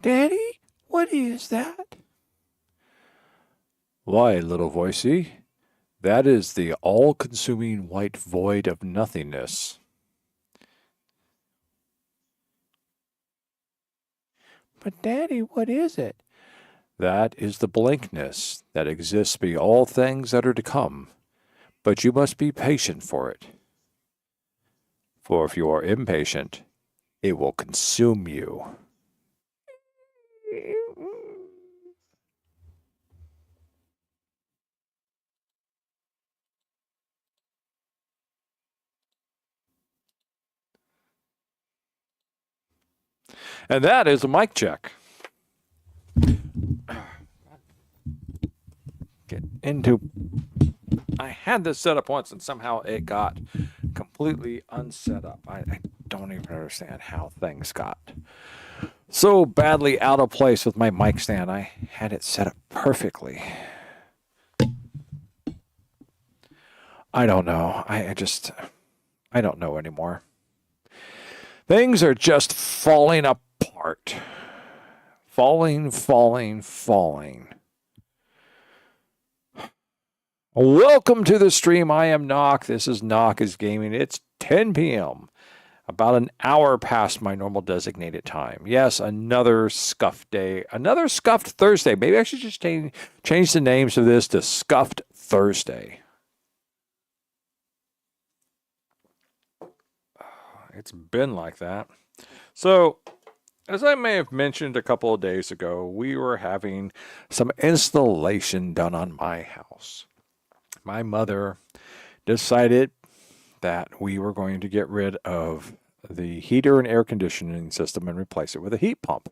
Daddy, what is that? Why, little voicey, that is the all-consuming white void of nothingness. But Daddy, what is it? That is the blankness that exists be all things that are to come, but you must be patient for it. For if you are impatient, it will consume you. And that is a mic check. Get into. I had this set up once and somehow it got completely unset up. I don't even understand how things got so badly out of place with my mic stand. I had it set up perfectly. I don't know. I don't know anymore. Things are just falling apart. Falling. Welcome to the stream. I am NOC. This is NOC is Gaming. It's 10 p.m. About an hour past my normal designated time. Yes, another scuffed day. Another scuffed Thursday. Maybe I should just change the names of this to Scuffed Thursday. It's been like that. So, as I may have mentioned a couple of days ago, we were having some installation done on my house. My mother decided that we were going to get rid of the heater and air conditioning system and replace it with a heat pump.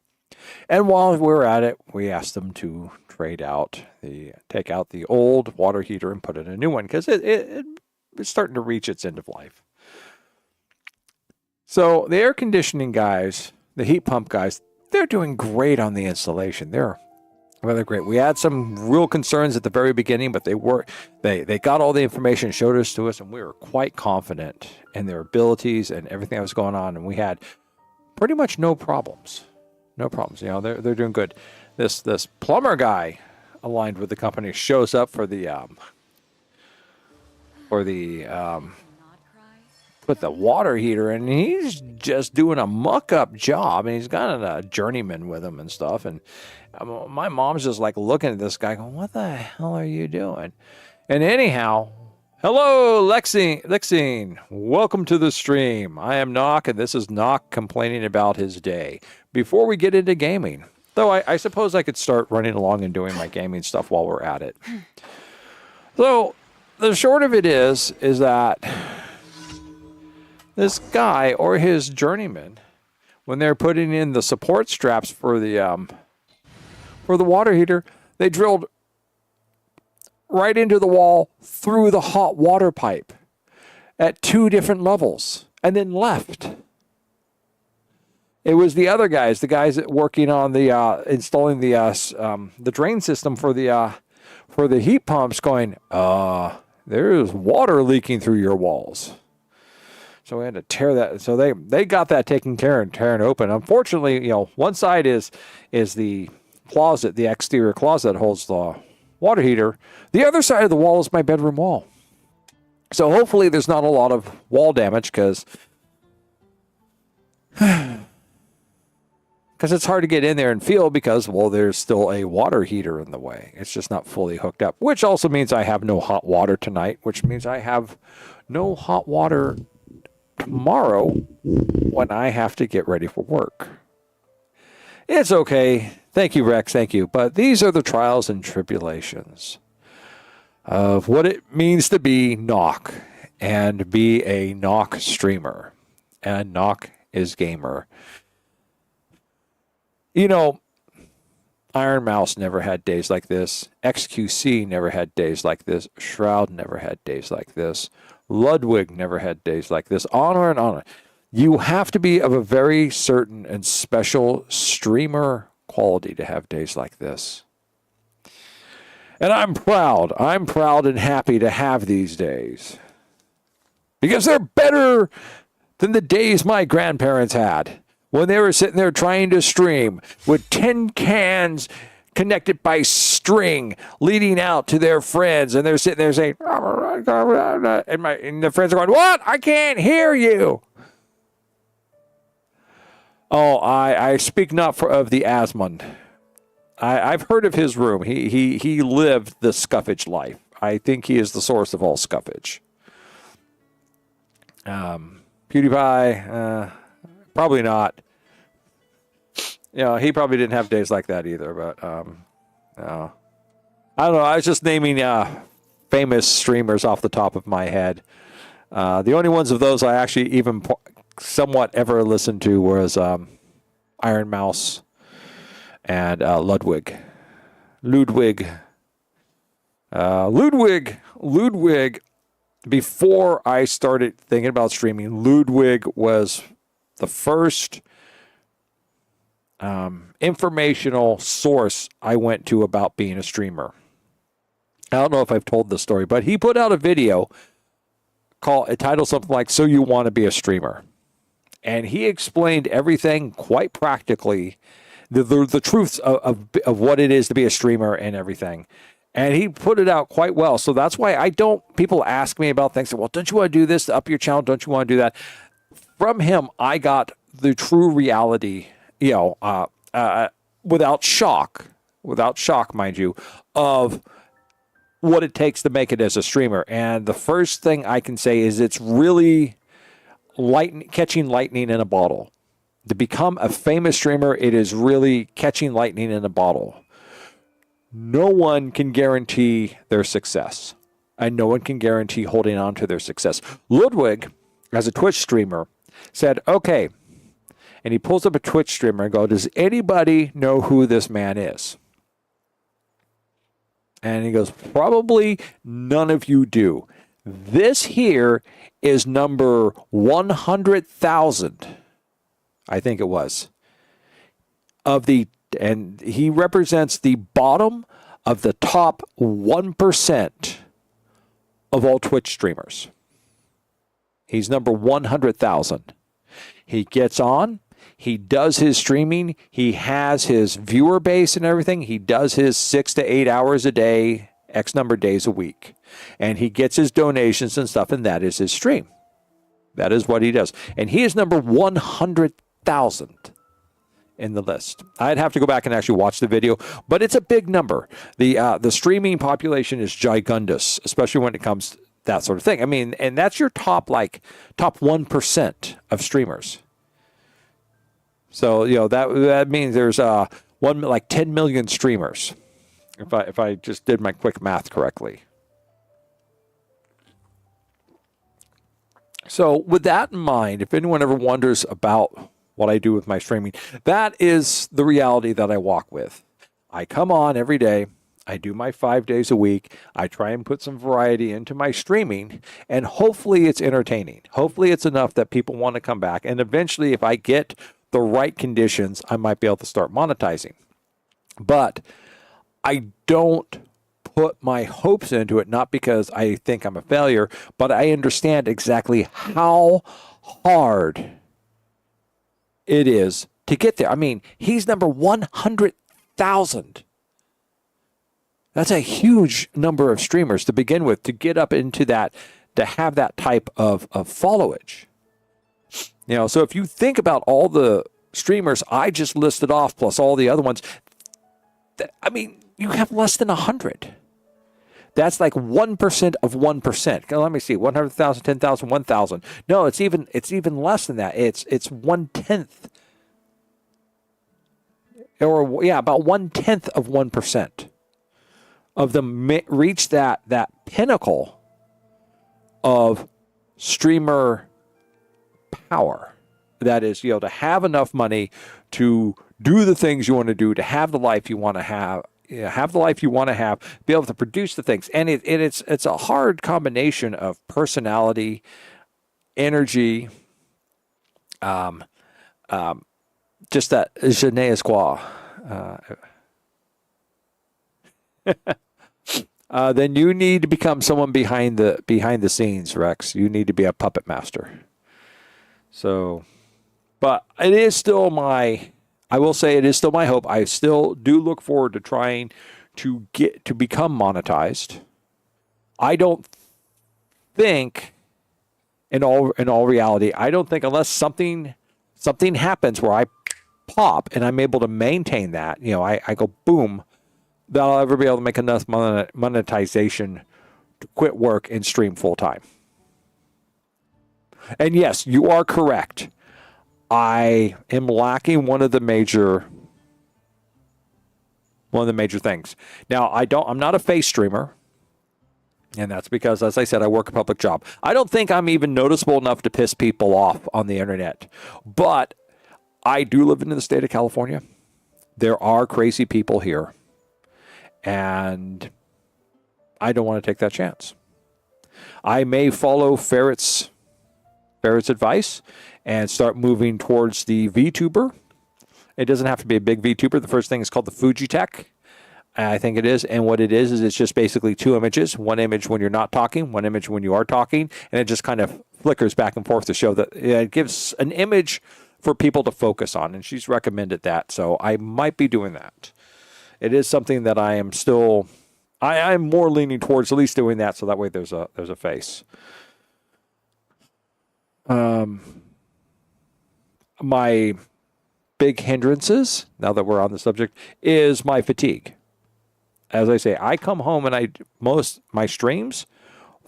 And while we were at it, we asked them to take out the old water heater and put in a new one because it's starting to reach its end of life. So the air conditioning guys, the heat pump guys, they're doing great on the installation. They're rather great. We had some real concerns at the very beginning, but they got all the information, showed us to us, and we were quite confident in their abilities and everything that was going on. And we had pretty much no problems. No problems. You know, they're doing good. This plumber guy aligned with the company shows up for the put the water heater in, and he's just doing a muck-up job, and he's got a journeyman with him and stuff, and my mom's just like looking at this guy going, what the hell are you doing? And anyhow, hello, Lexine. Welcome to the stream. I am NOC, and this is NOC complaining about his day. Before we get into gaming, though I suppose I could start running along and doing my gaming stuff while we're at it. So the short of it is that this guy or his journeyman, when they're putting in the support straps for the water heater, they drilled right into the wall through the hot water pipe at 2 different levels and then left. It was the other guys, the guys that working on the installing the drain system for the heat pumps, going, there's water leaking through your walls. So we had to tear that. So they got that taken care of and tearing open. Unfortunately, you know, one side is the closet, the exterior closet that holds the water heater. The other side of the wall is my bedroom wall. So hopefully there's not a lot of wall damage because it's hard to get in there and feel because, well, there's still a water heater in the way. It's just not fully hooked up, which also means I have no hot water tonight, which means I have no hot water tomorrow when I have to get ready for work. It's okay. Thank you, Rex. Thank you. But these are the trials and tribulations of what it means to be NOC and be a NOC streamer. And NOC is gamer. You know, Iron Mouse never had days like this. XQC never had days like this. Shroud never had days like this. Ludwig never had days like this. On and on. You have to be of a very certain and special streamer quality to have days like this. And I'm proud. I'm proud and happy to have these days. Because they're better than the days my grandparents had. when they were sitting there trying to stream with tin cans connected by string leading out to their friends, and they're sitting there saying, and the friends are going, "What? I can't hear you." Oh, I speak not of the Asmund. I've heard of his room. He lived the scuffage life. I think he is the source of all scuffage. PewDiePie, probably not. He probably didn't have days like that either. But no. I don't know. I was just naming famous streamers off the top of my head. The only ones of those I actually even somewhat ever listened to was Iron Mouse and Ludwig. Before I started thinking about streaming, Ludwig was the first informational source I went to about being a streamer. I don't know if I've told this story, but he put out a video titled something like "So You Want to Be a Streamer," and he explained everything quite practically, the truths of what it is to be a streamer and everything. And he put it out quite well. So that's why people ask me about things. Well, don't you want to do this to up your channel? Don't you want to do that? From him, I got the true reality, without shock, mind you, of what it takes to make it as a streamer. And the first thing I can say is it's really catching lightning in a bottle. To become a famous streamer, it is really catching lightning in a bottle. No one can guarantee their success, and no one can guarantee holding on to their success. Ludwig, as a Twitch streamer, said, okay, and he pulls up a Twitch streamer and goes, does anybody know who this man is? And he goes, probably none of you do. This here is number 100,000, I think it was, and he represents the bottom of the top 1% of all Twitch streamers. He's number 100,000. He gets on. He does his streaming. He has his viewer base and everything. He does his 6 to 8 hours a day, X number of days a week. And he gets his donations and stuff, and that is his stream. That is what he does. And he is number 100,000 in the list. I'd have to go back and actually watch the video, but it's a big number. The streaming population is gigundous, especially when it comes to that sort of thing. I mean, and that's your top 1% of streamers. So that means there's 10 million streamers. If I just did my quick math correctly. So with that in mind, if anyone ever wonders about what I do with my streaming, that is the reality that I walk with. I come on every day. I do my 5 days a week. I try and put some variety into my streaming, and hopefully it's entertaining. Hopefully it's enough that people want to come back. And eventually, if I get the right conditions, I might be able to start monetizing. But I don't put my hopes into it, not because I think I'm a failure, but I understand exactly how hard it is to get there. I mean, he's number 100,000. That's a huge number of streamers to begin with, to get up into that, to have that type of followage. So if you think about all the streamers I just listed off, plus all the other ones, you have less than 100. That's like 1% of 1%. Let me see, 100,000, 10,000, 1,000. No, it's even less than that. It's 1/10, about 1/10 of 1% of them reach that pinnacle of streamer power. That is, to have enough money to do the things you want to do, to have the life you want to have. Have the life you want to have, be able to produce the things. And it's a hard combination of personality, energy, just that je ne sais quoi. Then you need to become someone behind the scenes, Rex. You need to be a puppet master. So, But it is still my, I will say it is still my hope. I still do look forward to trying to get to become monetized. I don't think, in all reality, I don't think unless something happens where I pop and I'm able to maintain that, I go boom, that I'll ever be able to make enough monetization to quit work and stream full time. And yes, you are correct. I am lacking one of the major things. Now, I'm not a face streamer. And that's because, as I said, I work a public job. I don't think I'm even noticeable enough to piss people off on the internet. But I do live in the state of California. There are crazy people here. And I don't want to take that chance. I may follow Ferret's advice and start moving towards the VTuber. It doesn't have to be a big VTuber. The first thing is called the Fujitech. I think it is. And what it is it's just basically two images. One image when you're not talking, one image when you are talking. And it just kind of flickers back and forth to show that it gives an image for people to focus on. And she's recommended that. So I might be doing that. It is something that I am still, I'm more leaning towards at least doing that. So that way there's a face. My big hindrances, now that we're on the subject, is my fatigue. As I say, I come home and my streams,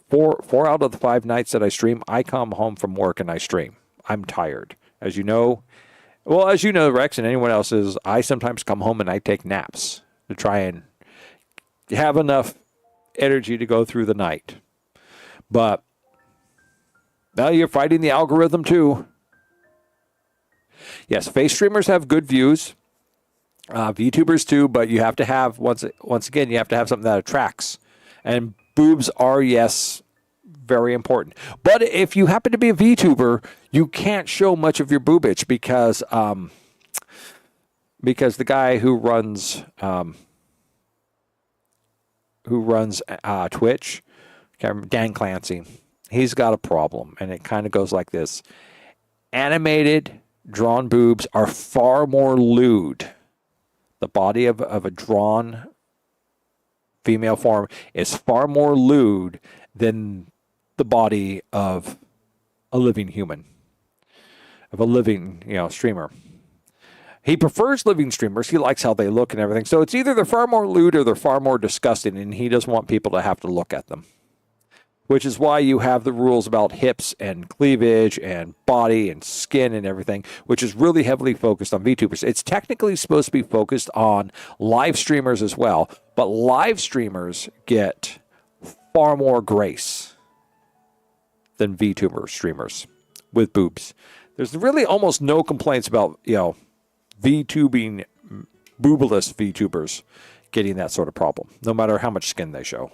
four out of the 5 nights that I stream, I come home from work and I stream. I'm tired. As you know, Rex, and anyone else I sometimes come home and I take naps to try and have enough energy to go through the night. But now you're fighting the algorithm too. Yes, face streamers have good views. VTubers too, but you have to have, once again, you have to have something that attracts. And boobs are, yes, very important. But if you happen to be a VTuber, you can't show much of your boobage because the guy who runs Twitch, Dan Clancy, he's got a problem, and it kind of goes like this. Animated, drawn boobs are far more lewd. The body of a drawn female form is far more lewd than the body of a living human, of a living, streamer. He prefers living streamers. He likes how they look and everything. So it's either they're far more lewd or they're far more disgusting, and he doesn't want people to have to look at them. Which is why you have the rules about hips and cleavage and body and skin and everything, which is really heavily focused on VTubers. It's technically supposed to be focused on live streamers as well, but live streamers get far more grace than VTuber streamers with boobs. There's really almost no complaints about, VTubing, boobless VTubers getting that sort of problem, no matter how much skin they show.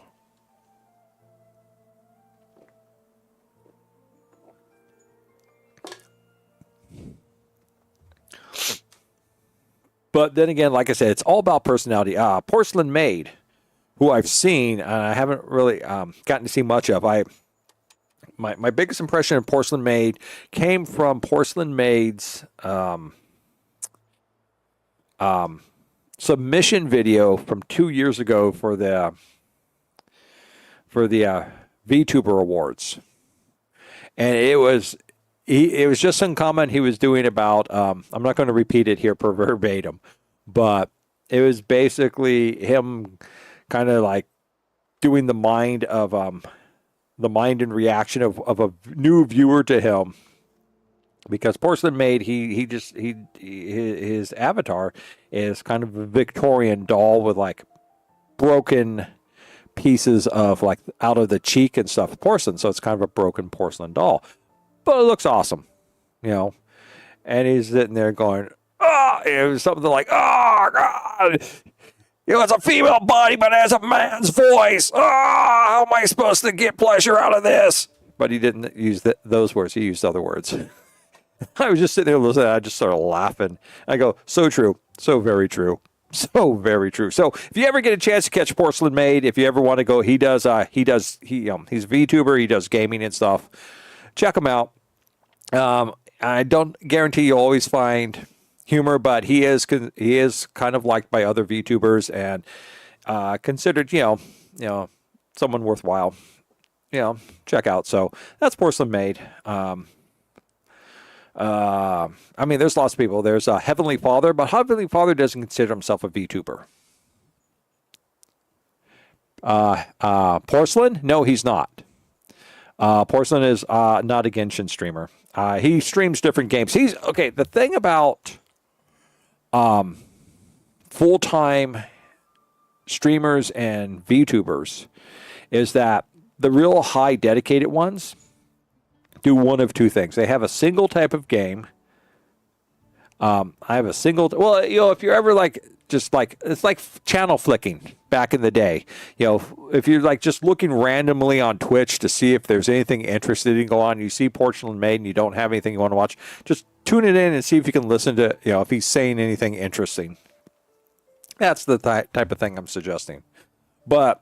But then again, like I said, it's all about personality. Porcelain Maid, who I've seen, and I haven't really gotten to see much of. My biggest impression of Porcelain Maid came from Porcelain Maid's submission video from 2 years ago for the VTuber Awards, and it was just some comment he was doing about, I'm not going to repeat it here per verbatim, but it was basically him kind of like doing the mind and reaction of a new viewer to him. Because Porcelain Maid, his avatar is kind of a Victorian doll with like broken pieces of like out of the cheek and stuff, porcelain. So it's kind of a broken porcelain doll. But it looks awesome, and he's sitting there going, it was something like, oh, God, it's a female body, but it has a man's voice. How am I supposed to get pleasure out of this? But he didn't use those words. He used other words. I was just sitting there listening. I just started laughing. I go, so true. So very true. So very true. So if you ever get a chance to catch Porcelain Maid, if you ever want to go, he's a VTuber. He does gaming and stuff. Check him out. I don't guarantee you'll always find humor, but he is kind of liked by other VTubers and considered, someone worthwhile, check out. So that's Porcelain Maid. I mean, there's lots of people. There's Heavenly Father, but Heavenly Father doesn't consider himself a VTuber. Porcelain? No, he's not. Porcelain is not a Genshin streamer. He streams different games. The thing about full-time streamers and VTubers is that the real high dedicated ones do one of two things. They have a single type of game. I have a single, if you're ever it's like channel flicking back in the day. If you're like just looking randomly on Twitch to see if there's anything interesting going on, you see Porcelain Maid and you don't have anything you want to watch, just tune it in and see if you can listen to, if he's saying anything interesting. That's the type of thing I'm suggesting. But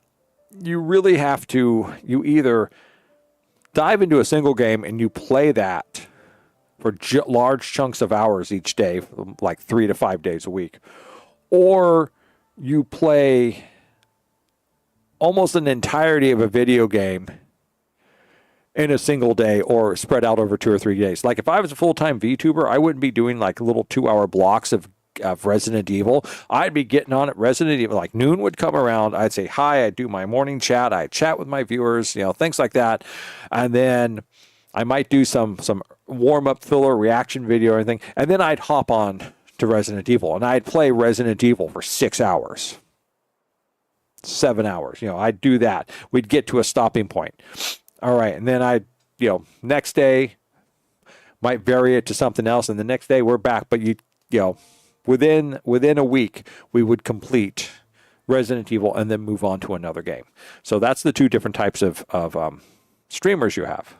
you really have to, you either dive into a single game and you play that for large chunks of hours each day, like 3 to 5 days a week, or you play almost an entirety of a video game in a single day or spread out over 2 or 3 days. Like if I was a full-time VTuber, I wouldn't be doing like little 2-hour blocks of Resident Evil. I'd be getting on at Resident Evil, like noon would come around, I'd say hi, I'd do my morning chat, I'd chat with my viewers, things like that. And then I might do some warm-up filler reaction video or anything, and then I'd hop on to Resident Evil, and I'd play Resident Evil for 6 hours, 7 hours. I'd do that. We'd get to a stopping point. All right, and then I'd, next day might vary it to something else, and the next day we're back. But within a week, we would complete Resident Evil and then move on to another game. So that's the two different types of streamers you have.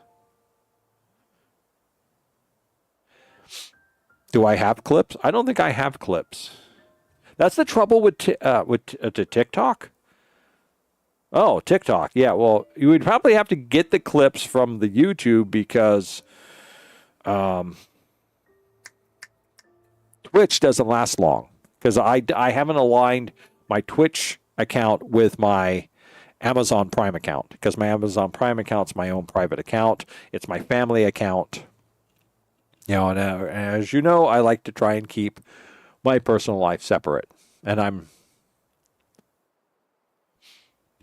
Do I have clips? I don't think I have clips. That's the trouble with TikTok. Oh, TikTok. Yeah, well, you would probably have to get the clips from the YouTube because Twitch doesn't last long. Because I haven't aligned my Twitch account with my Amazon Prime account. Because my Amazon Prime account's my own private account. It's my family account. And as you know, I like to try and keep my personal life separate. And I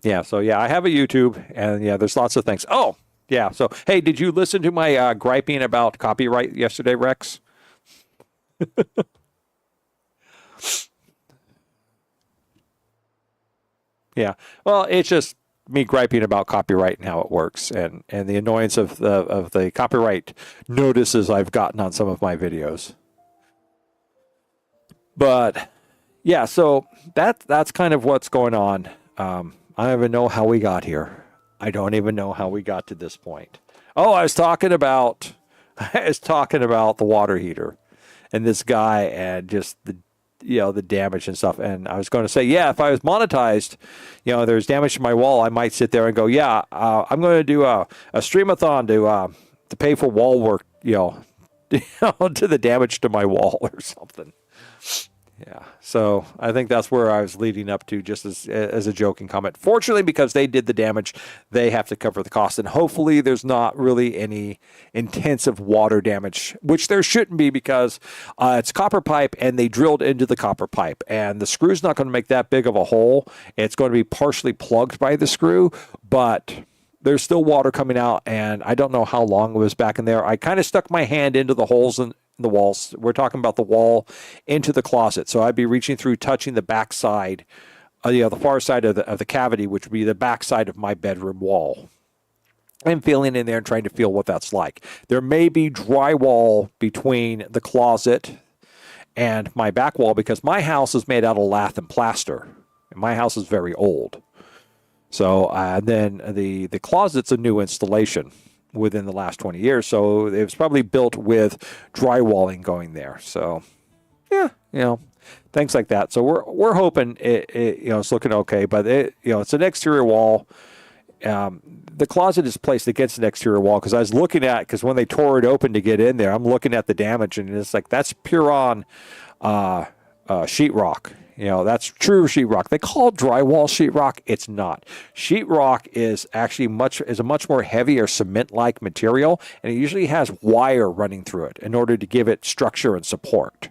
have a YouTube, and there's lots of things. Oh, yeah. So, hey, did you listen to my griping about copyright yesterday, Rex? Yeah. Well, it's just me griping about copyright and how it works, and the annoyance of the copyright notices I've gotten on some of my videos. But yeah, so that's kind of what's going on. I don't even know how we got here. I don't even know how we got to this point. Oh, I was talking about the water heater and this guy and just the damage and stuff. And I was going to say, if I was monetized, there's damage to my wall, I might sit there and go, I'm going to do a streamathon to pay for wall work, to the damage to my wall or something. Yeah. So I think that's where I was leading up to, just as a joking comment. Fortunately, because they did the damage, they have to cover the cost. And hopefully there's not really any intensive water damage, which there shouldn't be, because it's copper pipe and they drilled into the copper pipe. And the screw's not going to make that big of a hole. It's going to be partially plugged by the screw, but there's still water coming out. And I don't know how long it was back in there. I kind of stuck my hand into the holes in the walls. We're talking about the wall into the closet. So I'd be reaching through, touching the back side, the far side of the cavity, which would be the back side of my bedroom wall, and feeling in there and trying to feel what that's like. There may be drywall between the closet and my back wall, because my house is made out of lath and plaster, and my house is very old. So then the closet's a new installation within the last 20 years. So it was probably built with drywalling going there. So things like that. So we're hoping it's looking okay, but it's an exterior wall. the closet is placed against an exterior wall because I was looking at, because when they tore it open to get in there, I'm looking at the damage, and it's like, that's pure on sheetrock. You know, that's true sheetrock. They call it drywall sheetrock. It's not. Sheetrock is actually a much more heavier cement-like material, and it usually has wire running through it in order to give it structure and support.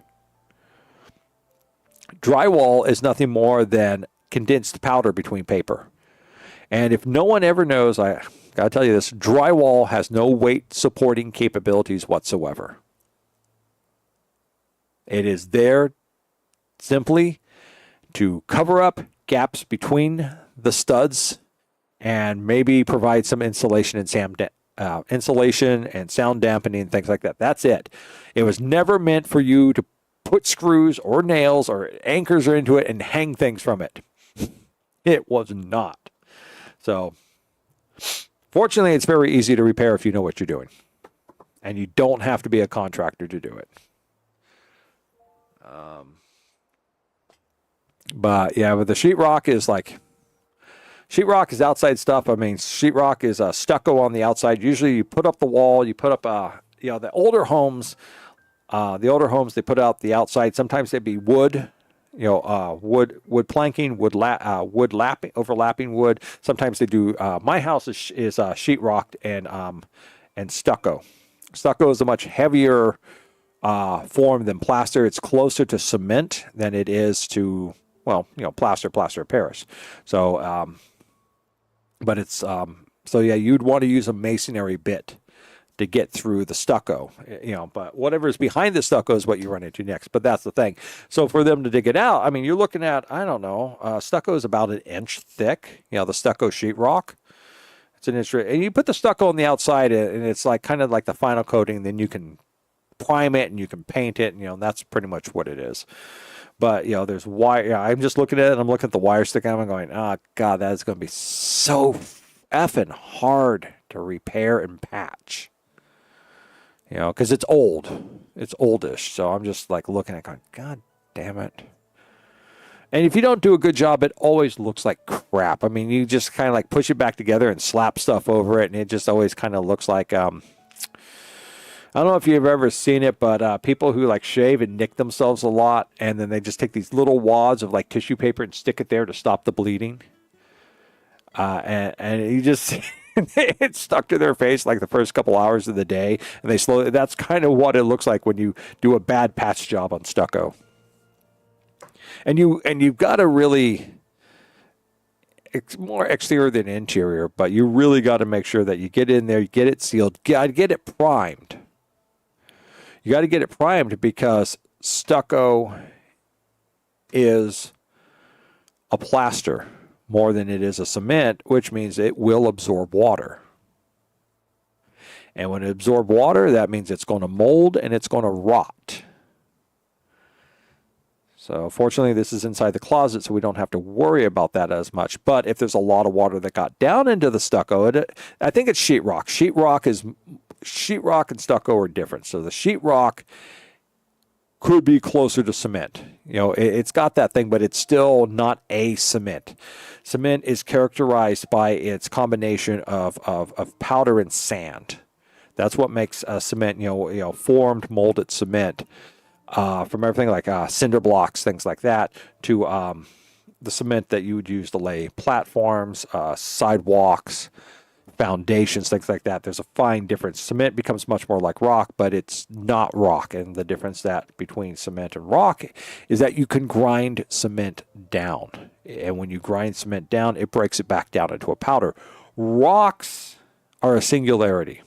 Drywall is nothing more than condensed powder between paper. And if no one ever knows, I gotta tell you this, drywall has no weight supporting capabilities whatsoever. It is there simply to cover up gaps between the studs and maybe provide some insulation and sound dampening and things like that. That's it. It was never meant for you to put screws or nails or anchors into it and hang things from it. It was not. So, fortunately, it's very easy to repair if you know what you're doing. And you don't have to be a contractor to do it. But yeah, but the sheetrock is outside stuff. I mean, sheetrock is stucco on the outside. Usually you put up the wall, you put up, the older homes, they put out the outside. Sometimes they'd be wood, wood planking, overlapping wood. Sometimes they do, my house is sheetrocked and stucco. Stucco is a much heavier form than plaster. It's closer to cement than it is to, plaster of Paris. So, but it's, so yeah, you'd want to use a masonry bit to get through the stucco, but whatever's behind the stucco is what you run into next. But that's the thing. So for them to dig it out, I mean, you're looking at, stucco is about an inch thick, the stucco sheetrock. It's an inch, and you put the stucco on the outside, and it's like kind of like the final coating. Then you can prime it and you can paint it, and that's pretty much what it is. But there's wire. I'm just looking at it, and I'm looking at the wire sticking out. I'm going, oh god, that is going to be so effing hard to repair and patch. Because it's old, it's oldish. So I'm just like looking at it, going, god damn it. And if you don't do a good job, it always looks like crap. I mean, you just kind of like push it back together and slap stuff over it, and it just always kind of looks like I don't know if you've ever seen it, but people who like shave and nick themselves a lot, and then they just take these little wads of like tissue paper and stick it there to stop the bleeding. And you just, it's stuck to their face like the first couple hours of the day, and that's kind of what it looks like when you do a bad patch job on stucco. And you've got to really, it's more exterior than interior, but you really got to make sure that you get in there, you get it sealed, get it primed. You got to get it primed because stucco is a plaster more than it is a cement, which means it will absorb water. And when it absorbs water, that means it's going to mold and it's going to rot. So fortunately, this is inside the closet, so we don't have to worry about that as much. But if there's a lot of water that got down into the stucco, I think it's sheetrock. Sheetrock and stucco are different. So the sheetrock could be closer to cement. It's got that thing, but it's still not a cement. Cement is characterized by its combination of powder and sand. That's what makes cement, formed, molded cement. From everything like cinder blocks, things like that, to the cement that you would use to lay platforms, sidewalks, foundations, things like that. There's a fine difference. Cement becomes much more like rock, but it's not rock. And the difference between cement and rock is that you can grind cement down. And when you grind cement down, it breaks it back down into a powder. Rocks are a singularity.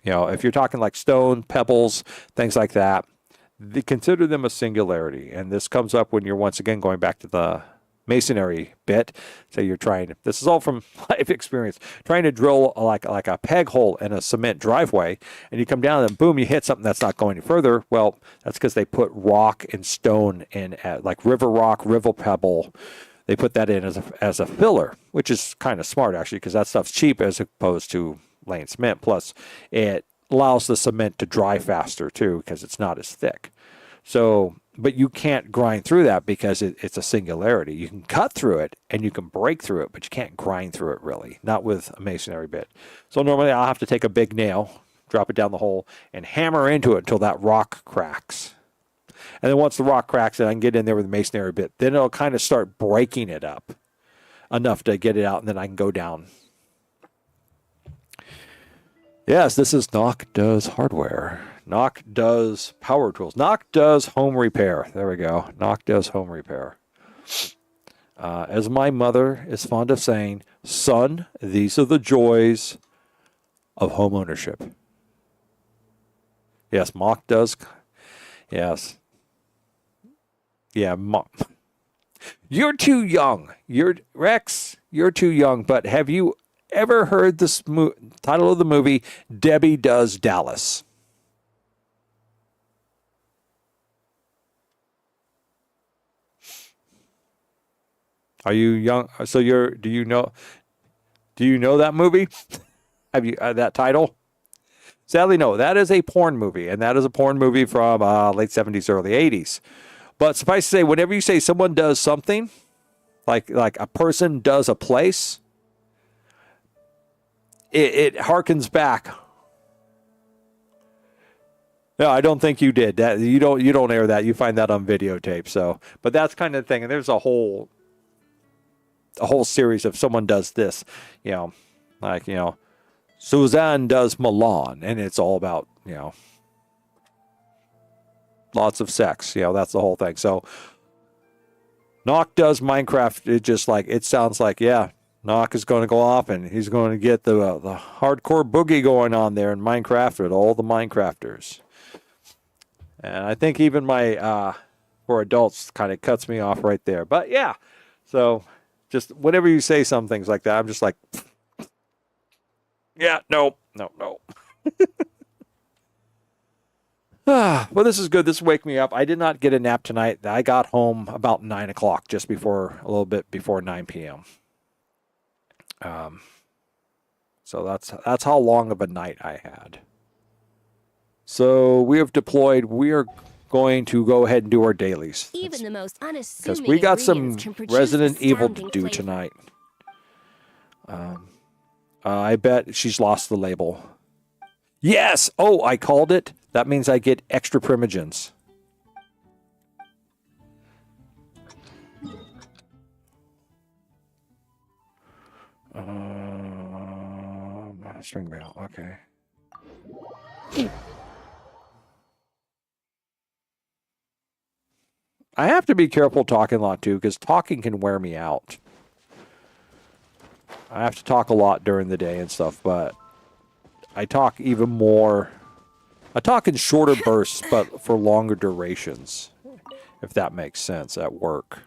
If you're talking like stone, pebbles, things like that, consider them a singularity. And this comes up when you're once again going back to the masonry bit. So you're this is all from life experience, trying to drill like a peg hole in a cement driveway, and you come down and boom, you hit something that's not going any further. Well, that's because they put rock and stone in, like river rock, river pebble. They put that in as a filler, which is kind of smart actually, because that stuff's cheap as opposed to laying cement. Plus, it allows the cement to dry faster too because it's not as thick. So but you can't grind through that because it's a singularity. You can cut through it and you can break through it, but you can't grind through it really, not with a masonry bit. So normally I'll have to take a big nail, drop it down the hole, and hammer into it until that rock cracks. And then once the rock cracks, then I can get in there with a masonry bit. Then it'll kind of start breaking it up enough to get it out, and then I can go down. Yes, this is NOC Does Hardware. NOC does power tools. NOC does home repair. There we go. NOC does home repair. As my mother is fond of saying, son, these are the joys of home ownership. Yes, NOC does. Yes. Yeah, you're too young. Rex, you're too young, but have you ever heard this title of the movie, Debbie Does Dallas? Are you young? So do you know that movie? Have you that title? Sadly, no. That is a porn movie, and that is a porn movie from late 70s, early 80s. But suffice to say, whenever you say someone does something, like a person does a place, it harkens back. No, I don't think you did that. You don't air that. You find that on videotape. So, but that's kind of the thing. And there's a whole series of someone does this, Suzanne does Milan, and it's all about, lots of sex. That's the whole thing. So NOC does Minecraft. It sounds like, yeah, NOC is going to go off and he's going to get the hardcore boogie going on there in Minecraft with all the Minecrafters. And I think even my, for adults kind of cuts me off right there. But yeah, so just whenever you say some things like that, I'm just like, yeah, no. Well, this is good. This will wake me up. I did not get a nap tonight. I got home about 9 o'clock, a little bit before 9 p.m. So that's how long of a night I had. So we have deployed. We are going to go ahead and do our dailies. Even the most unassuming because we got some ingredients can produce Resident Evil to astounding do flavor. tonight. I bet she's lost the label. Yes! Oh, I called it. That means I get extra primogens. String bale. Okay. I have to be careful talking a lot too, because talking can wear me out. I have to talk a lot during the day and stuff, but I talk even more. I talk in shorter bursts, but for longer durations, if that makes sense at work.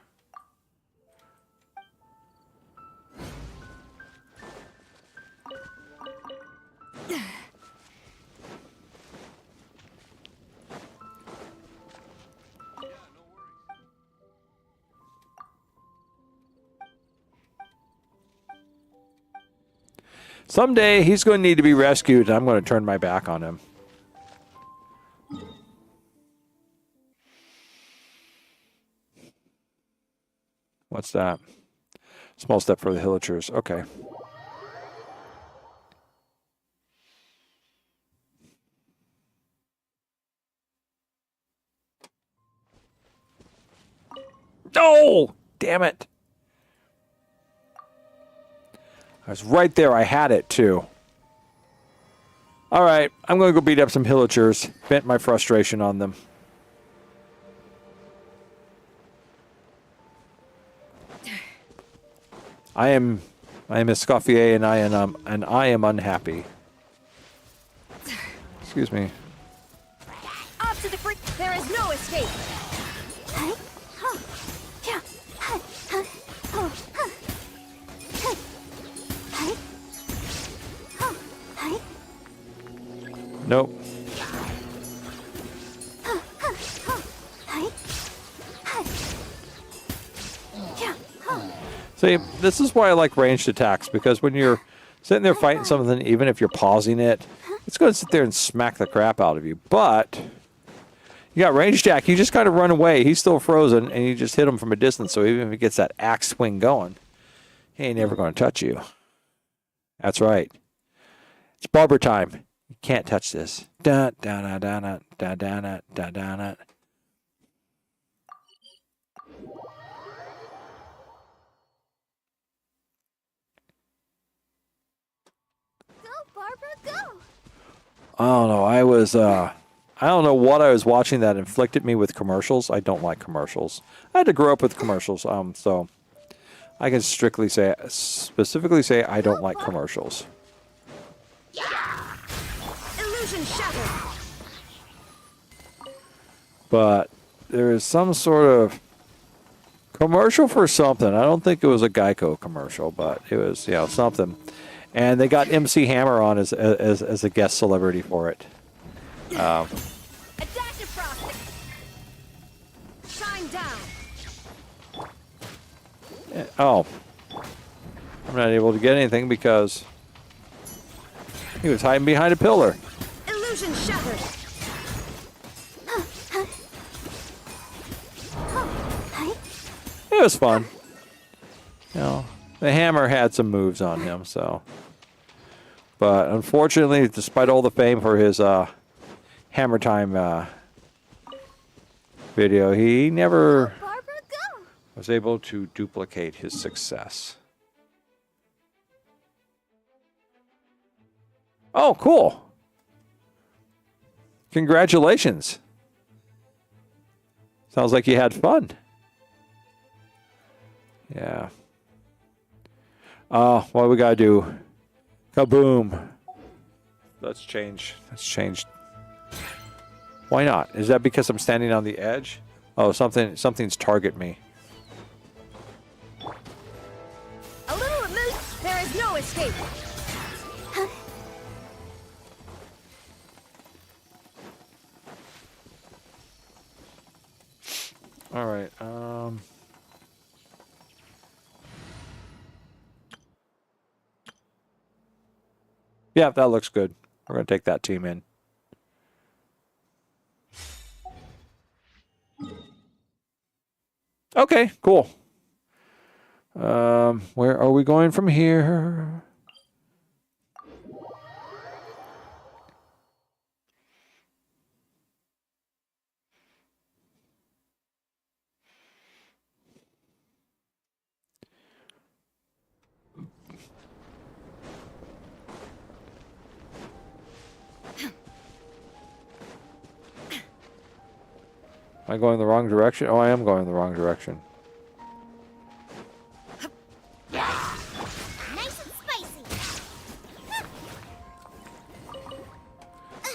Someday he's going to need to be rescued, and I'm going to turn my back on him. What's that? Small step for the Hillagers. Okay. Oh, damn it. I was right there. I had it, too. All right. I'm going to go beat up some Hillagers. Vent my frustration on them. I am Escoffier, and I am unhappy. Excuse me. Up to the freak! There is no escape! Nope. See, this is why I like ranged attacks, because when you're sitting there fighting something, even if you're pausing it, it's going to sit there and smack the crap out of you. But You got range attack. You just got to run away. He's still frozen, and you just hit him from a distance. So even if he gets that axe swing going, he ain't never going to touch you. That's right. It's barber time. You can't touch this. Da da da da da da da da da da. Go, Barbara, go! I don't know. I don't know what I was watching that inflicted me with commercials. I don't like commercials. I had to grow up with commercials, so I can specifically say I don't like commercials. Illusion shattered. But there is some sort of commercial for something. I don't think it was a Geico commercial, but it was, something. And they got MC Hammer on as a guest celebrity for it. Adaptive frosting. Shine down. Oh. I'm not able to get anything because he was hiding behind a pillar. Illusion shattered. It was fun. The hammer had some moves on him, so. But unfortunately, despite all the fame for his Hammer Time video, he never Barbara, go! was able to duplicate his success. Oh, cool. Congratulations. Sounds like you had fun. Yeah. What we gotta do? Kaboom. Let's change. Why not? Is that because I'm standing on the edge? Oh, something's target me. A little amuse. There is no escape. All right. Yeah, that looks good. We're going to take that team in. Okay, cool. Where are we going from here? Am I going the wrong direction? Oh, I am going the wrong direction. Nice and spicy.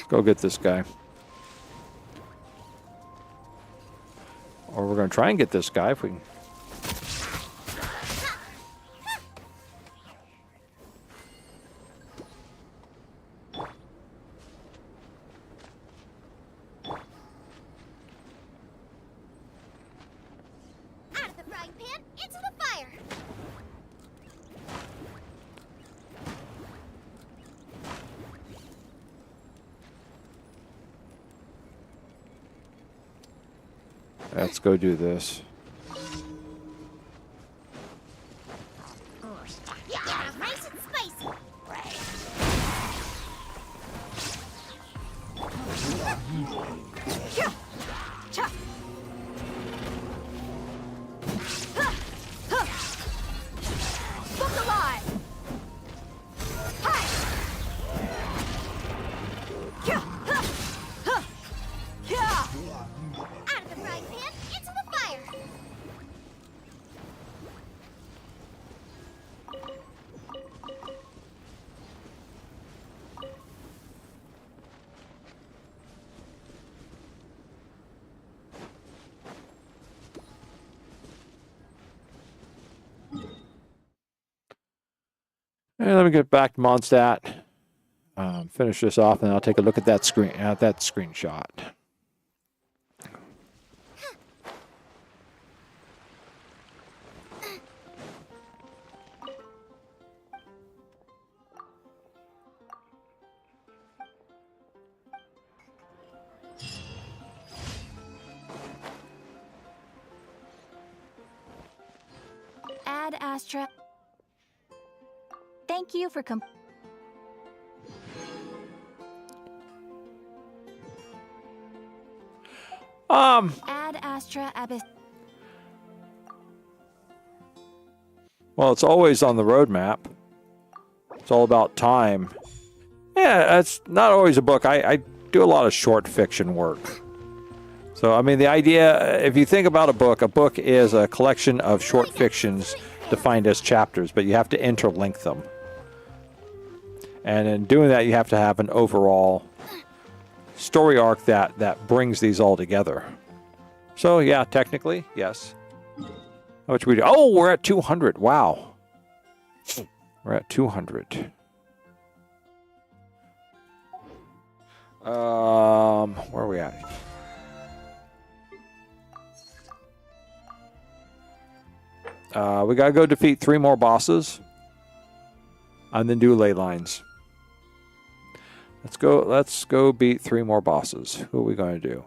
Go get this guy. Or we're going to try and get this guy if we can. Out of the frying pan, into the fire. Let's go do this. Nice and spicy. Look alive. Hi. Out of the frying pan, into the fire. And let me get back to Mondstadt. Finish this off, and I'll take a look at that screenshot. Ad Astra. Thank you for Ad Astra Abyss. Well, it's always on the roadmap. It's all about time. Yeah, it's not always a book. I do a lot of short fiction work. So, I mean, the idea, if you think about a book is a collection of short fictions defined as chapters, but you have to interlink them. And in doing that, you have to have an overall story arc that brings these all together. So, yeah, technically, yes. How much we do? Oh, we're at 200. Wow. We're at 200. Where are we at? We gotta go defeat 3 more bosses, and then do ley lines. Let's go beat 3 more bosses. Who are we gonna do?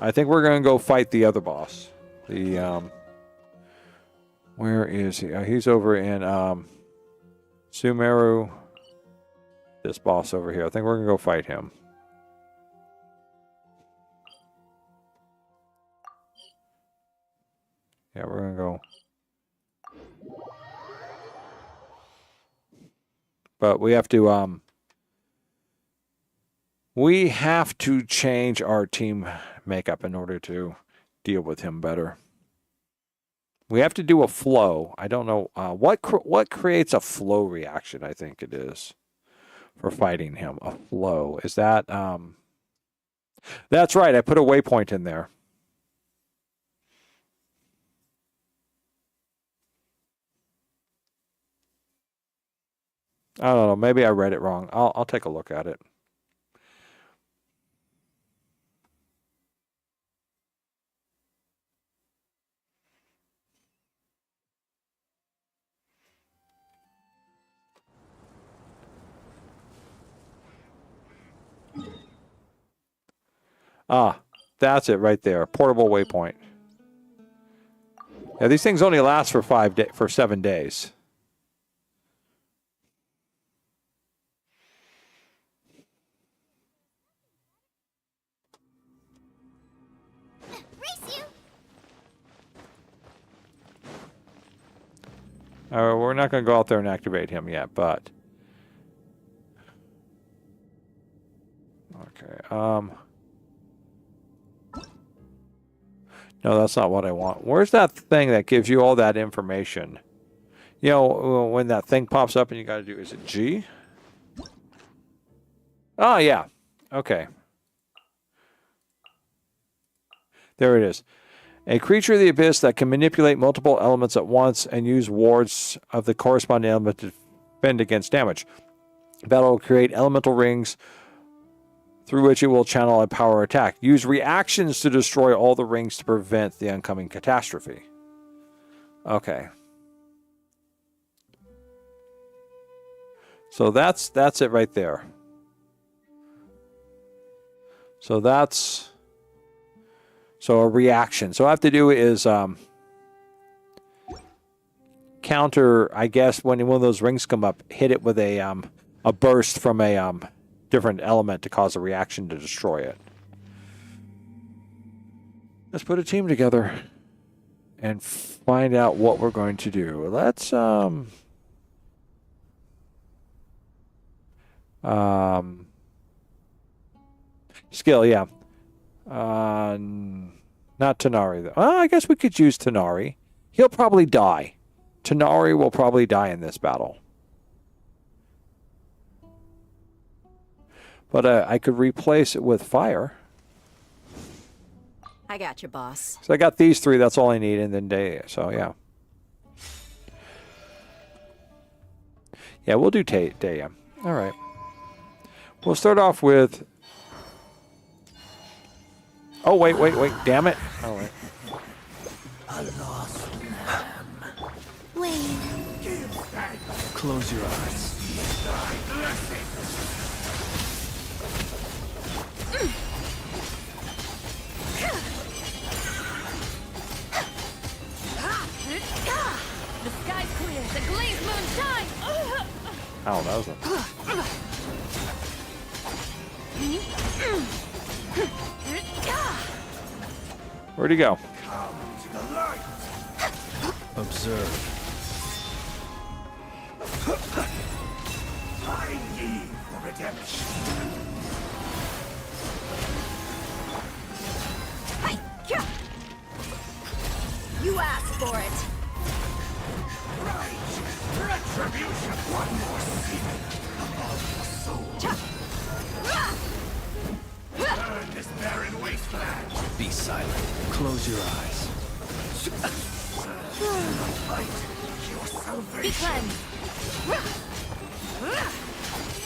I think we're gonna go fight the other boss. Where is he? He's over in Sumeru. This boss over here. I think we're gonna go fight him. Yeah, we're gonna go. But we have to change our team makeup in order to deal with him better. We have to do a flow. I don't know what creates a flow reaction. I think it is for fighting him. A flow, is that that's right. I put a waypoint in there. I don't know. Maybe I read it wrong. I'll take a look at it. Ah, that's it right there. Portable waypoint. Yeah, these things only last for 7 days. We're not going to go out there and activate him yet, but okay. No, that's not what I want. Where's that thing that gives you all that information? You know, when that thing pops up and you got to do, is it G? Oh, yeah. Okay. There it is. A creature of the abyss that can manipulate multiple elements at once and use wards of the corresponding element to defend against damage. Battle will create elemental rings through which it will channel a power attack. Use reactions to destroy all the rings to prevent the oncoming catastrophe. Okay. So that's it right there. So that's a reaction. So what I have to do is counter, I guess, when one of those rings come up, hit it with a burst from a different element to cause a reaction to destroy it. Let's put a team together and find out what we're going to do. Let's skill, yeah. Not Tanari though. I guess we could use Tanari. He'll probably die. Tanari will probably die in this battle. But I could replace it with fire. I got you, boss. So I got these 3. That's all I need, and then Day. So yeah. Yeah, we'll do Day. All right. We'll start off with. Oh wait! Damn it! Oh wait. A lost lamb. Wait. Close your eyes. is clear. The glazed moon shines. Oh, that was a... Where'd he go? Come to the light. Observe. I need for redemption. You asked for it. Right. Retribution. One more sin above your soul. Burn this barren wasteland. Be silent. Close your eyes. Fight your Be salvation. cleansed.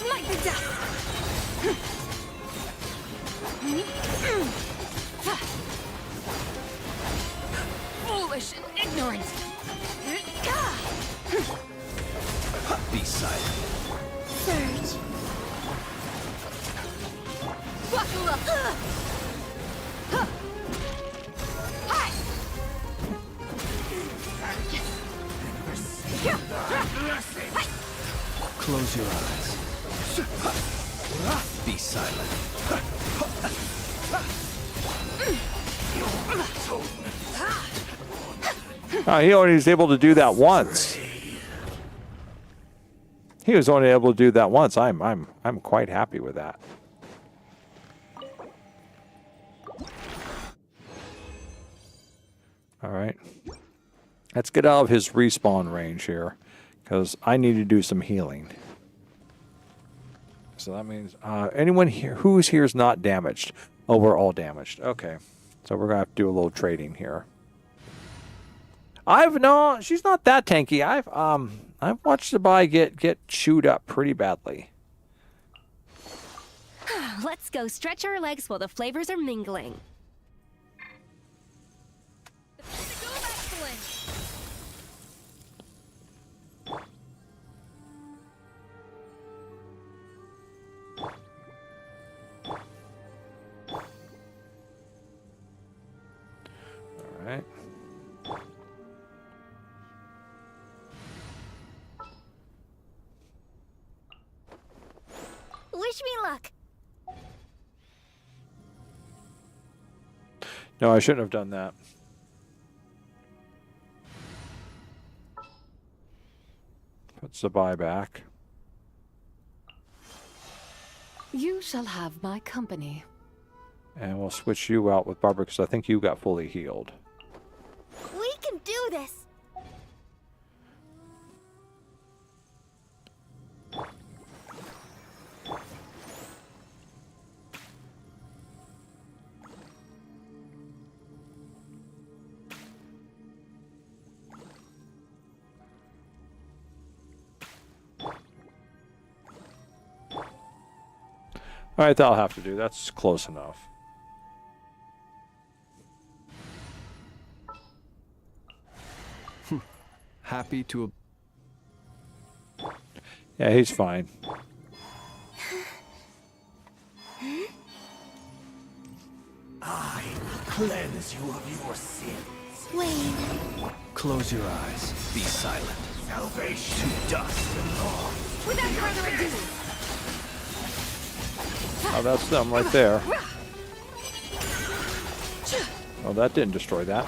Smite the dust. Foolish and ignorant. Be silent. Surge. Buckle up. Hi. Close your eyes. Be silent. He only was able to do that once. He was only able to do that once. I'm quite happy with that. All right. Let's get out of his respawn range here, because I need to do some healing. So that means anyone here who's here is not damaged. Oh, we're all damaged. Okay. So we're gonna have to do a little trading here. She's not that tanky. I've watched the buy get chewed up pretty badly. Let's go stretch our legs while the flavors are mingling. All right. Wish me luck. No, I shouldn't have done that. Puts the buy back. You shall have my company. And we'll switch you out with Barbara because I think you got fully healed. We can do this. All right, that'll have to do. That's close enough. Happy to... Yeah, he's fine. I cleanse you of your sins. Wayne. Close your eyes. Be silent. Salvation to dust and all. Without further ado. Oh, that's them right there. Oh, that didn't destroy that.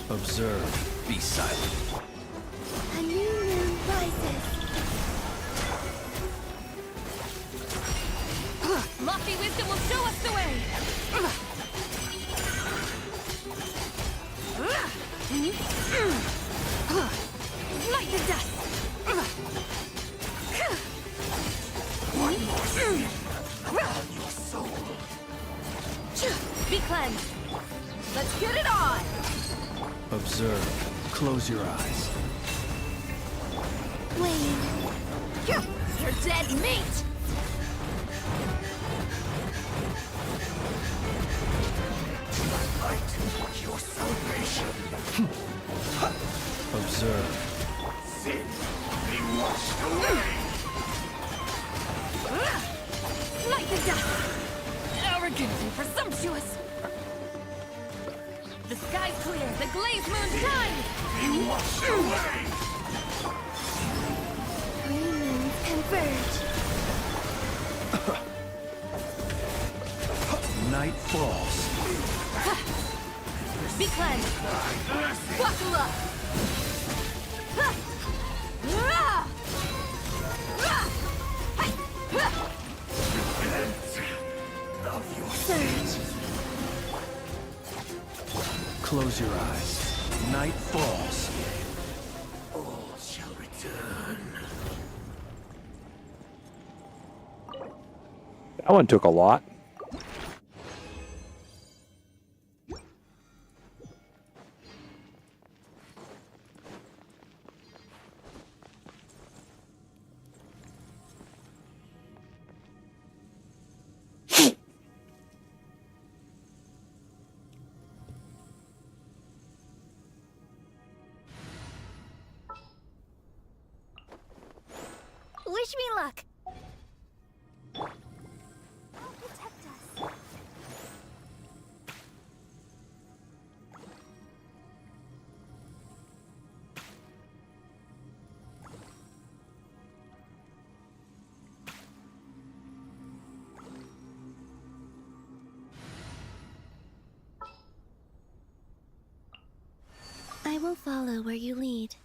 Observe. Be silent. A new moon rises. Lofty wisdom will show us the way. Light the dust. One more sin upon your soul. Be cleansed. Let's get it on. Observe. Close your eyes. Wayne. You're dead meat. Light your salvation. Observe. Sin be washed away. Light the dust. Getting presumptuous. The sky's clear. The glazed moon shines. Be washed away! Three moons converge. Night falls. Be cleansed. Buckle up. Of your Surge. Close your eyes. Night falls. All shall return. That one took a lot. Wish me luck. Protect us. I will follow where you lead.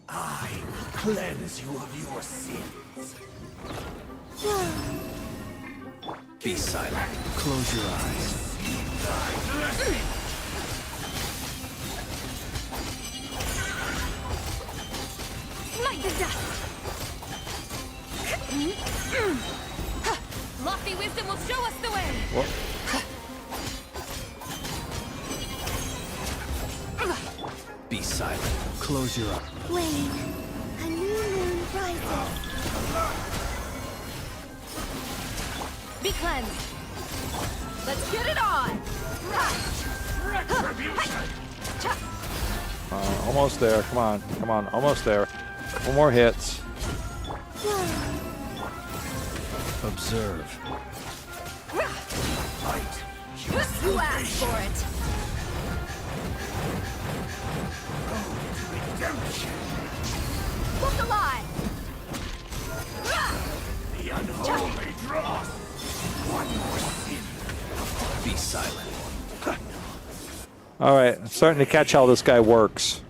I will cleanse you of your sins. Be silent. Close your eyes. Smite the dust! Lofty wisdom will show us the way! What? Be silent. Close your eyes. Wayne, a new moon rises. Be cleansed. Let's get it on! Almost there. Come on. Come on. Almost there. One more hits. Observe. Fight. You asked for it! Redemption. Look alive! The unholy dross. One more sin. Be silent. All right. I'm starting to catch how this guy works.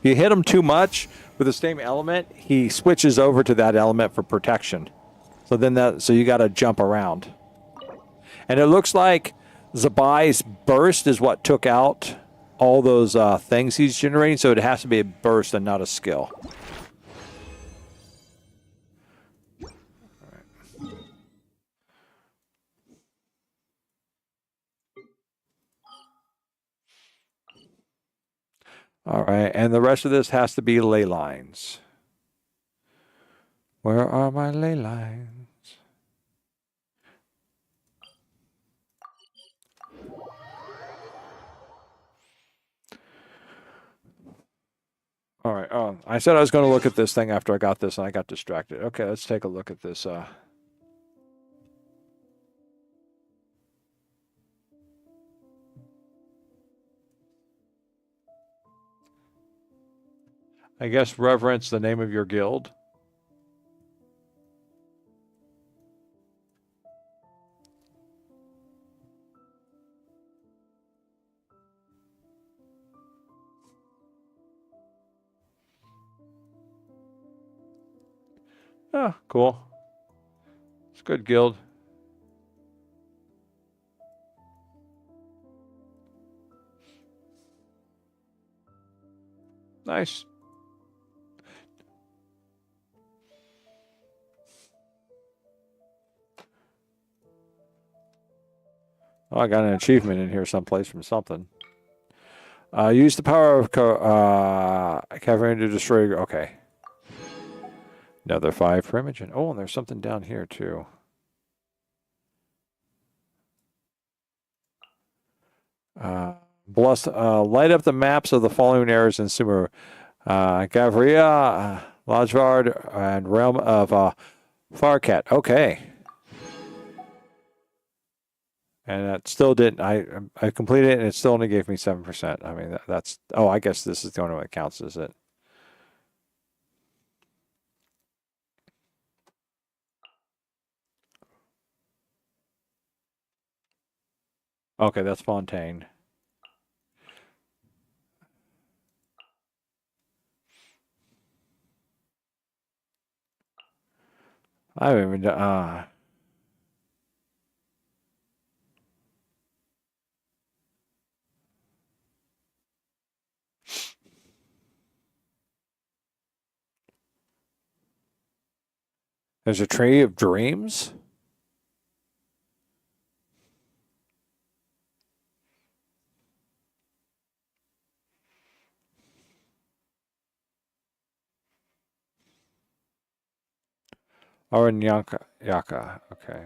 You hit him too much with the same element, he switches over to that element for protection. So you got to jump around. And it looks like Zabai's burst is what took out all those things he's generating, so it has to be a burst and not a skill. All right, and the rest of this has to be ley lines. Where are my ley lines? All right. Oh, I said I was going to look at this thing after I got this, and I got distracted. Okay, let's take a look at this. I guess reverence the name of your guild. Oh, cool. It's a good guild. Nice. Oh, I got an achievement in here someplace from something. Use the power of cavern to destroy. Okay. Another 5 for Imogen. Oh, and there's something down here too. Light up the maps of the following areas in Sumeru. Gavria, Lodgevard and Realm of Farcat. Okay. And that still didn't. I completed it, and it still only gave me 7%. I mean, that's. Oh, I guess this is the only one that counts, is it? Okay, that's Fontaine. I haven't even done. There's a Tree of Dreams. Oh, in Yaka. Okay.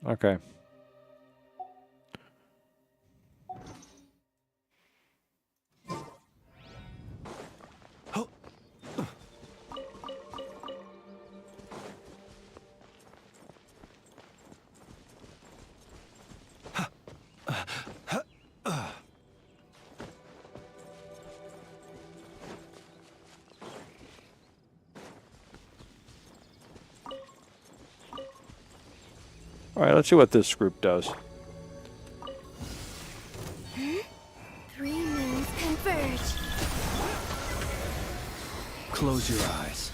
Okay. All right, let's see what this group does. 3 moons converge. Close your eyes.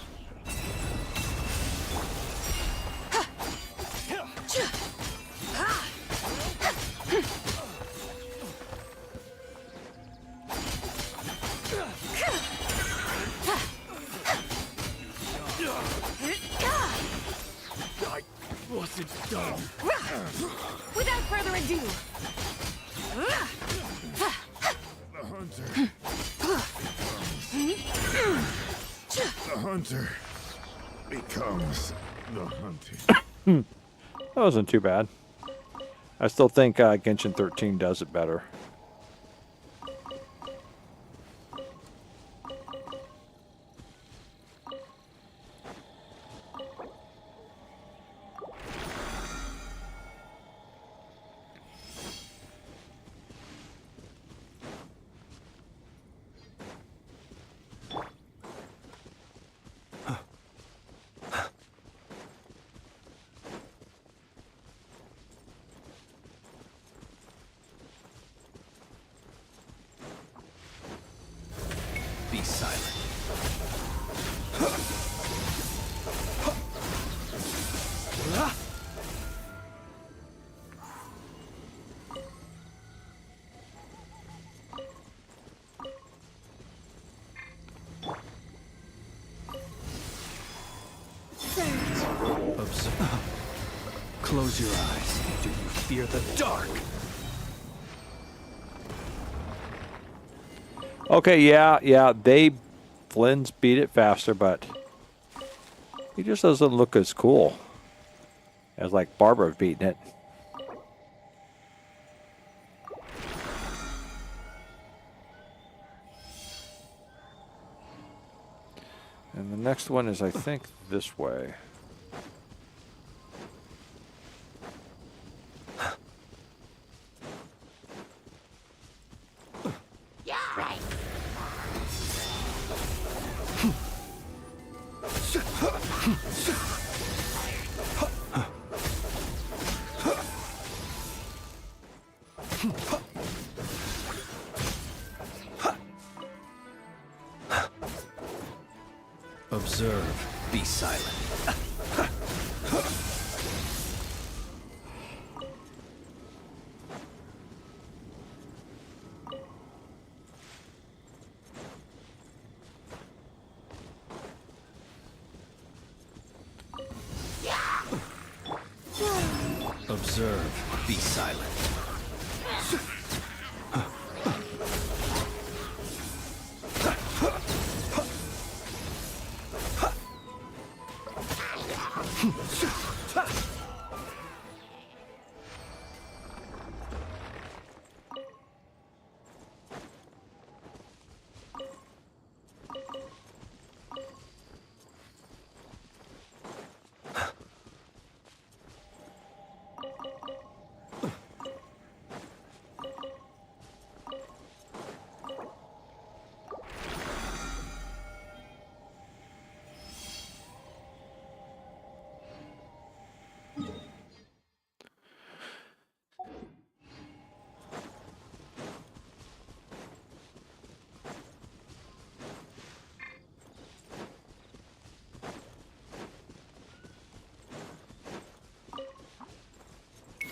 I wasn't done. Without further ado. The hunter. The hunter becomes the hunted. That wasn't too bad. I still think Genshin 13 does it better. Be silent. Close your eyes. Do you fear the dark? Okay, yeah, Flynn's beat it faster, but he just doesn't look as cool as like Barbara beating it. And the next one is, I think, this way. Observe. Be silent. Observe. Be silent.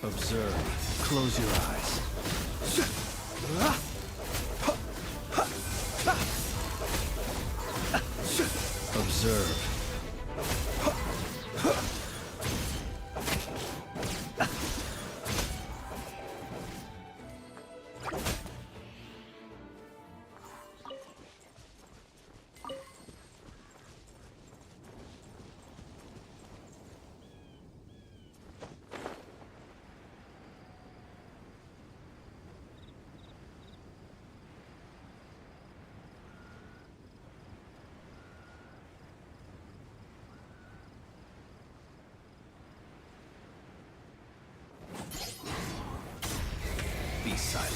Observe. Close your eyes. Observe. Be silent.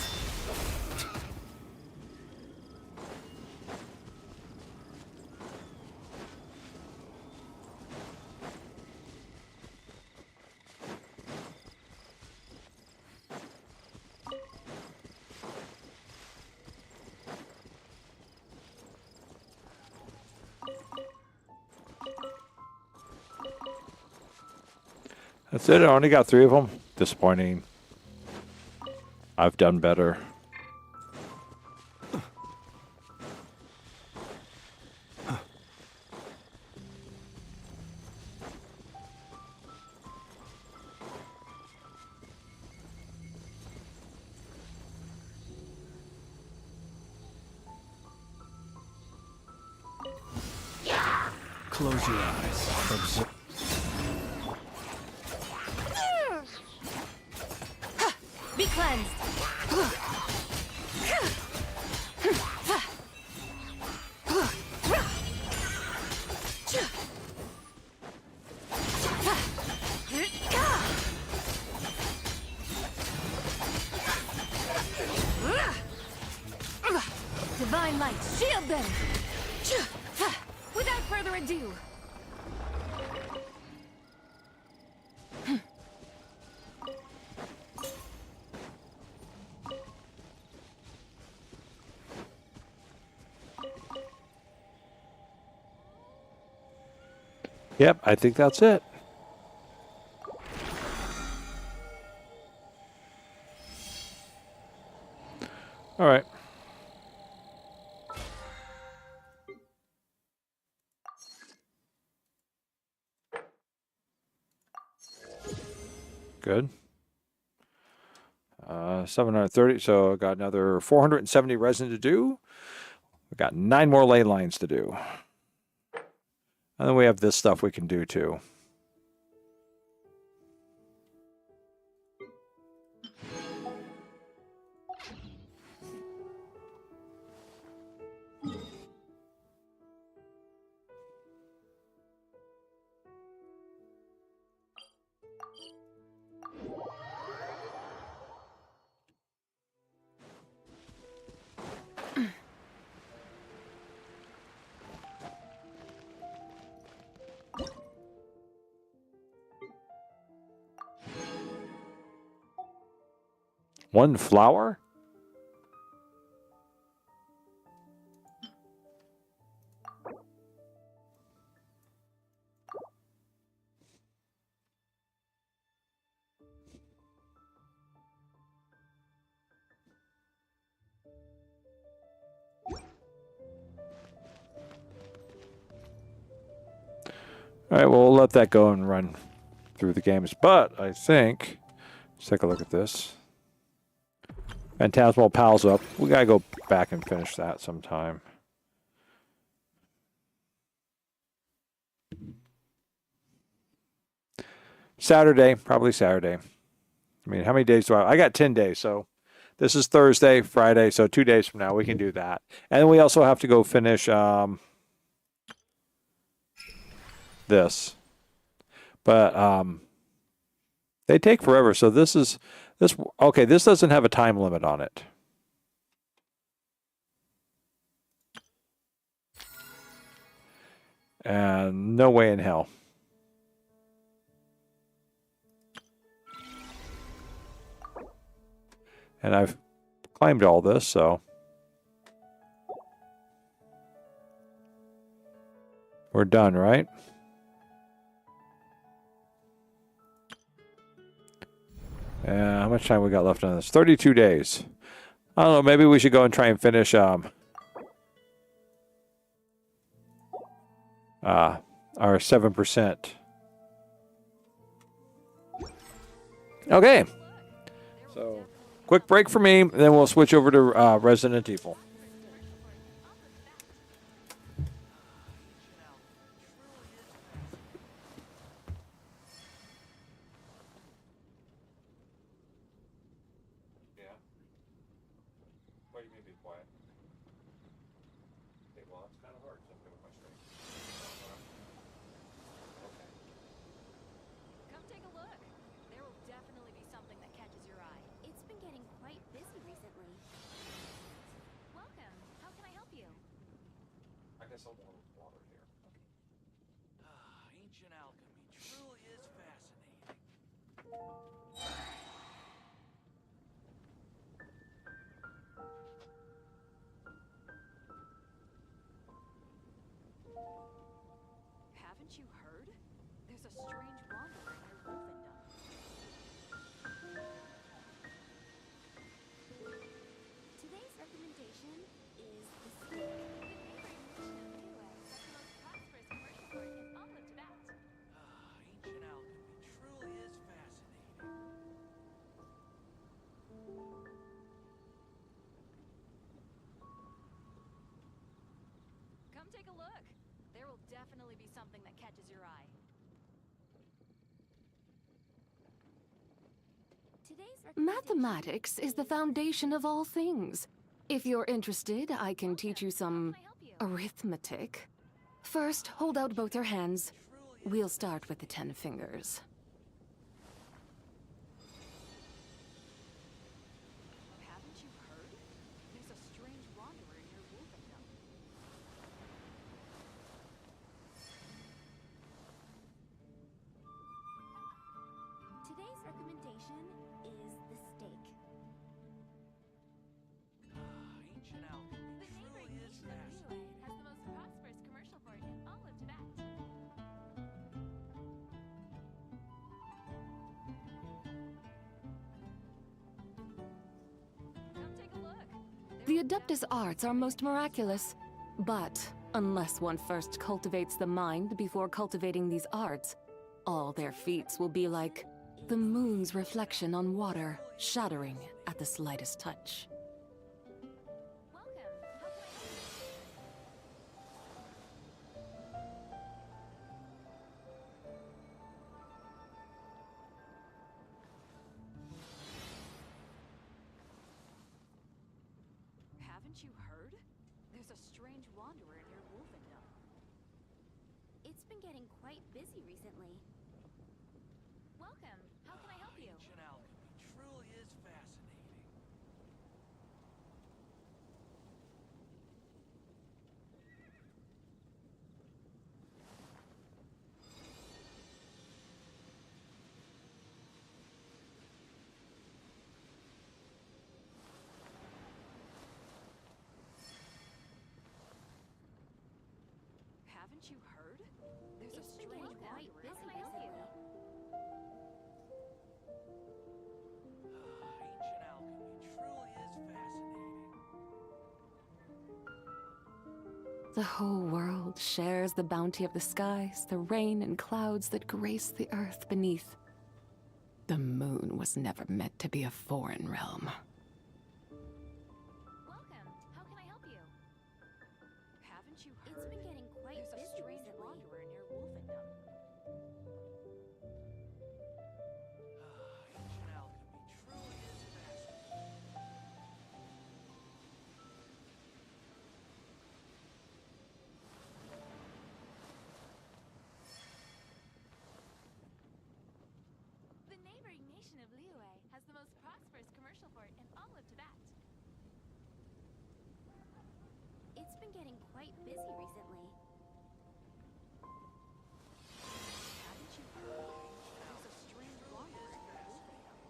That's it. I only got 3 of them. Disappointing. I've done better. Close your eyes. Observe. Be cleansed. Divine light, shield them. Without further ado. Yep, I think that's it. All right. Good. 730, so I got another 470 resin to do. We got 9 more ley lines to do. And then we have this stuff we can do too. One flower? All right, well, we'll let that go and run through the games. But I think, let's take a look at this. Phantasmal Pals up. We got to go back and finish that sometime. Saturday, probably Saturday. I mean, how many days do I got 10 days, so this is Thursday, Friday, so 2 days from now we can do that. And then we also have to go finish this. But they take forever, so this okay, this doesn't have a time limit on it. And no way in hell. And I've claimed all this, so we're done, right? How much time we got left on this? 32 days. I don't know. Maybe we should go and try and finish our 7%. Okay. So, quick break for me, then we'll switch over to Resident Evil. Come take a look. There will definitely be something that catches your eye. It's been getting quite busy recently. Welcome. How can I help you? I guess I'll want water here. Ancient alchemy truly is fascinating. Haven't you heard? There's a strange wanderer near Wolfendom. Today's recommendation is the steak. The neighboring nation of Liyue has the most prosperous commercial port in all of Tibet. Ancient alchemy truly is fascinating. Come take a look. There will definitely be something that catches your eye. Mathematics is the foundation of all things. If you're interested, I can teach you some arithmetic. First, hold out both your hands. We'll start with the 10 fingers. Haven't you heard? There's a strange wanderer near Wolfendom. Today's recommendation is the steak. Ancient alchemy The truly neighboring is nation of fascinating. Liyue has the most prosperous commercial port in all of Tibet. Come take a look. The Adeptus arts are most miraculous. But unless one first cultivates the mind before cultivating these arts, all their feats will be like the moon's reflection on water, shattering at the slightest touch. Welcome. How can I help you? Haven't you heard? There's a strange wanderer near Wolfendom. It's been getting quite busy recently. Welcome. How can I help you? Ancient alchemy truly is fascinating. Haven't you heard? There's a It's been strange getting quite wanderer. busy How can I help you? Ancient alchemy truly is fascinating. The whole world shares the bounty of the skies, the rain and clouds that grace the earth beneath. The moon was never meant to be a foreign realm. Welcome. How can I help you? Haven't you heard? It's been getting quite There's a busy strange recently. wanderer near Wolfendom. Ancient alchemy truly is fascinating. The neighboring nation of Liyue has the most prosperous commercial port in all of Tibet. It's been getting quite busy recently. Haven't you heard? There's a strange wanderer near Wolfendom.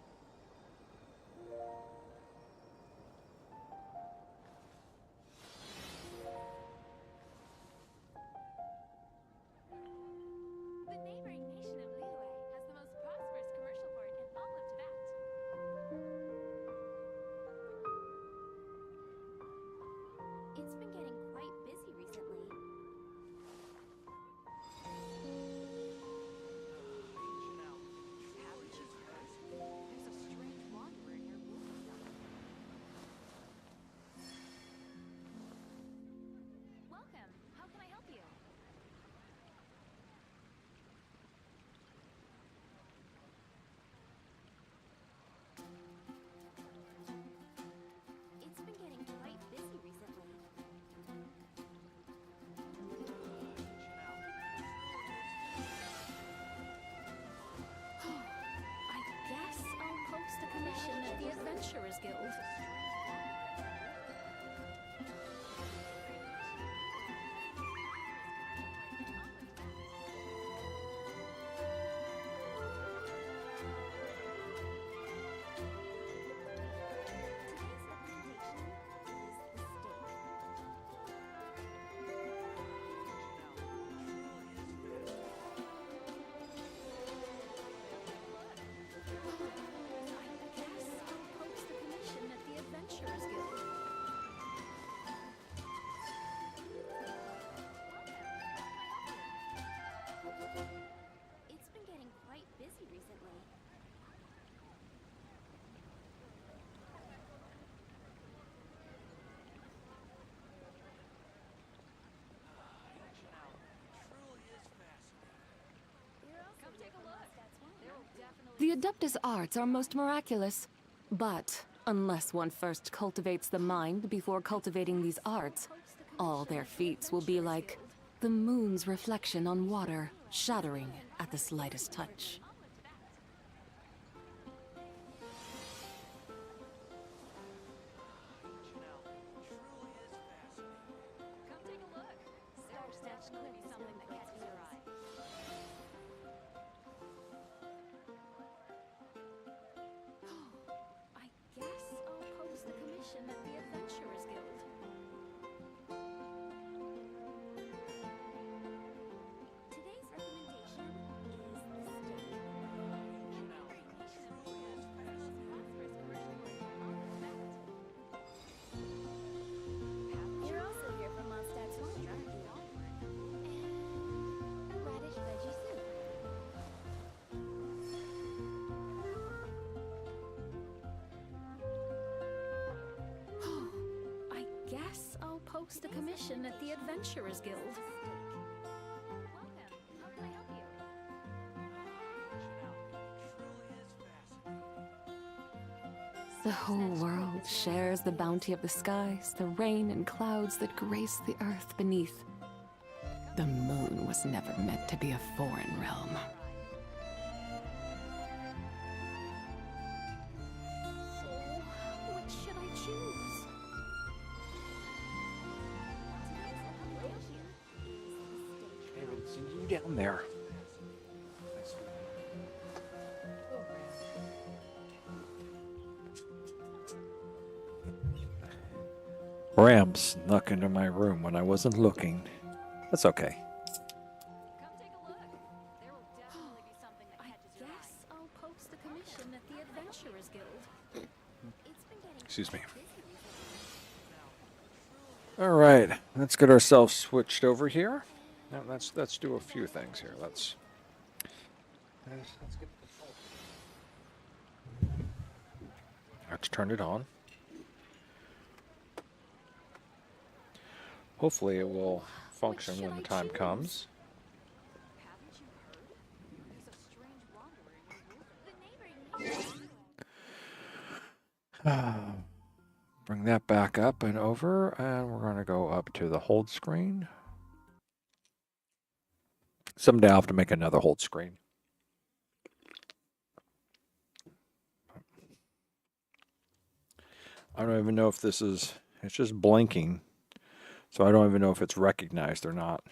The neighboring nation of Liyue has the most prosperous commercial port in all of Tibet. Guild. It's been getting quite busy recently. The Adeptus arts are most miraculous. But unless one first cultivates the mind before cultivating these arts, all their feats will be like the moon's reflection on water, shattering at the slightest touch. Come take a look. That's could be something that catches your eye. I guess I'll post the commission at the Adventurers Guild. Today's recommendation is the steak. You're also here for Mondstadt's lunch, aren't you? And a radish veggie soup. I guess I'll post the commission at the Adventurers Guild. Welcome. How can I help you? The whole world shares the bounty of the skies, the rain and clouds that grace the earth beneath. The moon was never meant to be a foreign realm. Oh, which should I choose? I haven't seen you down there. Ram snuck into my room when I wasn't looking. That's okay. Come take a look. There will definitely be something that I catches your eye. guess I'll post the commission at the Adventurers Guild. It's been getting Excuse me. busy recently. All right, let's get ourselves switched over here. Now let's do a few things here. Let's get let's turn it on. Hopefully it will function when the time comes. Haven't you heard? There's a strange wanderer in your wolf. The neighboring Bring that back up and over, and we're going to go up to the hold screen. Someday I'll have to make another hold screen. I don't even know if this is, it's just blinking. So I don't even know if it's recognized or not.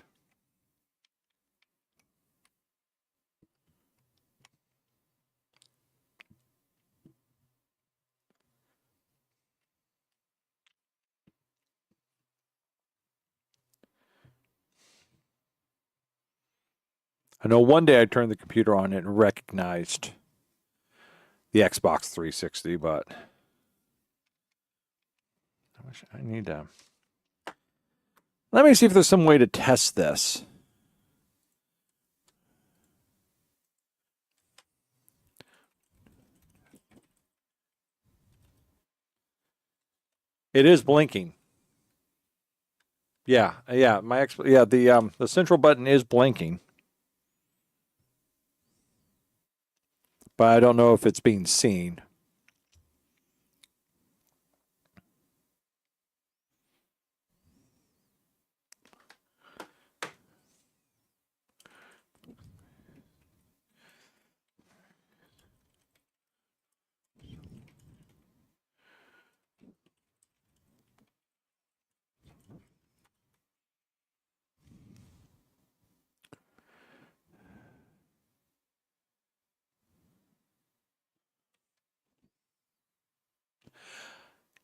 I know one day I turned the computer on and it recognized the Xbox 360, but I need to. Let me see if there's some way to test this. It is blinking. Yeah, the central button is blinking. But I don't know if it's being seen.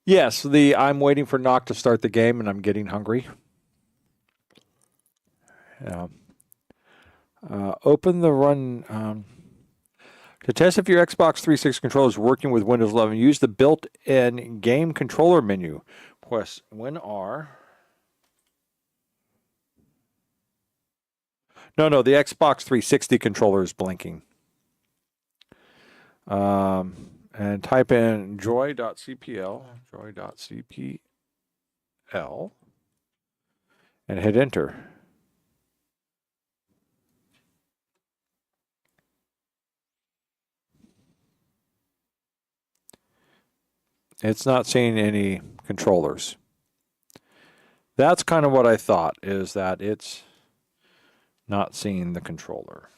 Yes, I'm waiting for NOC to start the game, and I'm getting hungry. Yeah. Open the run. To test if your Xbox 360 controller is working with Windows 11, use the built-in game controller menu. Press WinR. No, the Xbox 360 controller is blinking. And type in joy.cpl, and hit enter. It's not seeing any controllers. That's kind of what I thought, is that it's not seeing the controller.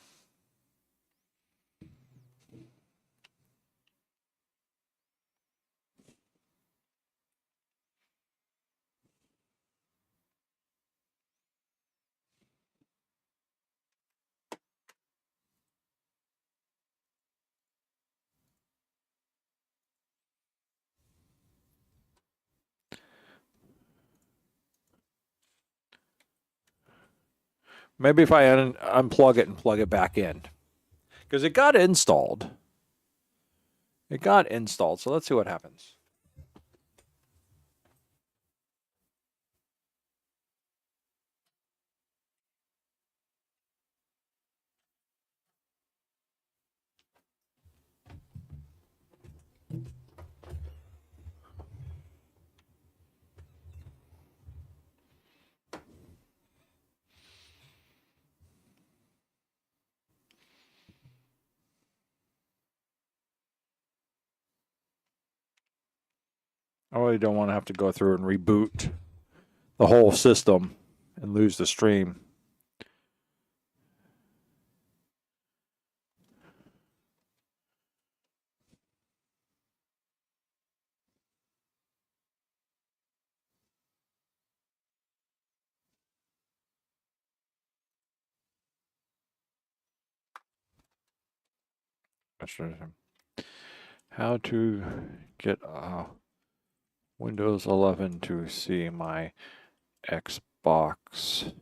Maybe if I unplug it and plug it back in. Because it got installed. So let's see what happens. I really don't want to have to go through and reboot the whole system and lose the stream. How to get Windows 11 to see my Xbox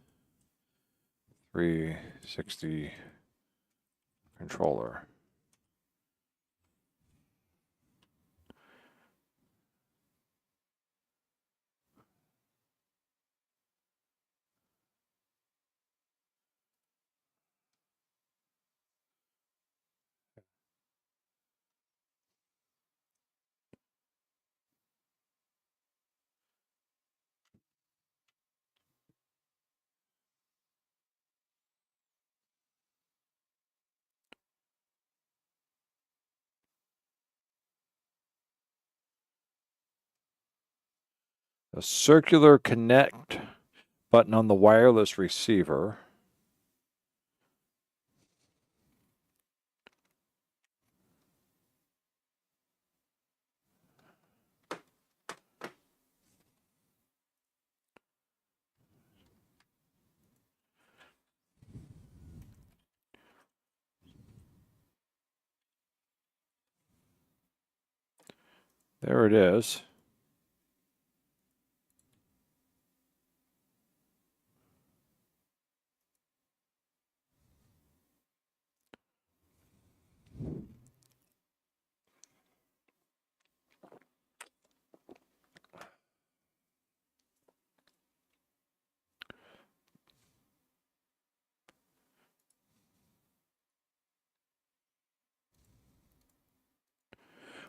360 controller. The circular connect button on the wireless receiver. There it is.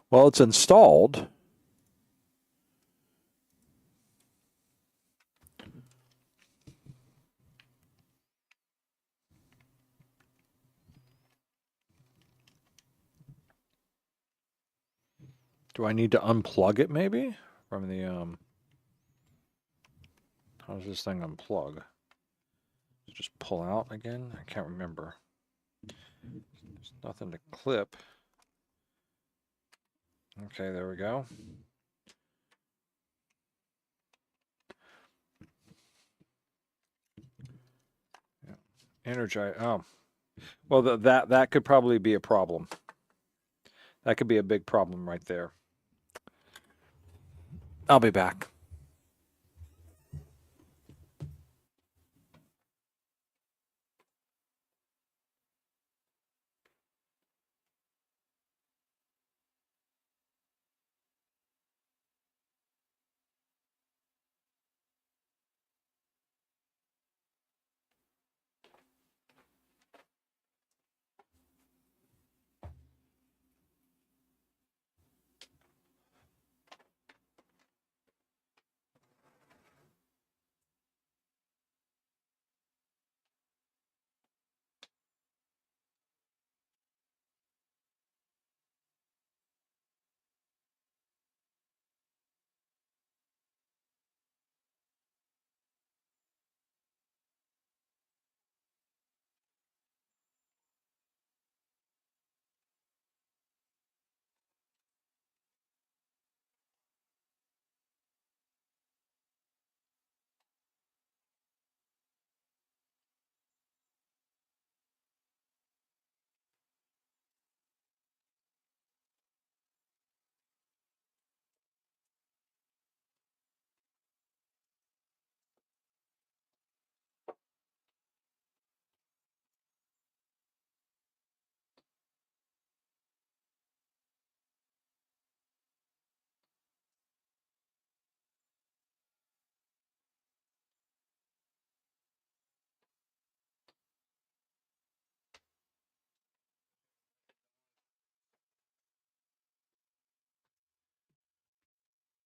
Well, it's installed. Do I need to unplug it maybe from the how does this thing unplug? Just pull out again? I can't remember. There's nothing to clip. Okay, there we go. Yeah. Energize. Oh, well, that could probably be a problem. That could be a big problem right there. I'll be back.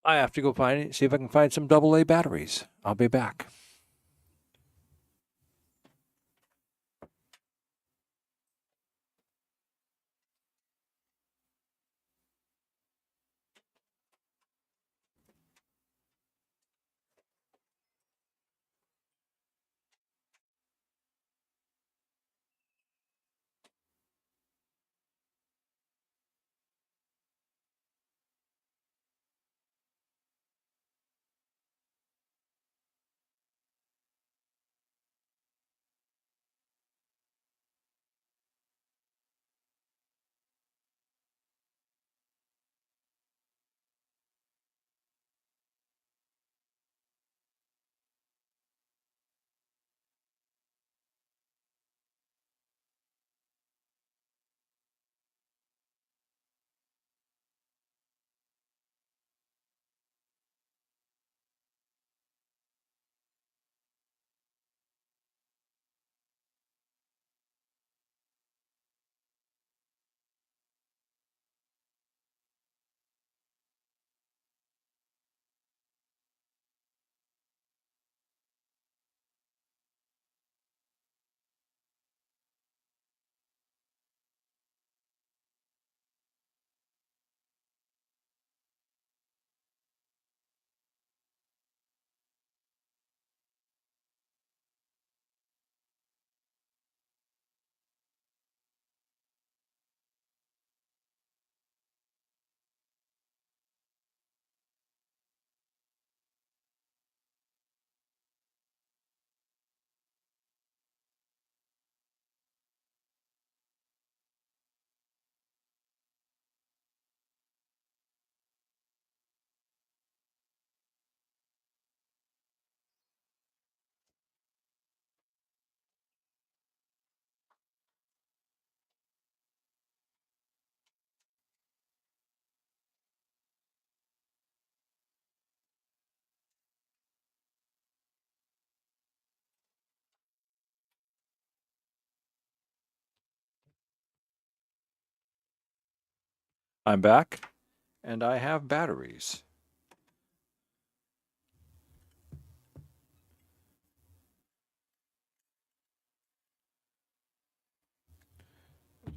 I have to go see if I can find some AA batteries. I'll be back. I'm back, and I have batteries.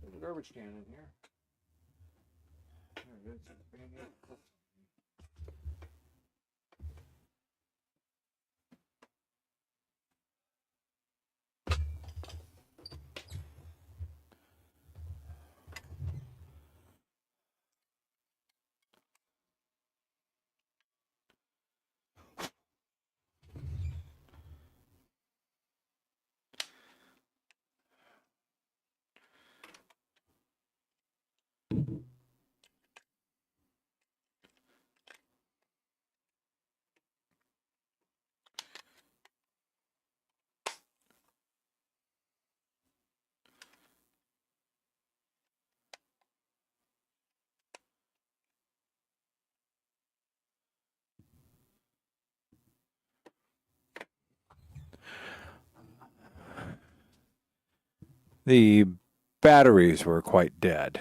There's a garbage can in here. There it is. the batteries were quite dead.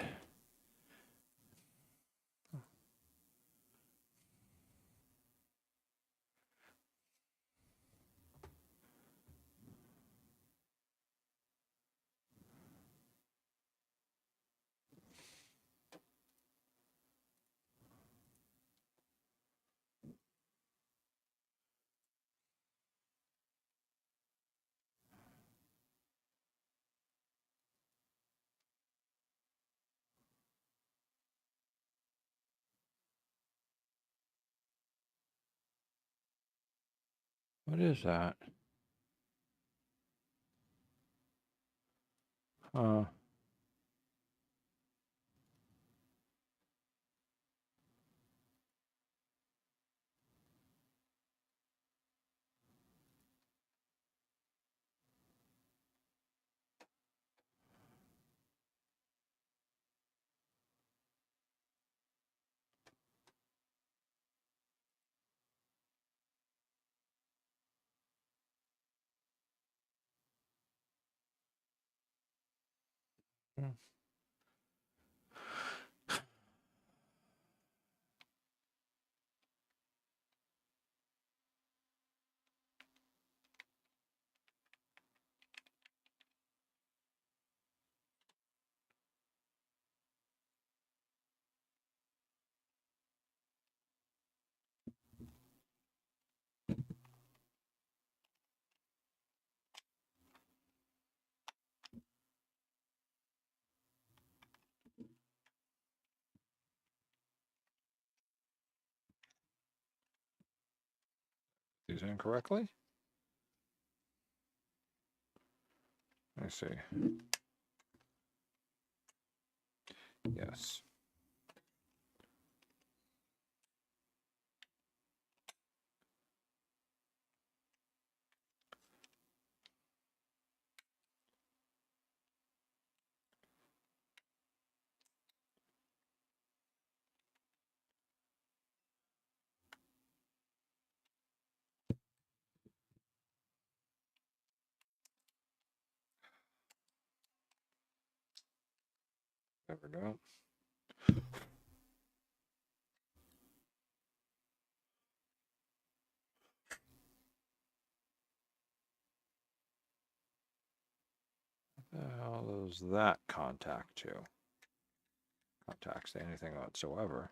What is that? Uh, these incorrectly? Let me see. Yes. There we go. What the hell is that contact to? Contacts to anything whatsoever.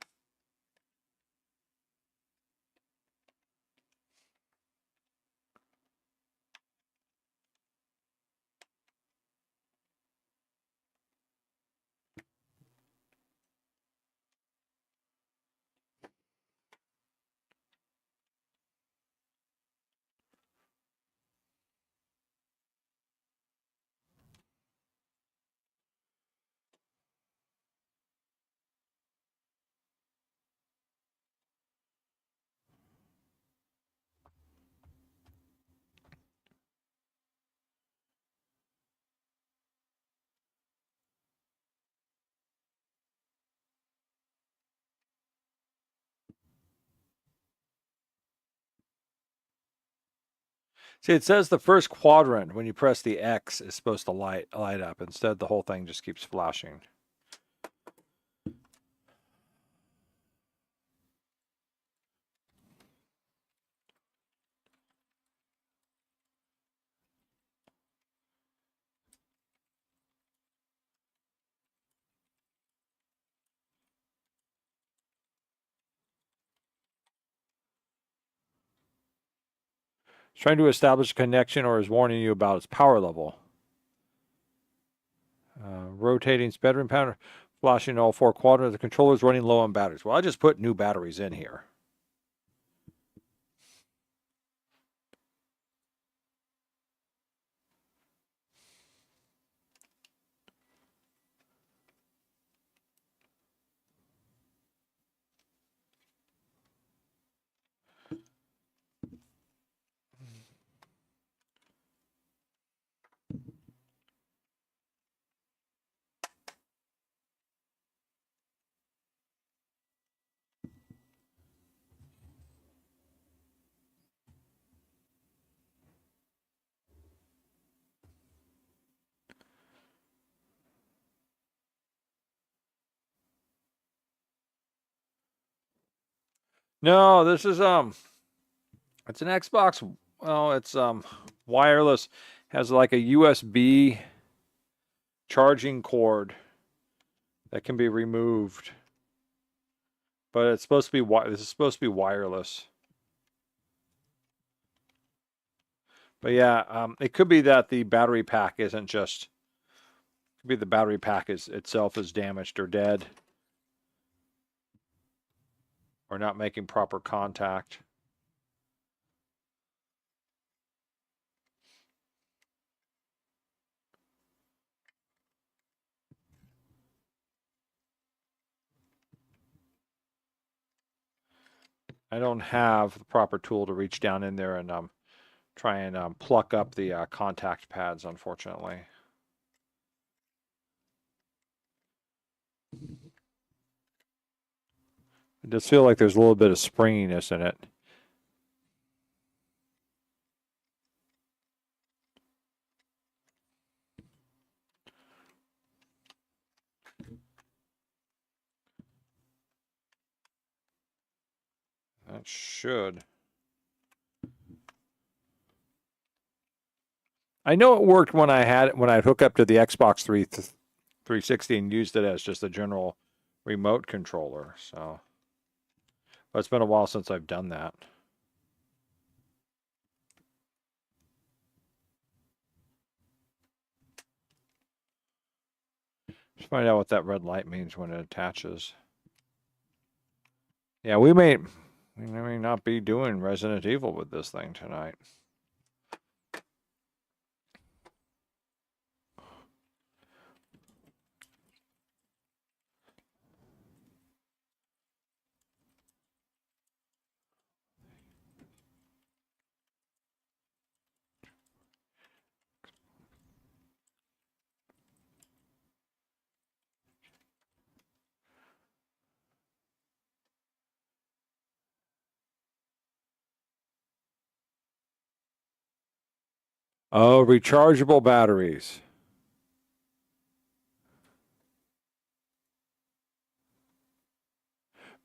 See, it says the first quadrant when you press the X is supposed to light up. Instead, the whole thing just keeps flashing. It's trying to establish a connection or is warning you about its power level. Rotating spectrum pattern, flashing all four quadrants. The controller is running low on batteries. Well, I just put new batteries in here. No, this is it's an Xbox. Well, it's wireless. Has like a USB charging cord that can be removed. But it's supposed to be this is supposed to be wireless. But yeah, it could be that the battery pack isn't just. It could be the battery pack itself is damaged or dead, or not making proper contact. I don't have the proper tool to reach down in there and try and pluck up the contact pads, unfortunately. I just feel like there's a little bit of springiness in it. That should. I know it worked when I'd hook up to the Xbox 360 and used it as just a general remote controller. So, but it's been a while since I've done that. Let's find out what that red light means when it attaches. Yeah, we may not be doing Resident Evil with this thing tonight. Oh, rechargeable batteries.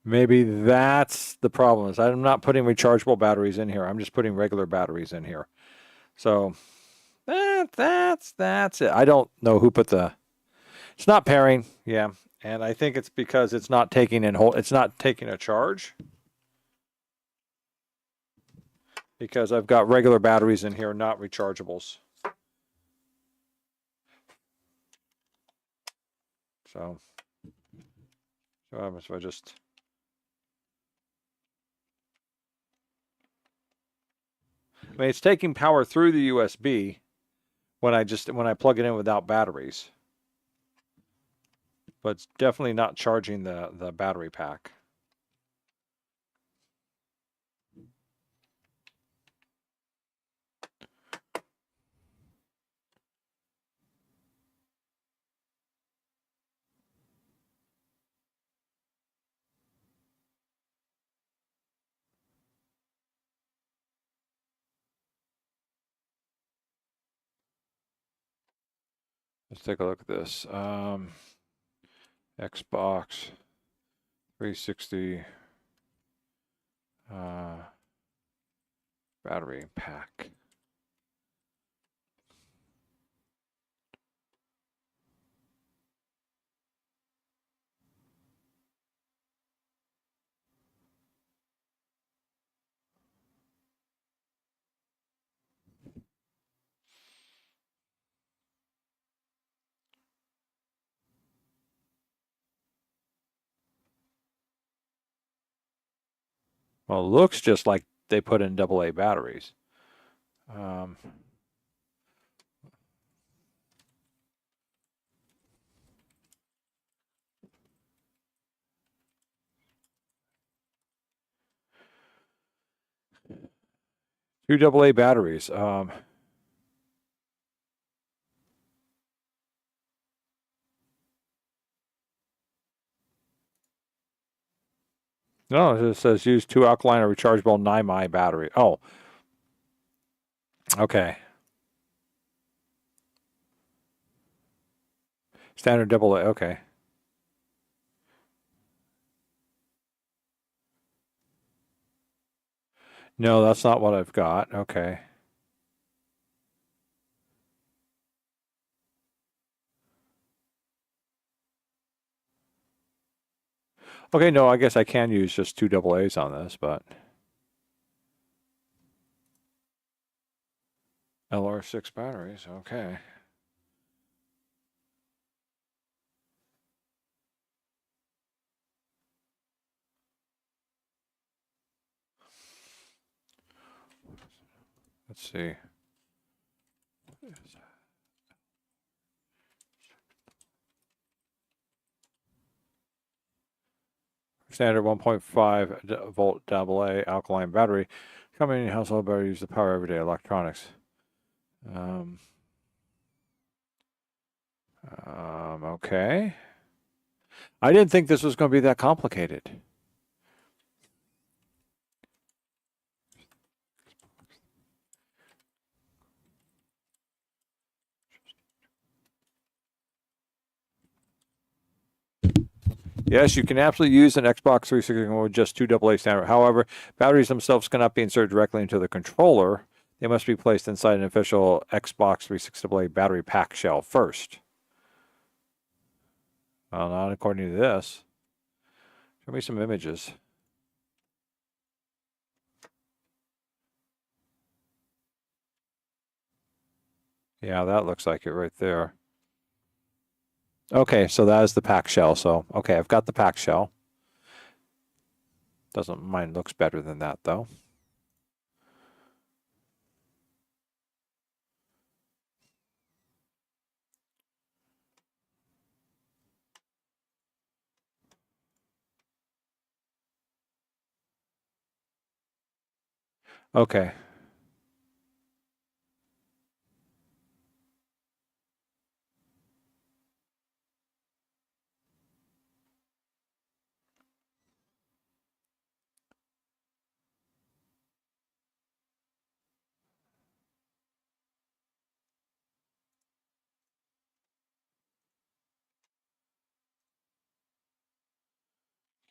Maybe that's the problem. Is I'm not putting rechargeable batteries in here. I'm just putting regular batteries in here. So that's it. I don't know who put the. It's not pairing. Yeah, and I think it's because it's not taking It's not taking a charge. Because I've got regular batteries in here, not rechargeables. So I just. I mean, it's taking power through the USB when I plug it in without batteries. But it's definitely not charging the battery pack. Let's take a look at this. Xbox 360 battery pack. Well, it looks just like they put in AA batteries. Two AA batteries. No, it says use 2 alkaline or rechargeable 9mAh battery. Oh, okay. Standard AA. Okay. No, that's not what I've got. Okay. Okay, no, I guess I can use just 2 AA's on this, but LR6 batteries, okay. Let's see. Standard 1.5 volt AA alkaline battery. Company household battery use to power everyday electronics. Okay. I didn't think this was going to be that complicated. Yes, you can absolutely use an Xbox 360 with just 2 AA standard. However, batteries themselves cannot be inserted directly into the controller. They must be placed inside an official Xbox 360 AA battery pack shell first. Well, not according to this. Show me some images. Yeah, that looks like it right there. Okay, so that is the pack shell. So, okay, I've got the pack shell. Doesn't mine looks better than that though. Okay.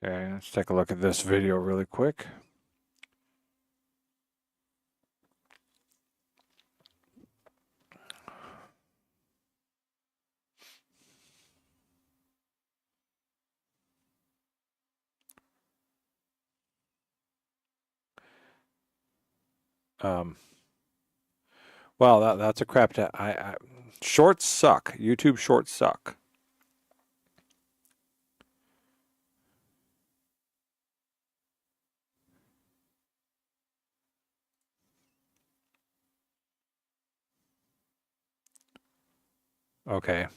Okay, let's take a look at this video really quick. Well, that's a crap. Shorts suck. YouTube shorts suck. Okay.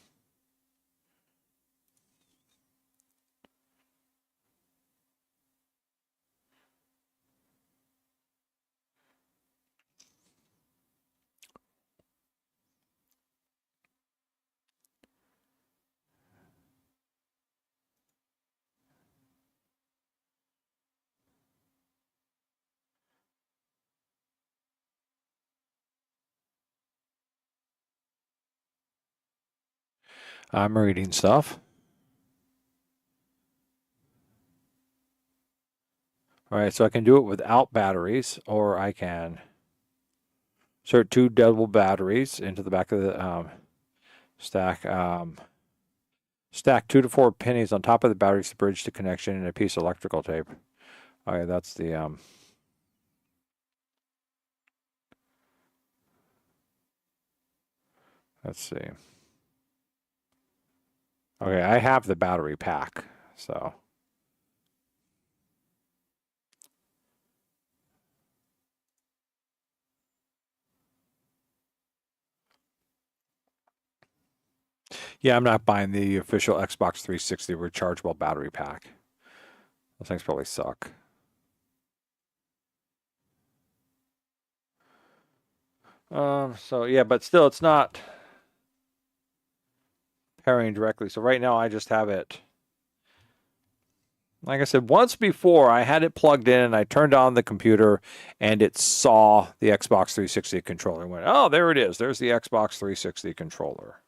I'm reading stuff. All right, so I can do it without batteries, or I can insert 2 double batteries into the back of the stack. Stack 2 to 4 pennies on top of the batteries to bridge the connection and a piece of electrical tape. Okay, that's the let's see. Okay, I have the battery pack, so. Yeah, I'm not buying the official Xbox 360 rechargeable battery pack. Those things probably suck. So yeah, but still, it's not pairing directly. So right now, I just have it. Like I said, once before, I had it plugged in and I turned on the computer and it saw the Xbox 360 controller and went, oh, there it is. There's the Xbox 360 controller.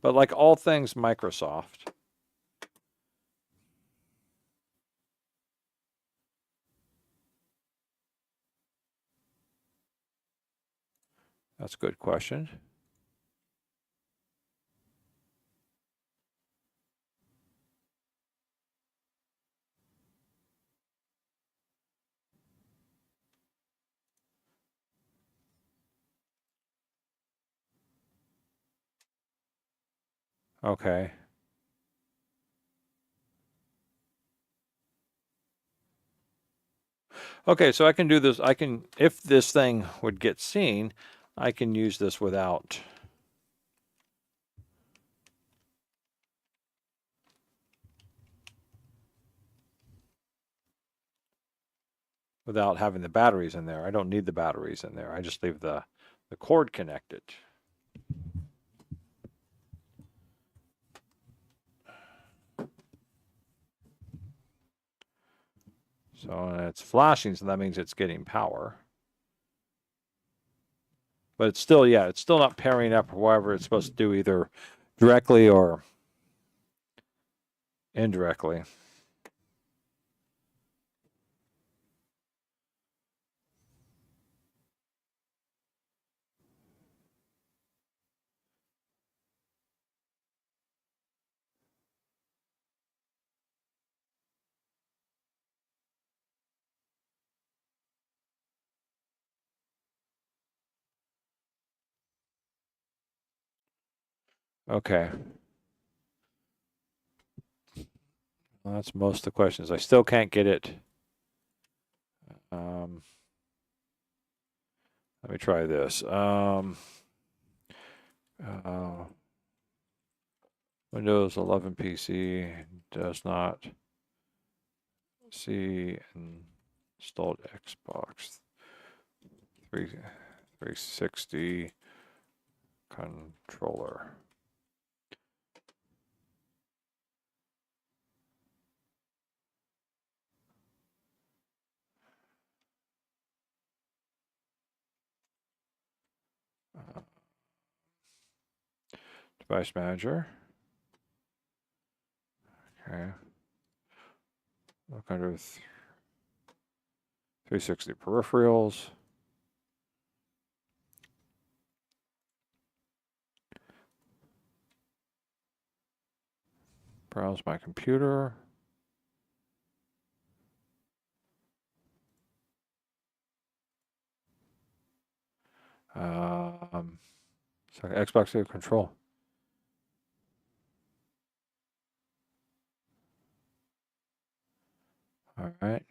But like all things Microsoft, that's a good question. Okay. Okay, so I can do this. I can, if this thing would get seen, I can use this without having the batteries in there. I don't need the batteries in there. I just leave the cord connected. So it's flashing, so that means it's getting power. But it's still, yeah, it's still not pairing up or whatever it's supposed to do, either directly or indirectly. Okay. Well, that's most of the questions. I still can't get it. Let me try this. Windows 11 PC does not see installed Xbox 360 controller. Device manager. Okay. Look under 360 peripherals. Browse my computer. So Xbox control. All right.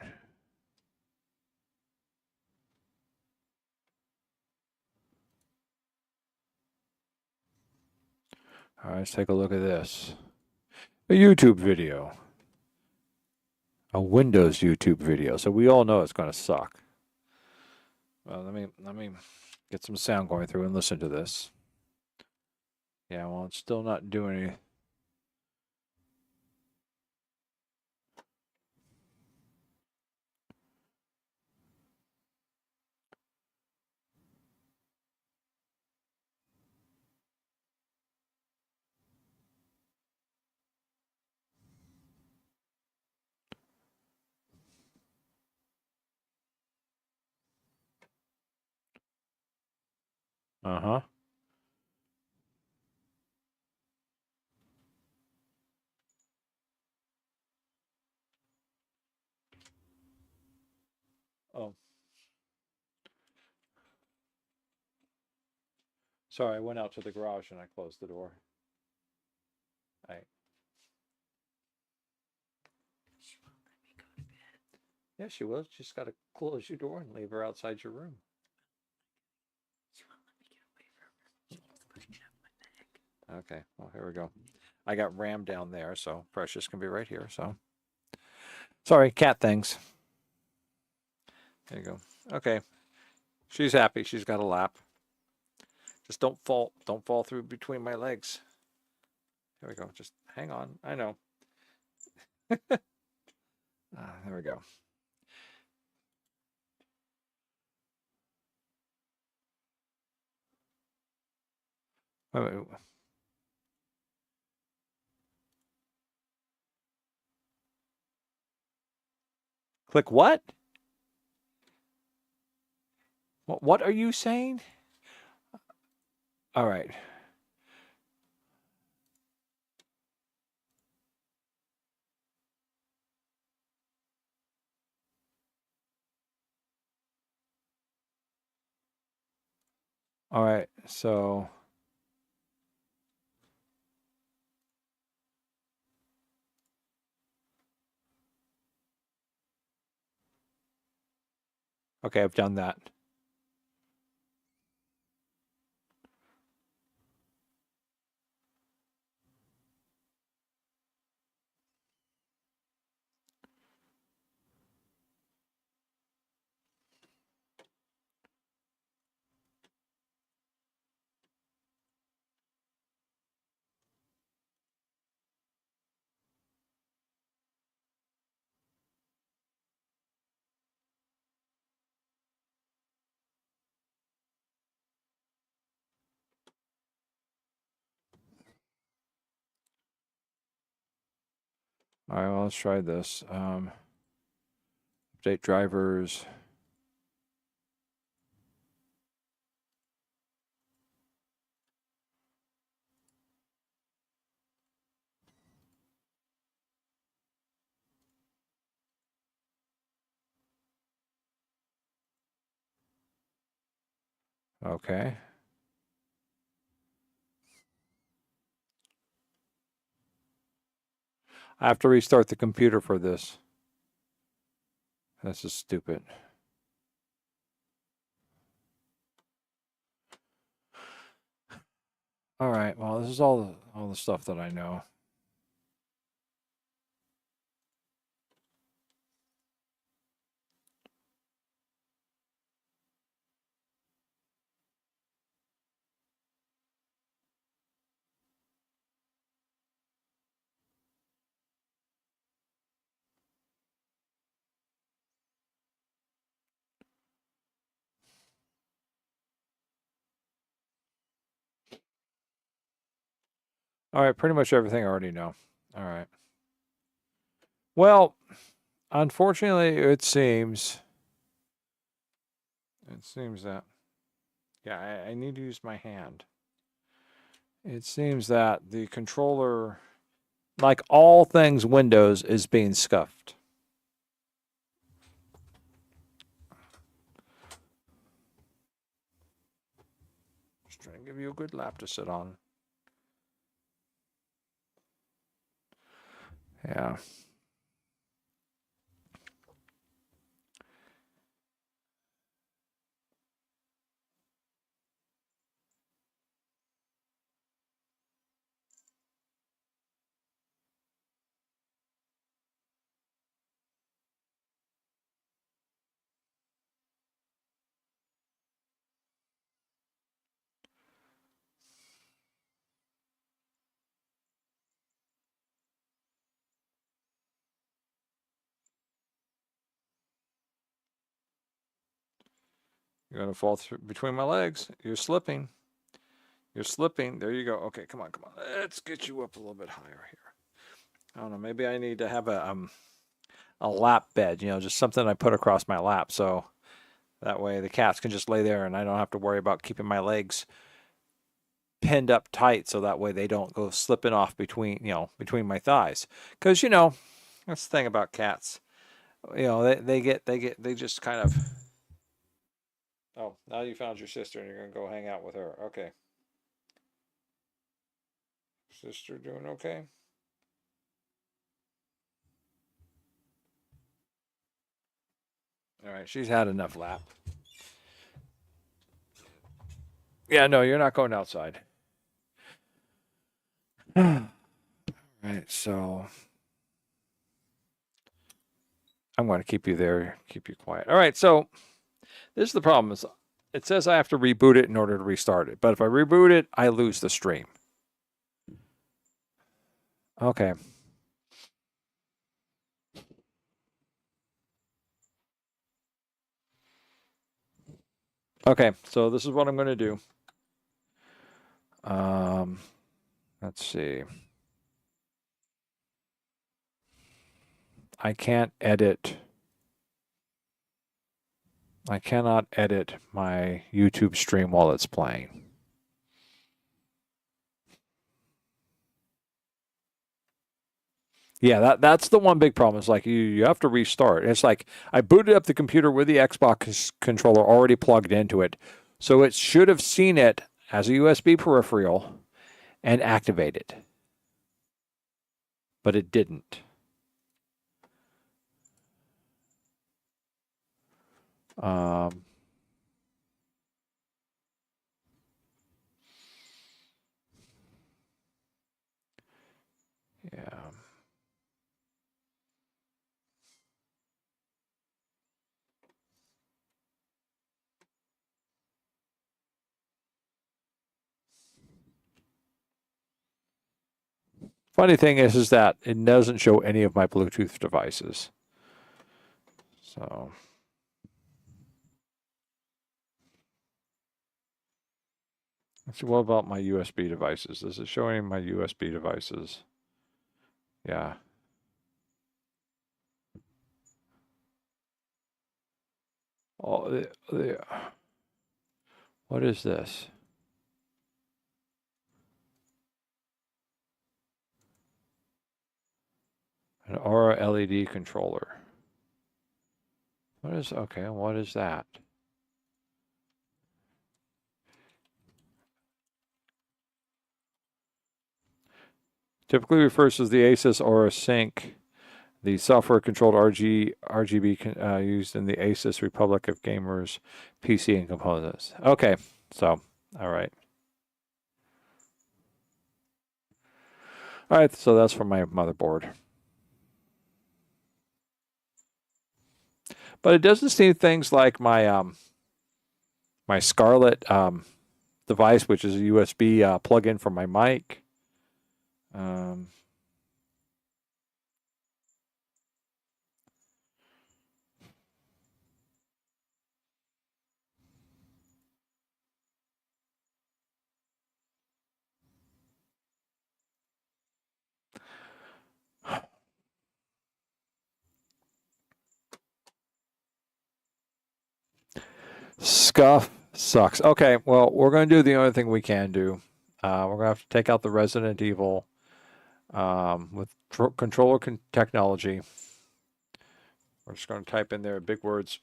All right, let's take a look at this. A YouTube video. A Windows YouTube video. So we all know it's going to suck. Well, let me get some sound going through and listen to this. Yeah, well, it's still not doing anything. Uh-huh. Oh, sorry, I went out to the garage and I closed the door. I Yeah, she will. Just got to close your door and leave her outside your room. Okay, well, here we go. I got Ram down there, so Precious can be right here. So, sorry, cat things. There you go. Okay, she's happy. She's got a lap. Just don't fall through between my legs. Here we go. Just hang on. I know. There we go. Wait, wait. Click what? What are you saying? All right. All right, so okay, I've done that. All right, well, let's try this. Update drivers. Okay. I have to restart the computer for this. This is stupid. All right, well, this is all the stuff that I know. All right, pretty much everything I already know. All right. Well, unfortunately, it seems that yeah, I need to use my hand. It seems that the controller, like all things Windows, is being scuffed. Just trying to give you a good lap to sit on. Yeah. You're going to fall through between my legs. You're slipping. You're slipping. There you go. Okay, come on, come on. Let's get you up a little bit higher here. I don't know. Maybe I need to have a lap bed, just something I put across my lap, so that way the cats can just lay there and I don't have to worry about keeping my legs pinned up tight, so that way they don't go slipping off between my thighs. Because that's the thing about cats. They just kind of. Oh, now you found your sister and you're gonna go hang out with her. Okay. Sister doing okay? All right, she's had enough lap. Yeah, no, you're not going outside. Right, so I'm going to keep you there, keep you quiet. All right, so this is the problem. Is it says I have to reboot it in order to restart it, but if I reboot it, I lose the stream. Okay. Okay, so this is what I'm going to do. Let's see. I can't edit I cannot edit my YouTube stream while it's playing. Yeah, that's the one big problem. It's like you have to restart. It's like I booted up the computer with the Xbox controller already plugged into it. So it should have seen it as a USB peripheral and activated. But it didn't. Yeah. Funny thing is that it doesn't show any of my Bluetooth devices. So let's see, what about my USB devices? Does it show any of my USB devices? Yeah. Oh, what is this? An Aura LED controller. What is, okay, what is that? Typically refers to the Asus Aura Sync, the software-controlled RGB used in the Asus Republic of Gamers PC and components. Okay, so, all right. All right, so that's for my motherboard. But it doesn't see things like my my Scarlett device, which is a USB plug-in for my mic. Scuff sucks. Okay, well, we're going to do the only thing we can do. We're going to have to take out the Resident Evil with controller technology. We're just going to type in there big words,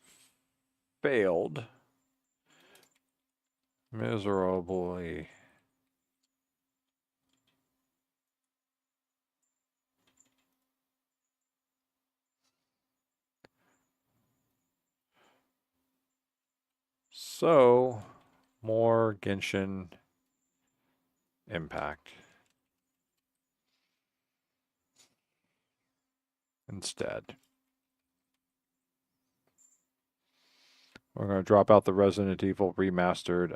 failed miserably. So, more Genshin Impact instead. We're going to drop out the Resident Evil remastered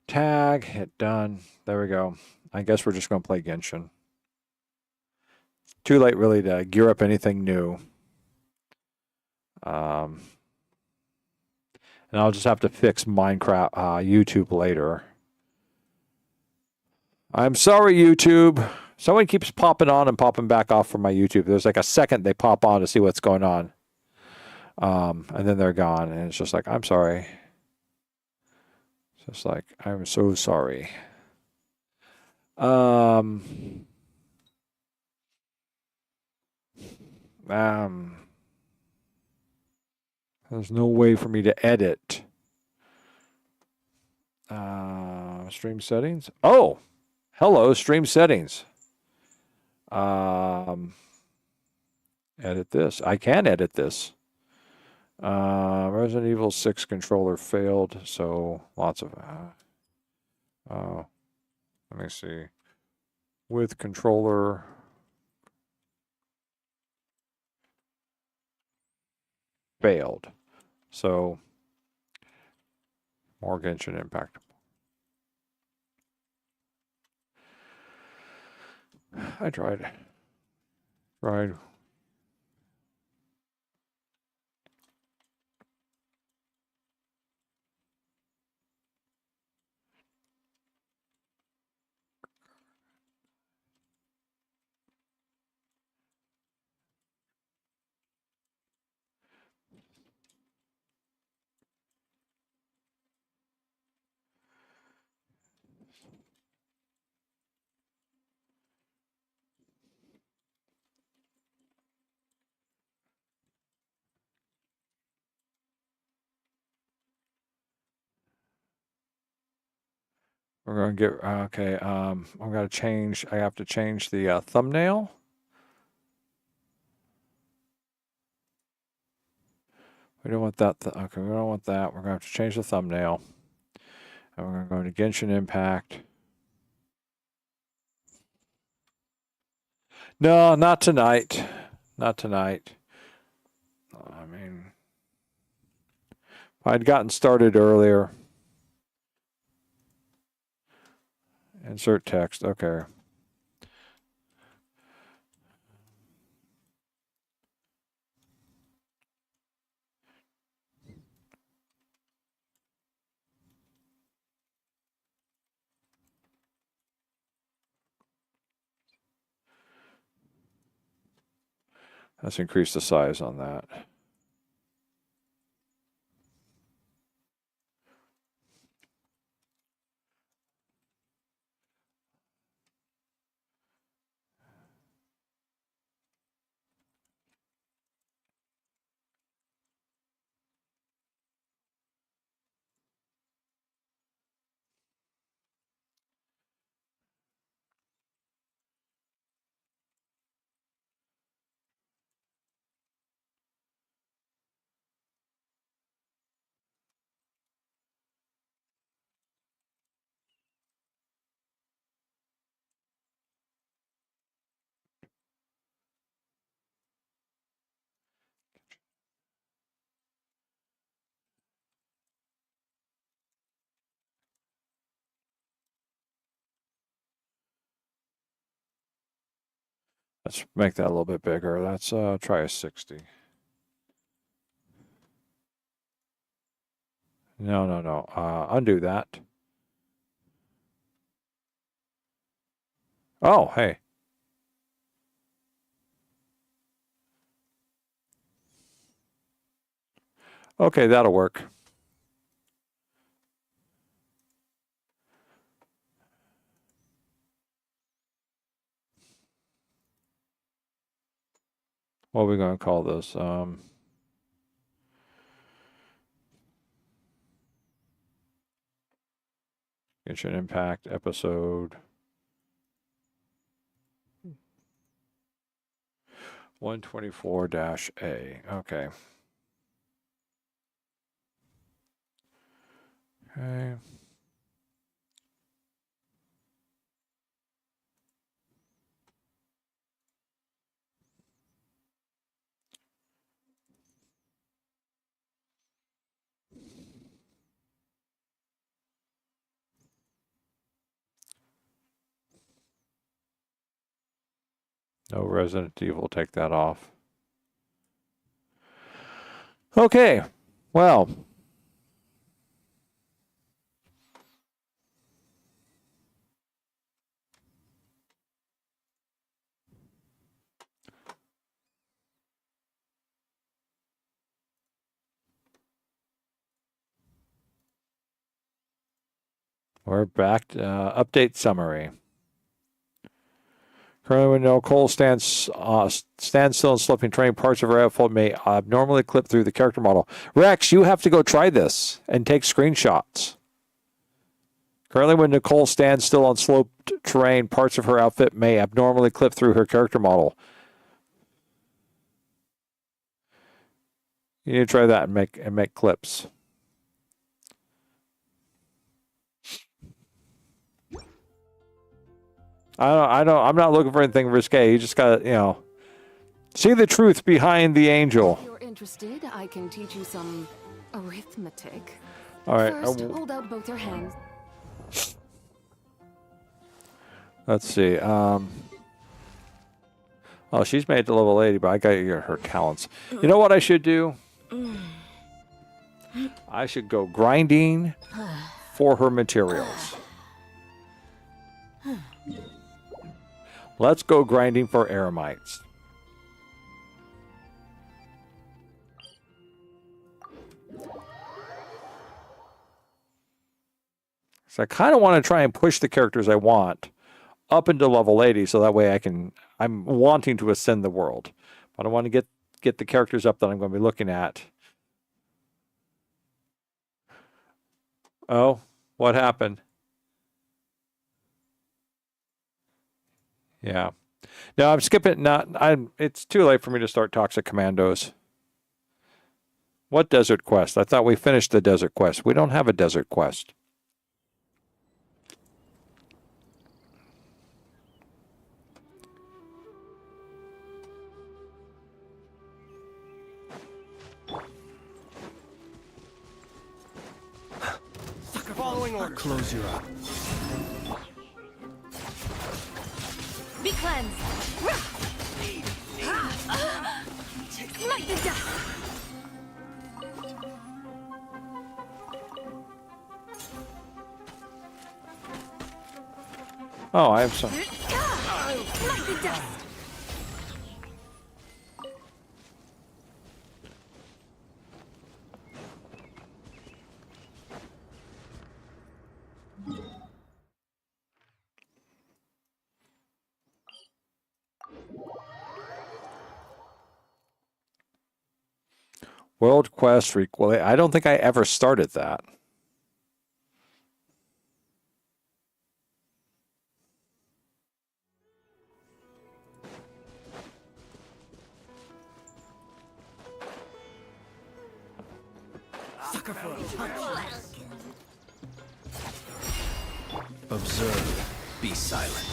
tag, hit done. There we go. I guess we're just going to play Genshin. Too late, really, to gear up anything new. And I'll just have to fix Minecraft YouTube later. I'm sorry, YouTube. Someone keeps popping on and popping back off from my YouTube. There's like a second they pop on to see what's going on. And then they're gone. And it's just like, I'm sorry. It's just like, I'm so sorry. There's no way for me to edit. Stream settings. Oh, hello, stream settings. Edit this. I can edit this. Resident Evil 6 controller failed, so lots of. Let me see. With controller. Failed. So, more Genshin Impact. I tried. We're going to get, okay, I'm going to change, I have to change the thumbnail. We don't want that, okay, we don't want that. We're going to have to change the thumbnail. And we're going to go to Genshin Impact. No, not tonight. Not tonight. I mean, if I'd gotten started earlier. Insert text, okay. Let's increase the size on that. Let's make that a little bit bigger. Let's try a 60. No, no, no. Undo that. Oh, hey. Okay, that'll work. What are we going to call this? Genshin Impact episode 124-A. Okay. Okay. No Resident Evil, take that off. Okay, well. We're back to update summary. Currently, when Nicole stands still and slipping train, parts of her outfit may abnormally clip through the character model. Rex, you have to go try this and take screenshots. Currently, when Nicole stands still on sloped terrain, parts of her outfit may abnormally clip through her character model. You need to try that and make clips. I'm not looking for anything risque. You just gotta, see the truth behind the angel. If you're interested, I can teach you some arithmetic. All right. First, hold out both your hands. Let's see. Oh, she's made it to level 80, but I gotta get her talents. You know what I should do? I should go grinding for her materials. Let's go grinding for aramites. So I kind of want to try and push the characters I want up into level 80, so that way I'm wanting to ascend the world. But I want to get the characters up that I'm going to be looking at. Oh, what happened? Yeah. No, I'm skipping. It's too late for me to start Toxic Commandos. What desert quest? I thought we finished the desert quest. We don't have a desert quest. Following orders. Close your eyes. Be cleansed. Smite the dust. Oh, I have some. Smite the dust. World Quest Well, I don't think I ever started that. Sucker for a punch. Observe. Be silent.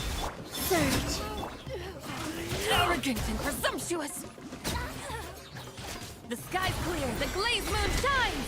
Surge. Arrogant and presumptuous. The sky's clear. The glazed moon shines.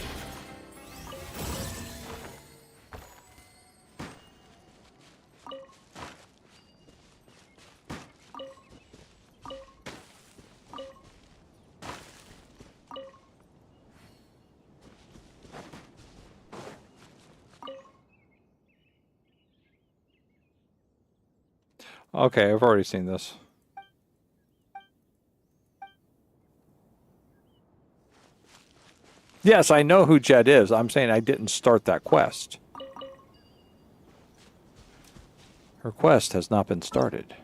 Okay, I've already seen this. Yes, I know who Jet is. I'm saying I didn't start that quest. Her quest has not been started.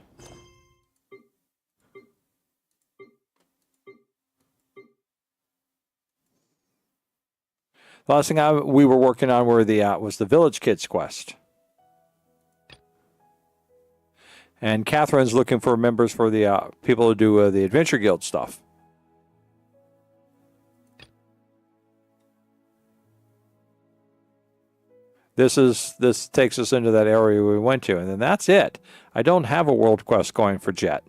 The last thing we were working on was the Village Kids quest. And Catherine's looking for members for the people to do the Adventure Guild stuff. This takes us into that area we went to, and then that's it. I don't have a world quest going for Jet.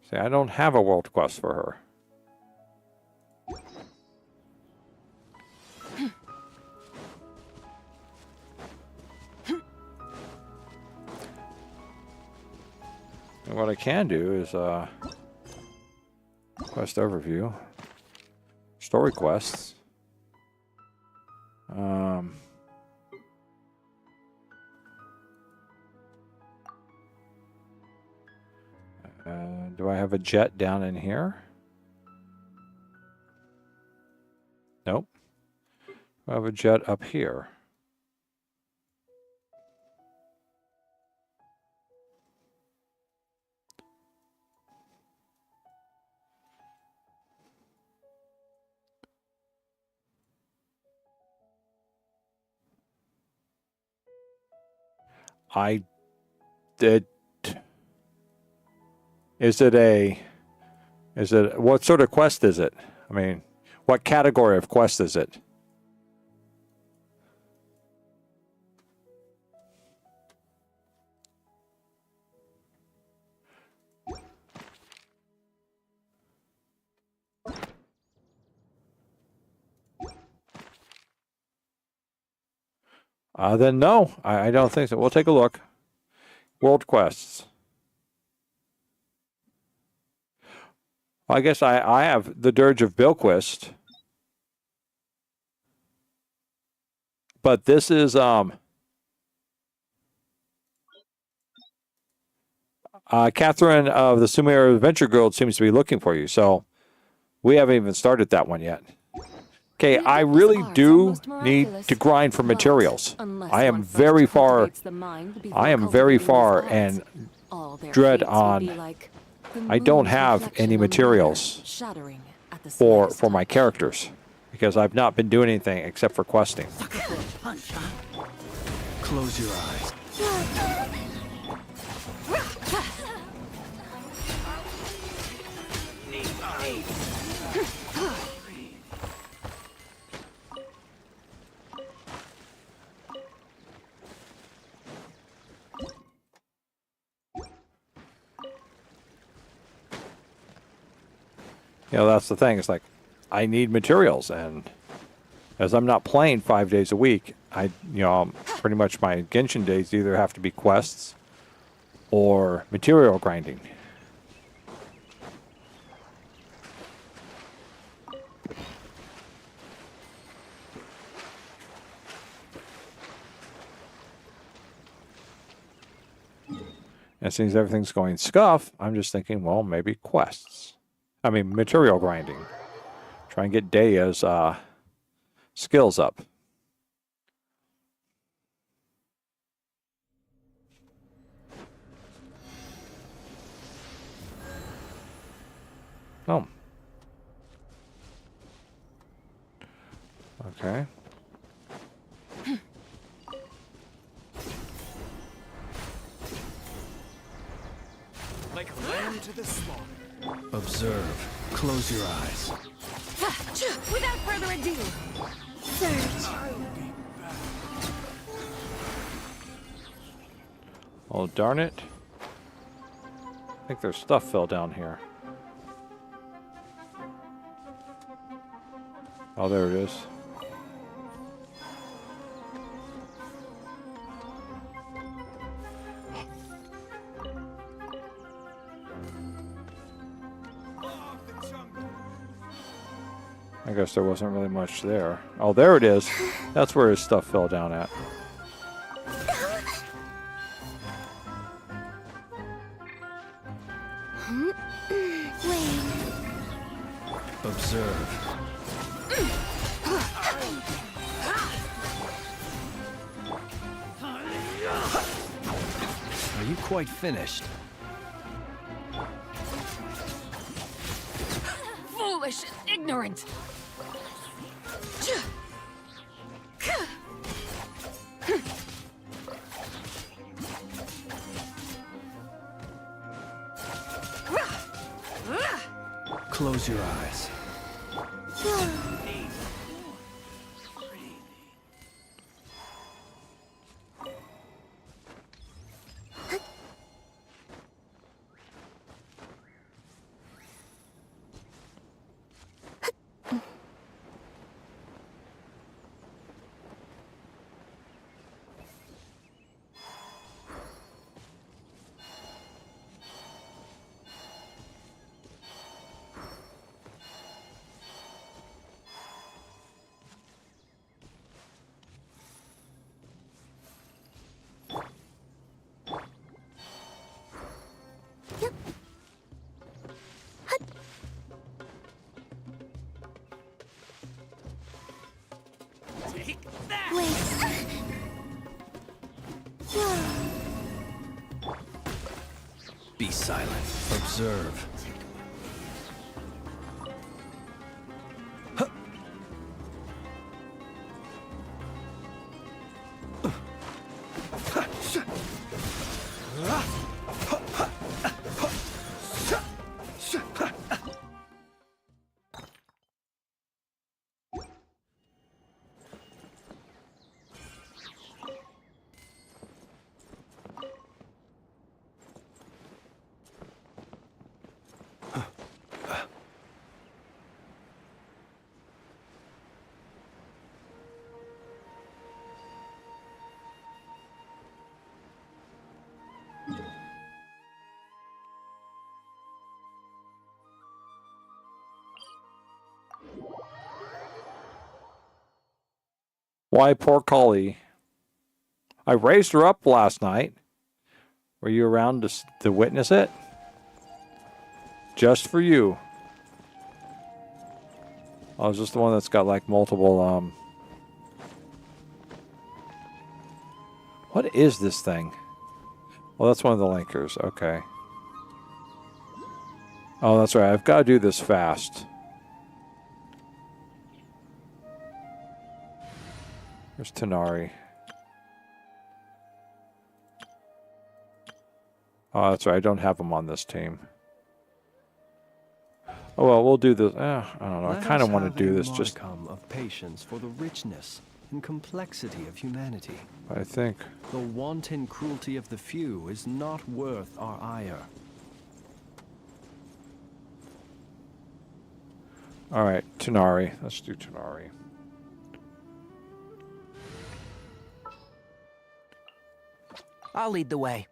See, I don't have a world quest for her. And what I can do is quest overview, story quests. Do I have a Jet down in here? Nope. I have a Jet up here. I did. What sort of quest is it? I mean, what category of quest is it? Then no, I don't think so. We'll take a look. World quests. Well, I guess I have the Dirge of Bilquist. But this is Catherine of the Sumer Adventure Guild seems to be looking for you, so we haven't even started that one yet. Okay, I really do need to grind for materials. I am very far and dread on. I don't have any materials for my characters because I've not been doing anything except for questing. Close your eyes. You know, that's the thing. It's like, I need materials, and as I'm not playing 5 days a week, pretty much my Genshin days either have to be quests or material grinding. And since everything's going scuff, I'm just thinking, well, maybe quests. I mean, material grinding. Try and get Daya's skills up. Oh. Okay. Like a lamb to the slaughter. Observe. Close your eyes. Without further ado, Oh, darn it. I think there's stuff fell down here. Oh, there it is. I guess there wasn't really much there. Oh, there it is. That's where his stuff fell down at. Observe. Are you quite finished? foolish and ignorant. Close your eyes. Be silent. Observe. Why, poor Collie. I raised her up last night. Were you around to witness it? Just for you. I was just the one that's got like multiple, What is this thing? Well, that's one of the linkers. Okay. Oh, that's right. I've got to do this fast. There's Tanari. Oh, that's right. I don't have them on this team. Oh, well, we'll do this. I don't know. I kind of want to do this just... of patience for the richness and complexity of humanity. I think... The wanton cruelty of the few is not worth our ire. All right, Tanari. Let's do Tanari. I'll lead the way.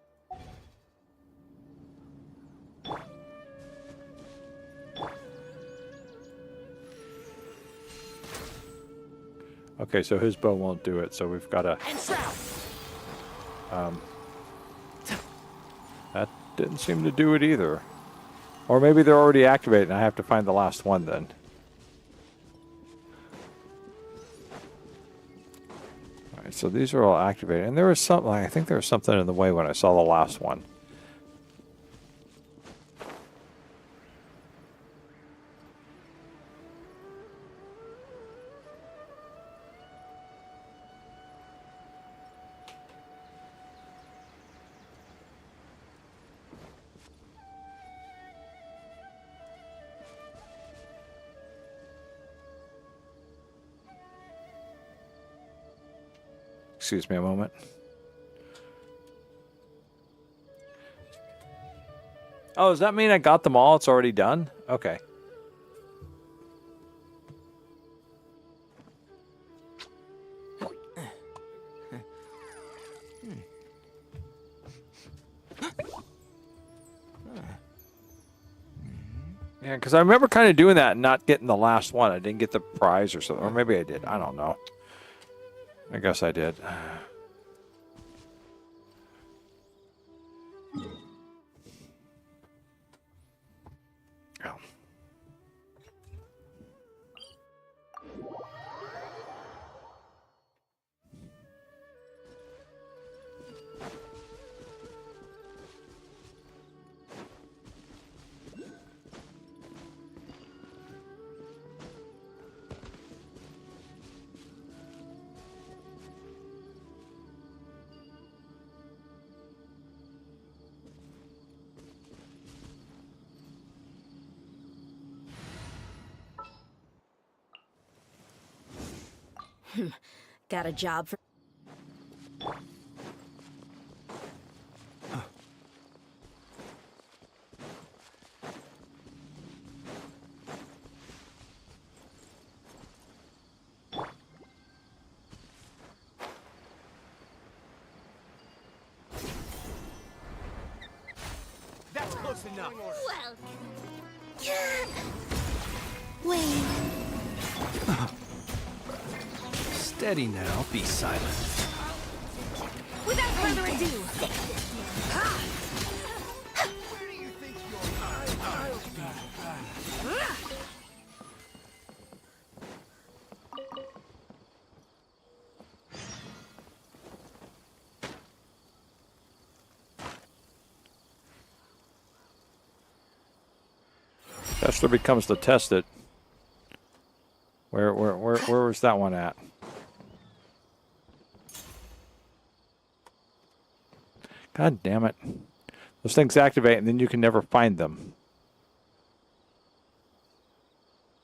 Okay, so his bow won't do it, so we've got to... That didn't seem to do it either. Or maybe they're already activated and I have to find the last one then. Alright, so these are all activated. And there was something, I think there was something in the way when I saw the last one. Excuse me a moment. Oh, does that mean I got them all? It's already done? Okay. Yeah, because I remember kind of doing that and not getting the last one. I didn't get the prize or something. Or maybe I did. I don't know. I guess I did. Oh. Got a job for... That's close enough. Well... Wait... Steady now. Be silent. Without further ado... Tester becomes to test it. Where was that one at? God damn it. Those things activate and then you can never find them.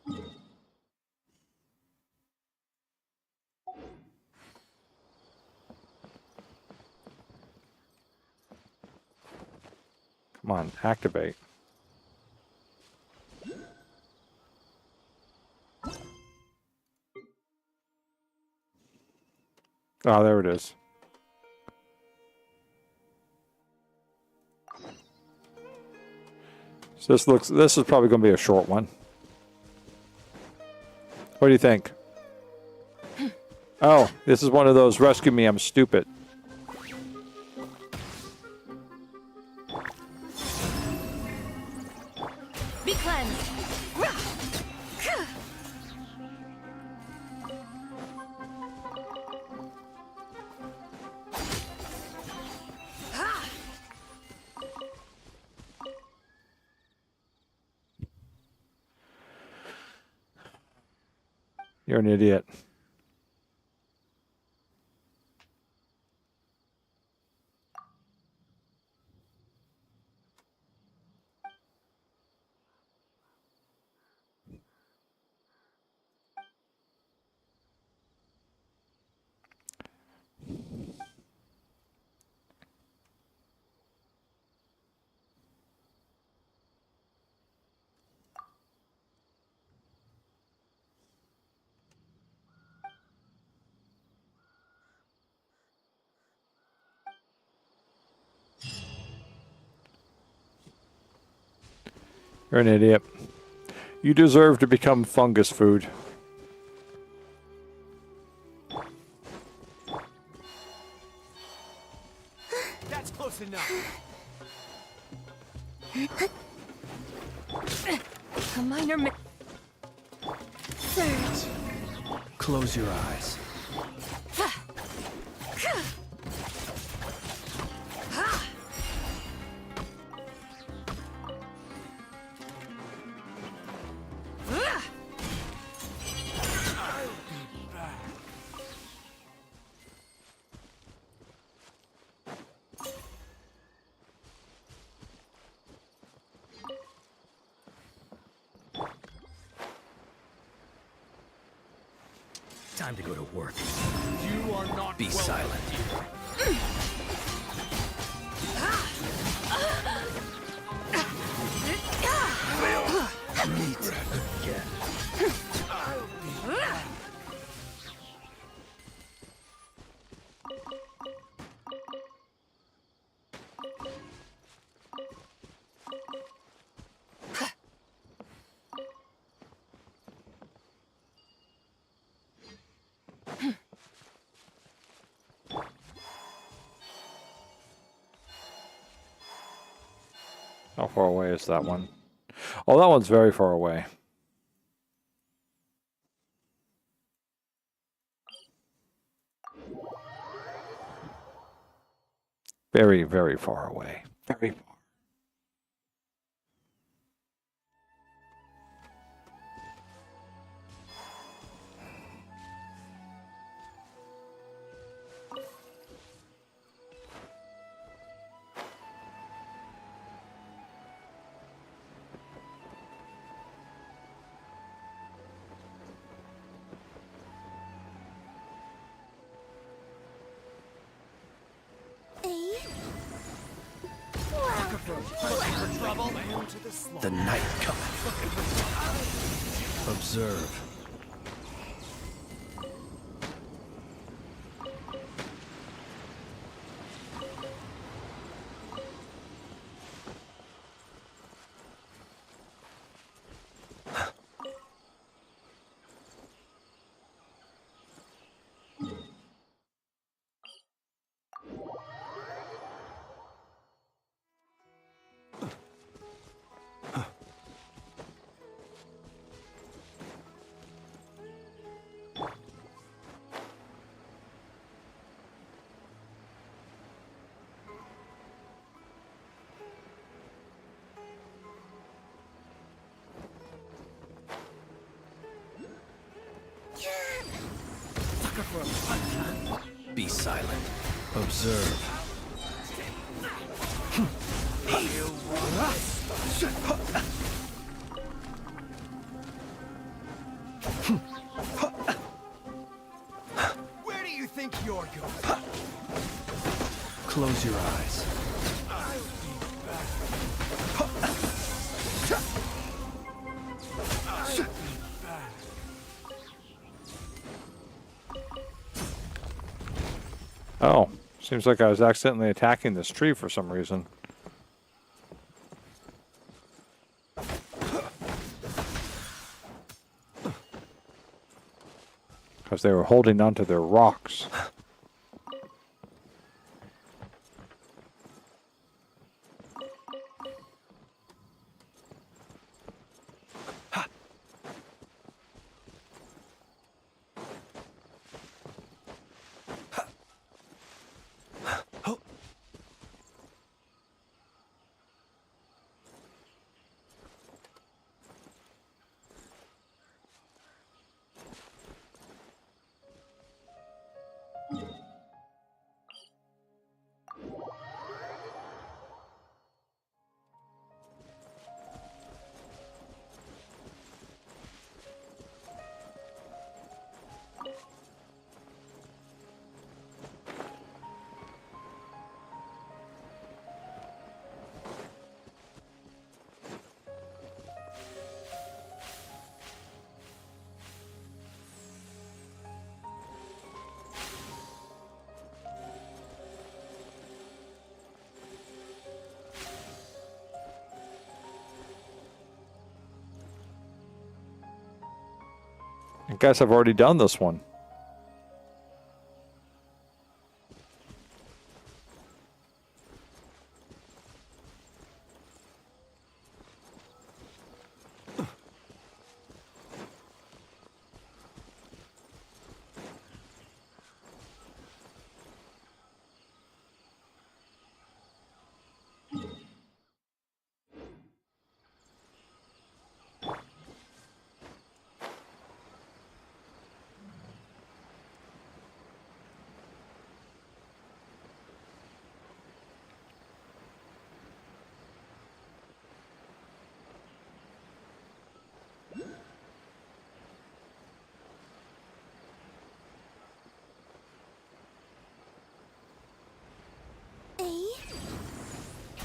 Come on, activate. Oh, there it is. So this is probably going to be a short one. What do you think? Oh, this is one of those rescue me, I'm stupid. Be cleansed! You're an idiot. You're an idiot. You deserve to become fungus food. That's close enough. A minor Surge. Close your eyes. Time to go to work. You are not. Be silent. Meet again. How far away is that one? Oh, that one's very far away. Very, very far away. Very far. The night cometh. Observe. Be silent. Observe. Where do you think you're going? Close your eyes. Oh, seems like I was accidentally attacking this tree for some reason. Because they were holding onto their rocks. I guess I've already done this one.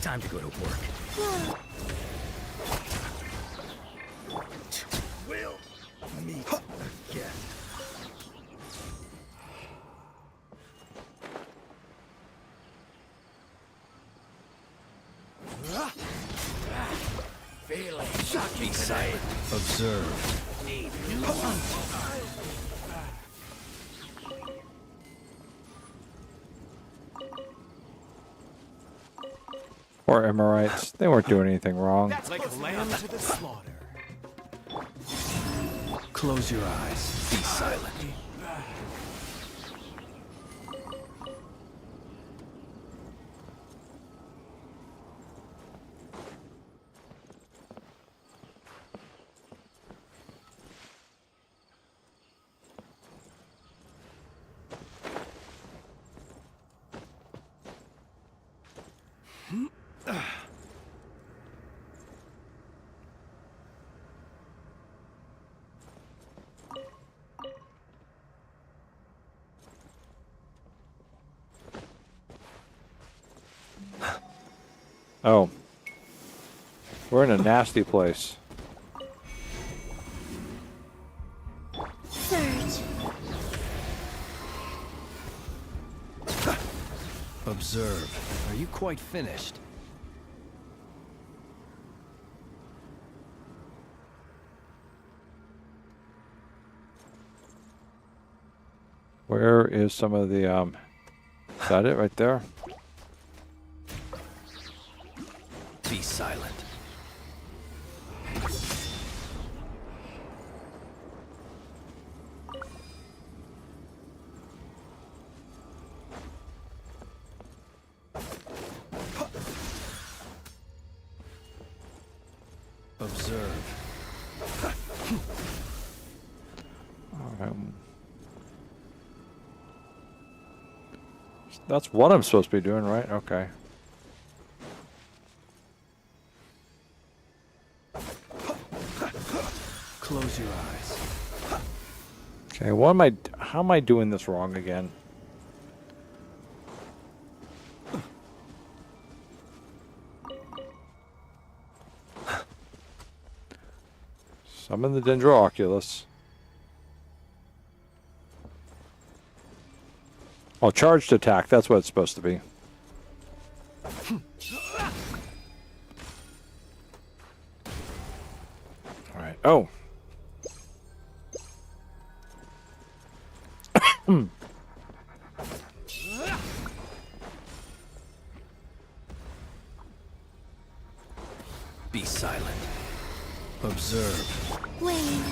Time to go to work. Will meet again. Feeling. Be silent. Observe. Need new Poor Emirites. They weren't doing anything wrong. That's like a lamb to the slaughter. Close your eyes. Be silent. Oh. We're in a nasty place. Surge. Observe. Are you quite finished? Where is some of the, is that it right there? Be silent. Observe. That's what I'm supposed to be doing, right? Okay. Close your eyes. Okay, how am I doing this wrong again? Summon the Dendroculus. Oh, charged attack. That's what it's supposed to be. All right. Oh. Be silent. Observe. Wait.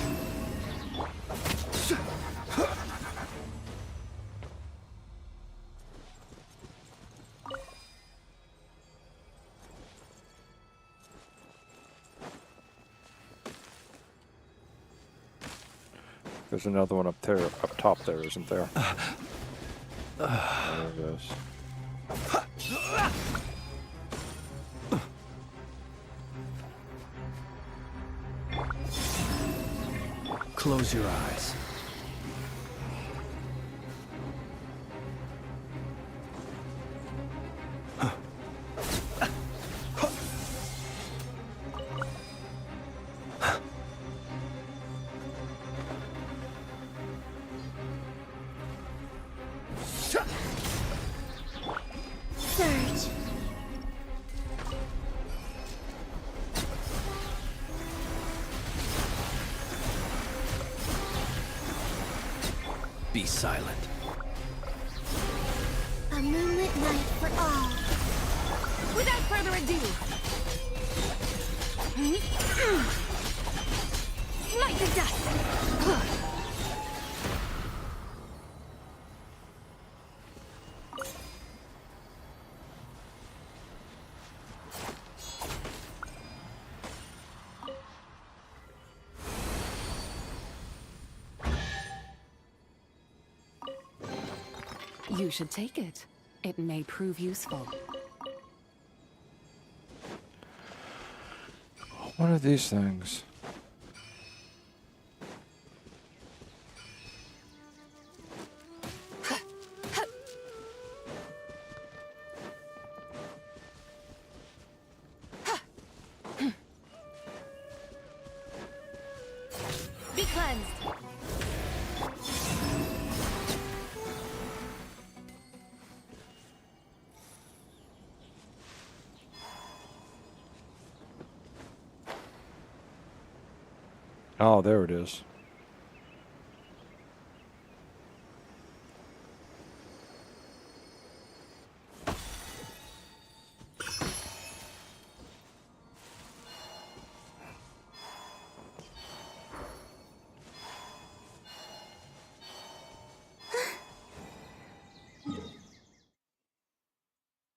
There's another one up there, up top there, isn't there? There it is. Close your eyes. Surge. be silent. A moonlit night for all. Without further ado, light the dust. You should take it. It may prove useful. What are these things? Be cleansed. Oh, there it is.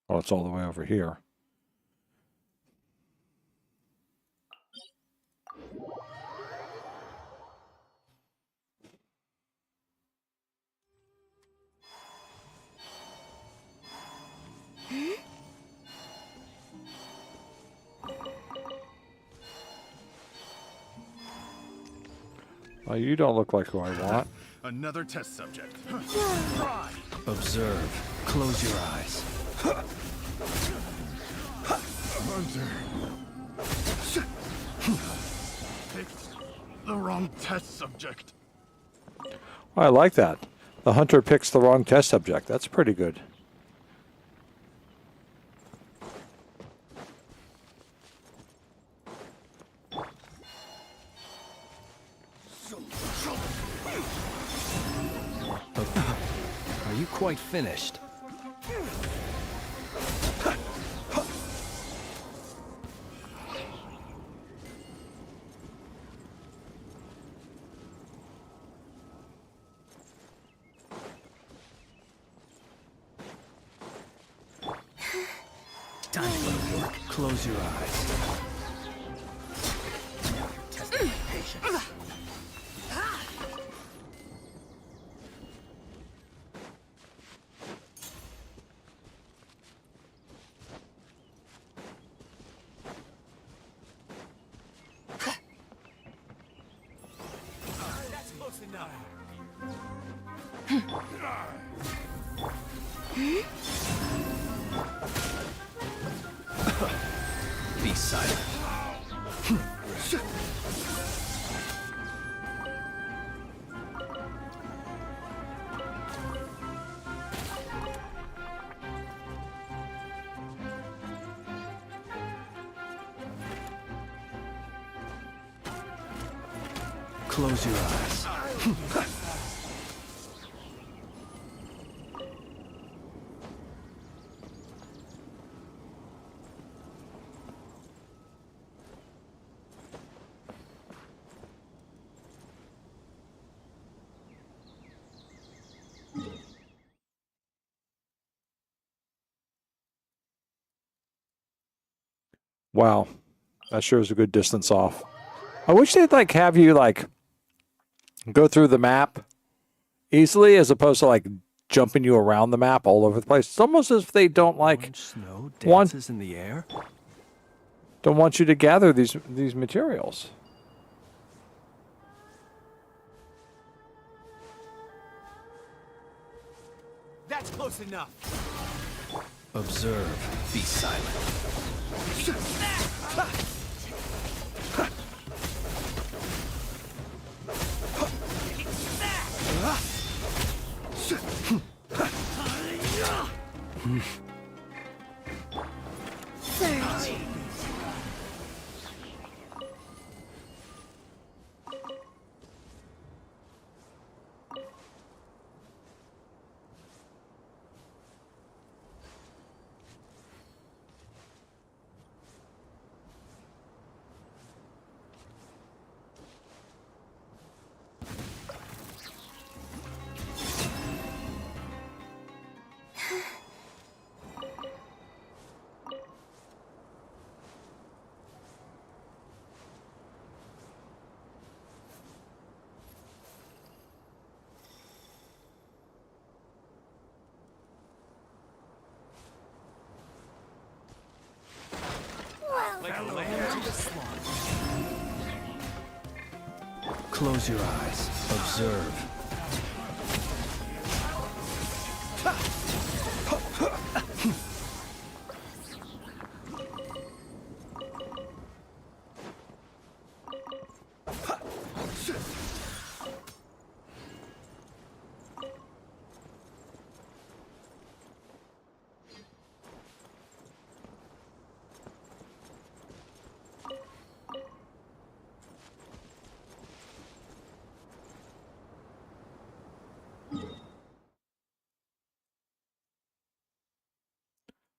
Oh, it's all the way over here. Well, you don't look like who I want. Another test subject. Observe. Close your eyes. Picked the wrong test subject. I like that. The hunter picks the wrong test subject. That's pretty good. Are you quite finished? Time for work. Close your eyes. Testing my patience. That's close enough. Be silent. Close your eyes. Wow. That sure is a good distance off. I wish they'd like have you like go through the map easily as opposed to like jumping you around the map all over the place. It's almost as if they don't like Orange snow want- dances in the air. don't want you to gather these materials. That's close enough. Observe. Be silent. Surge. Close your eyes. Observe.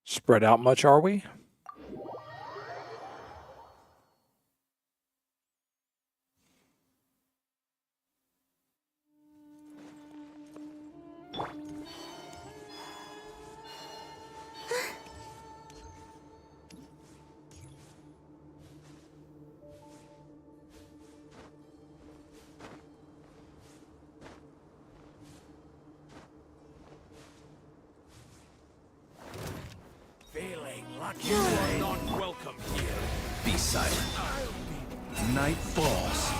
Spread out much, are we? Feeling lucky. You are not welcome here. Be silent. Night falls.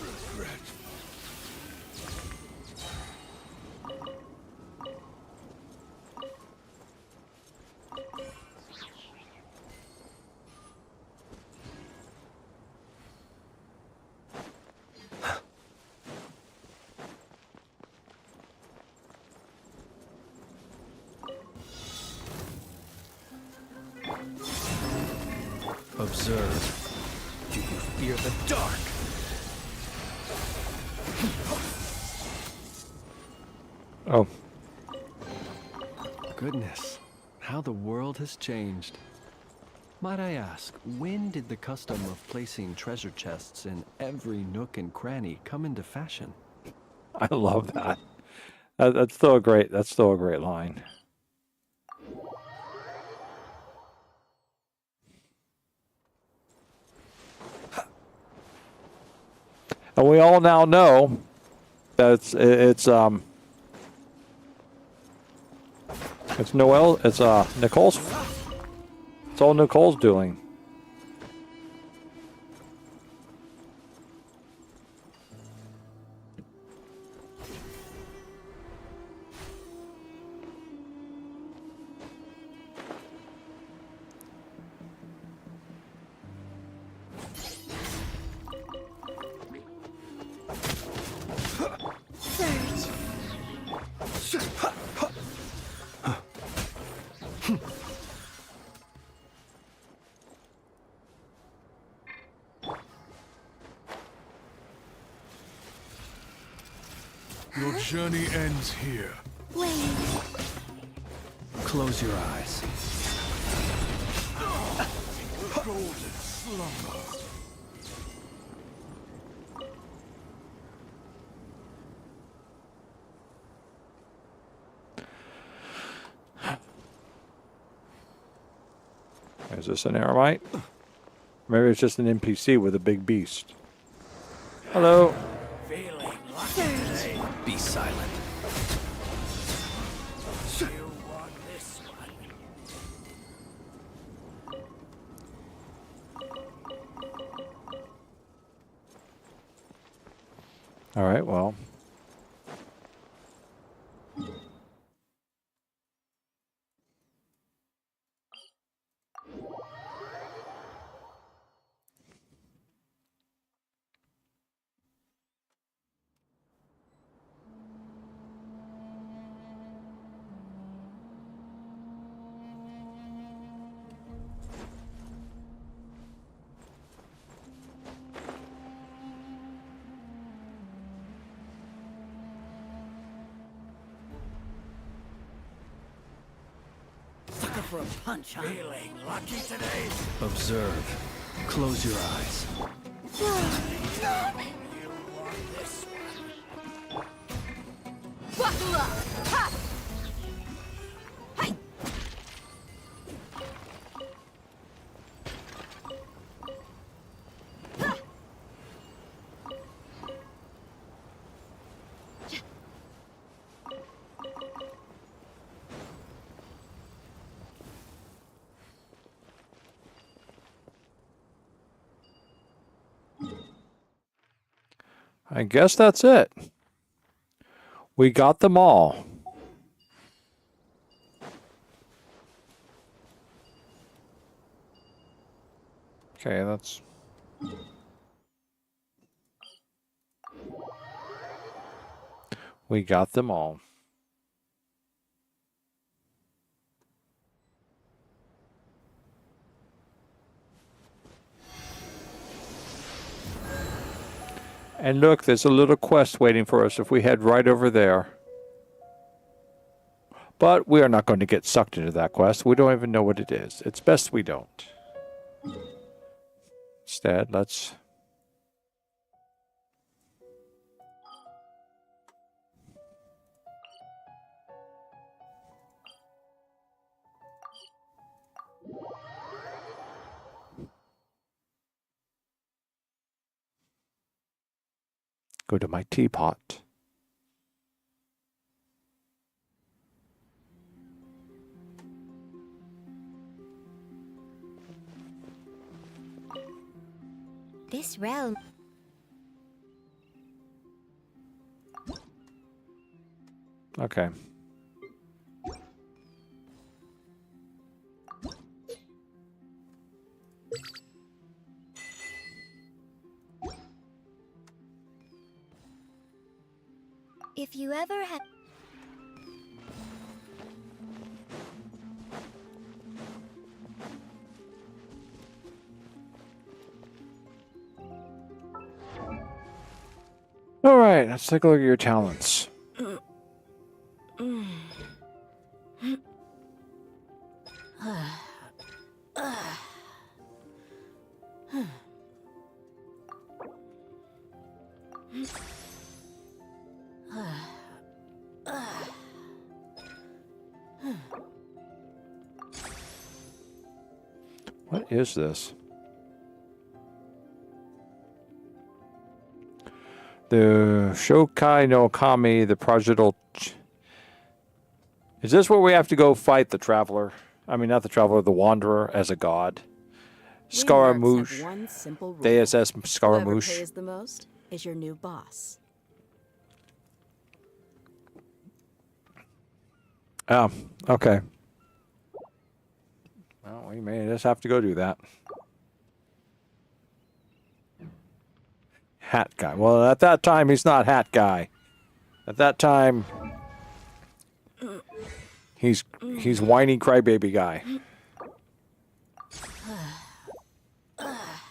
Regret. Observe. Do you fear the dark? Oh, Goodness, how the world has changed. Might I ask, when did the custom of placing treasure chests in every nook and cranny come into fashion? I love that. That's still a great. That's still a great line. And we all now know that it's Noelle. It's Nicole's. It's all Nicole's doing. Your journey ends here. Close your eyes. Golden slumber. Is this an Aramite? Maybe it's just an NPC with a big beast. Hello. Feeling lucky today. Be silent. You want this one? All right. Well. Sucker for a punch, huh? Feeling lucky today. Observe. Close your eyes. You want this one? Buckle up! Ha! Hey! I guess that's it. We got them all. Okay, that's... We got them all. And look, there's a little quest waiting for us if we head right over there. But we are not going to get sucked into that quest. We don't even know what it is. It's best we don't. Instead, let's... go to my teapot. This realm. Okay. If you ever have. All right, let's take a look at your talents. What is this? The Shokai no Kami, the prodigal. Is this where we have to go fight the Traveler? I mean, not the Traveler, the Wanderer as a god. Scaramouche. One simple rule. Deus es Whoever Scaramouche. pays the most is your new boss. Oh, okay. Well, we may just have to go do that. Hat guy. Well, at that time, he's not hat guy. At that time, he's whiny crybaby guy.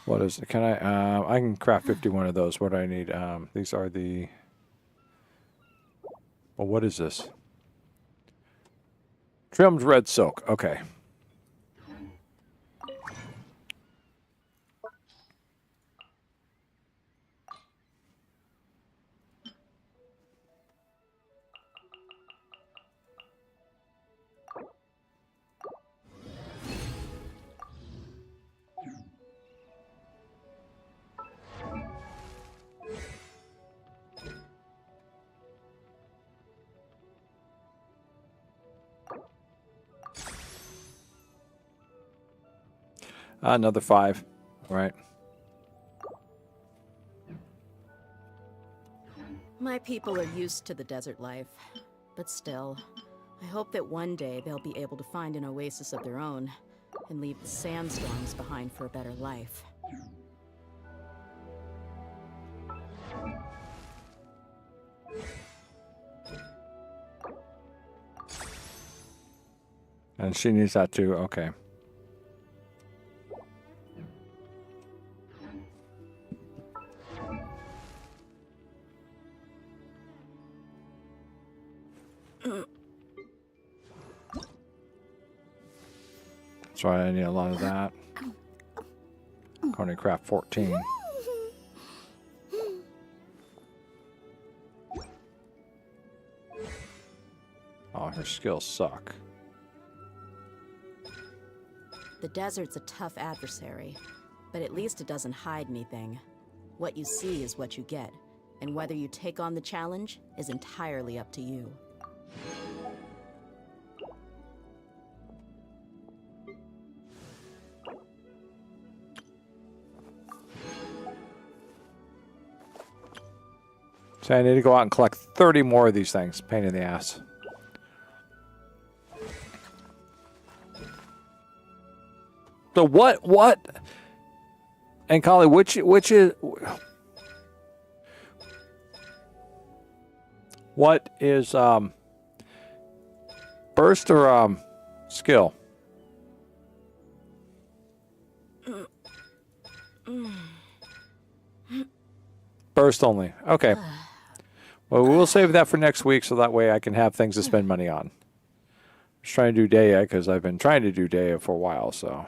What is it? Can I can craft 51 of those. What do I need? These are the... Well, what is this? Trimmed red silk. Okay. Another 5. All right. My people are used to the desert life, but still, I hope that one day they'll be able to find an oasis of their own and leave the sandstorms behind for a better life. And she needs that too. Okay. So I need a lot of that. Only craft 14. Oh, her skills suck. The desert's a tough adversary, but at least it doesn't hide anything. What you see is what you get, and whether you take on the challenge is entirely up to you. So I need to go out and collect 30 more of these things. Pain in the ass. So what? And Kali, which is what is burst or skill? Burst only. Okay. Well, we'll save that for next week so that way I can have things to spend money on. I'm just trying to do Daya because I've been trying to do Daya for a while, so.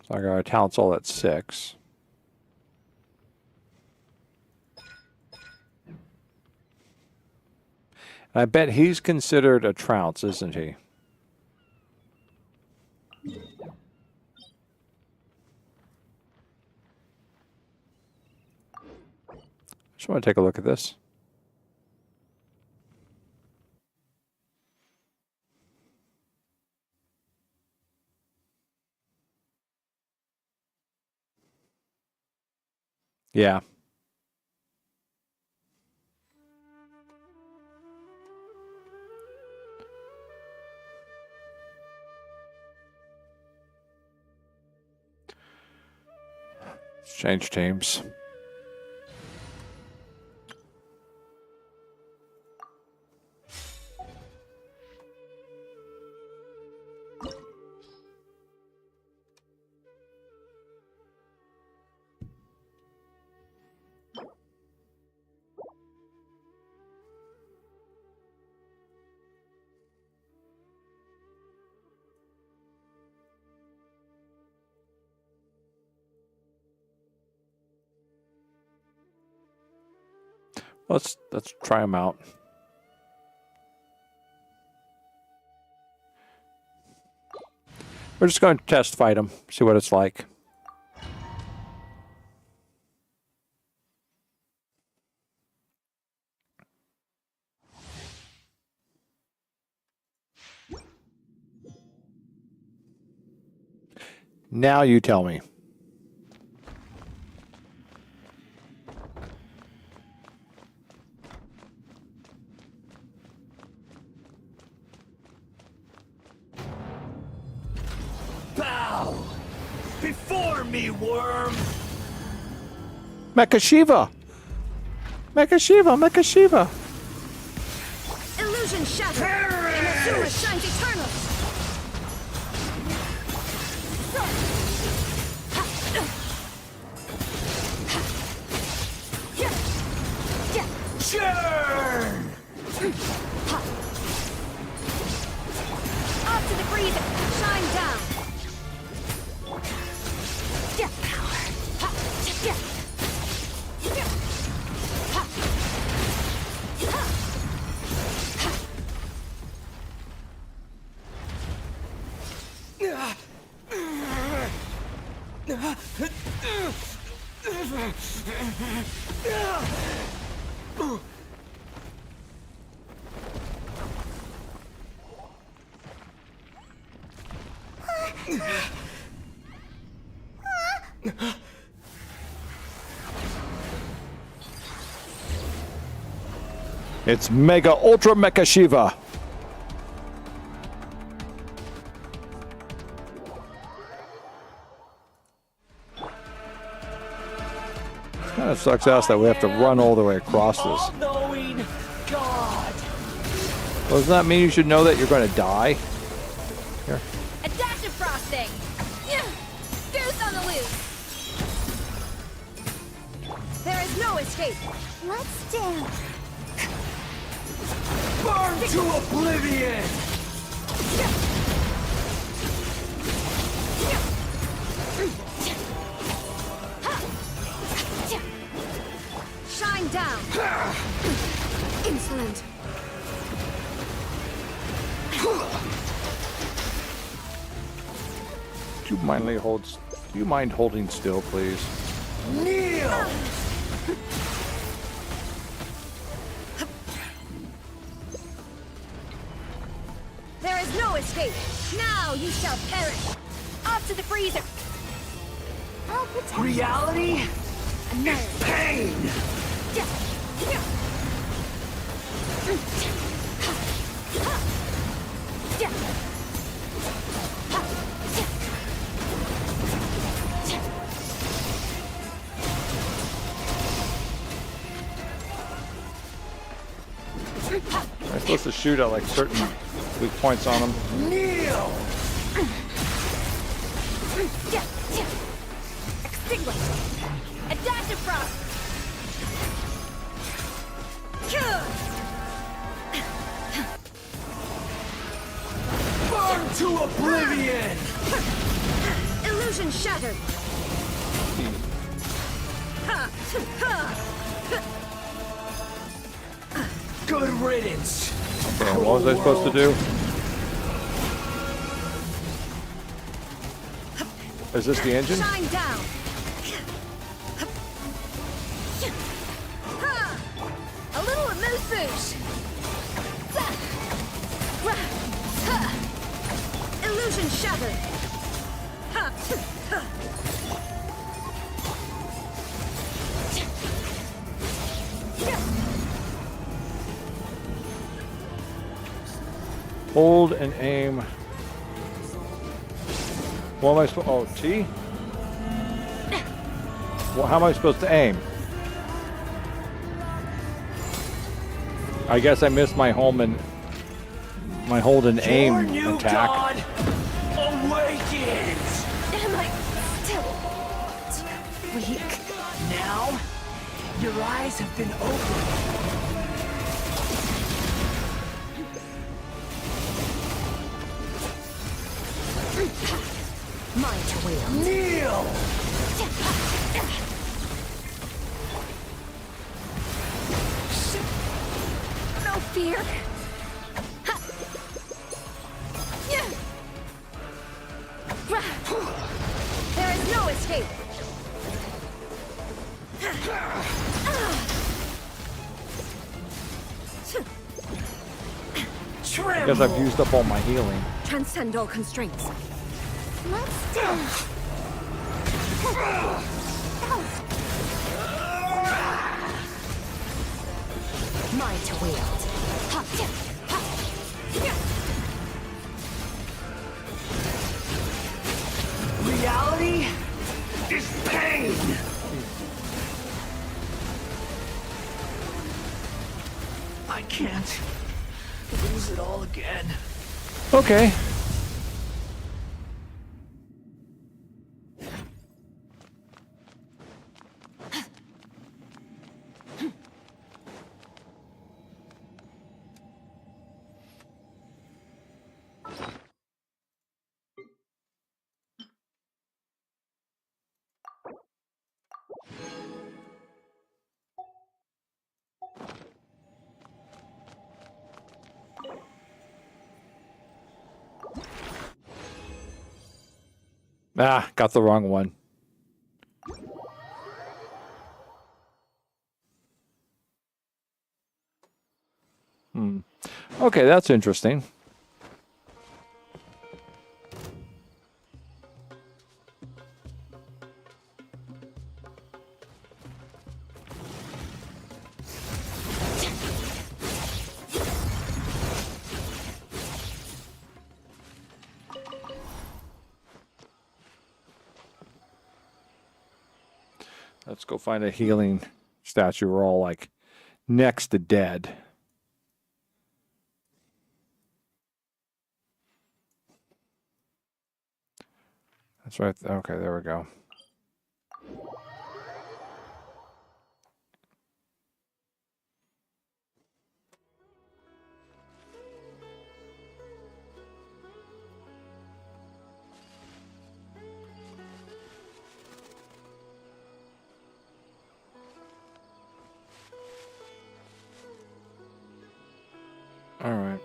So I got our talents all at 6. And I bet he's considered a trounce, isn't he? Just want to take a look at this. Yeah. Let's change teams. Let's try them out. We're just going to test fight them, see what it's like. Now you tell me. Bow before me, worm. Mecha Shiva! Mecha Shiva! Mecha Shiva! Illusion shattered. Inazuma shines eternal. Churn! Off to the freezer. Shine down. It's Mega Ultra Mecha Shiva! Kind of sucks ass that we have to run all the way across this. All-knowing God. Well, doesn't that mean you should know that you're going to die? Here. Adaptive frosting. Goose on the loose. There is no escape. Let's dance. Burn to oblivion. Shine down. Insolent. Do you mind holding still, please? Kneel. There is no escape. Now you shall perish. Off to the freezer. I'll protect Reality is pain! Am I supposed to shoot at like certain weak points on them? Kneel! Extinguish. Adaptive frost. Burn to oblivion! Illusion shattered. Good riddance! Okay, what was I supposed to do? Is this the engine? Shine down. A little amuse-bouche. Illusion shattered. Hold and aim. What am I supposed? Oh, T. Well, how am I supposed to aim? I guess I missed my hold and aim Your new attack. god awakens! Am I still weak? Now, your eyes have been opened. Mind to wield. Kneel! No fear. There is no escape. I guess I've used up all my healing. Transcend all constraints. Let's do it. Mind to wield. Reality is pain! I can't lose it all again. Okay. Ah, got the wrong one. Okay, that's interesting. Let's go find a healing statue. We're all like next to dead. That's right. Okay, there we go. All right.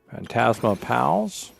Phantasma Pals.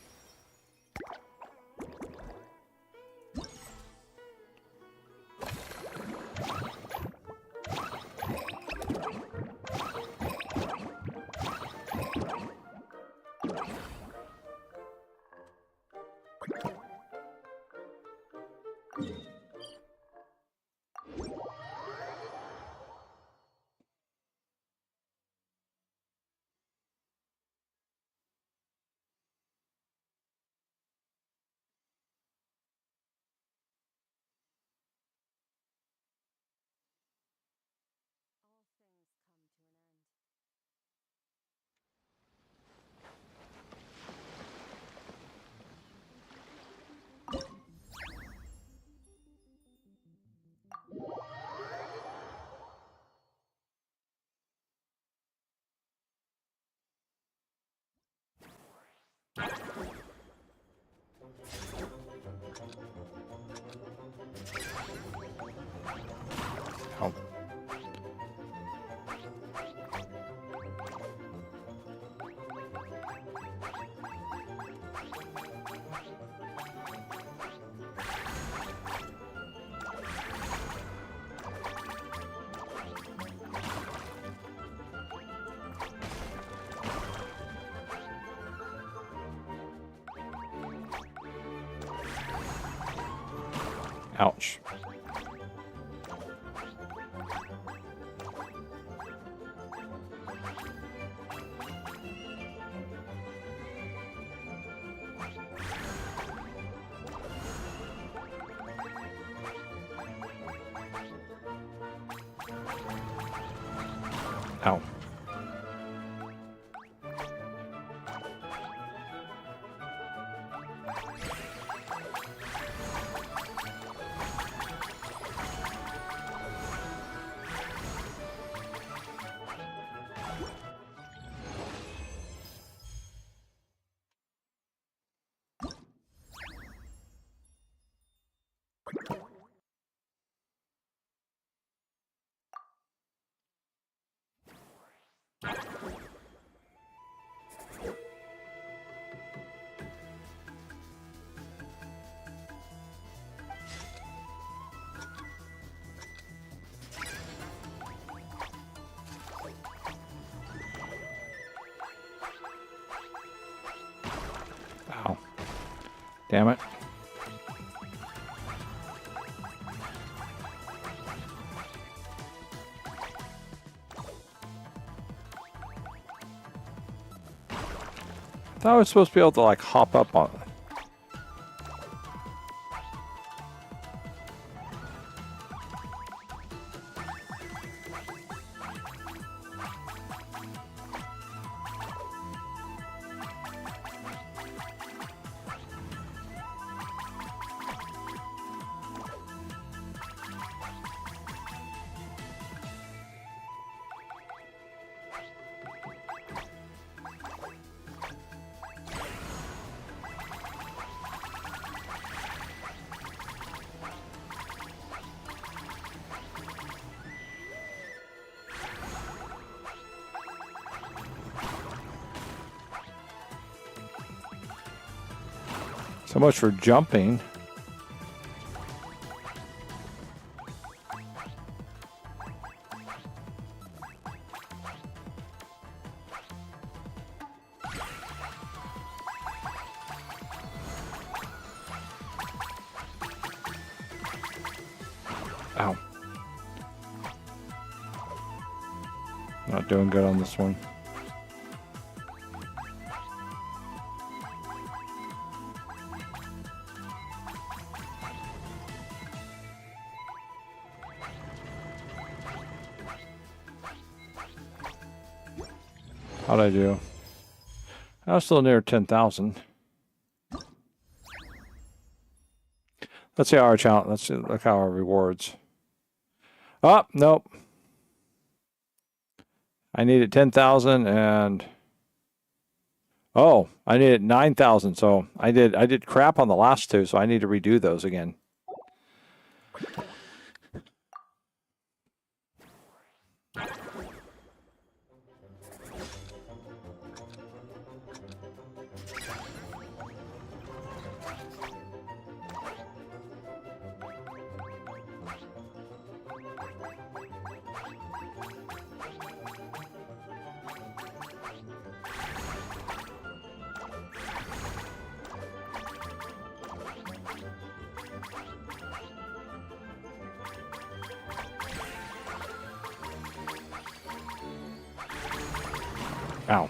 Ouch. Ow. Ow. Damn it. I thought I was supposed to be able to like hop up on it. So much for jumping. Ow. Not doing good on this one. How'd I do? I was still near 10,000. Let's see how our challenge. Let's see, look how our rewards. Oh, nope. I needed 10,000 and oh, I needed 9,000. So I did crap on the last two, so I need to redo those again. Ow.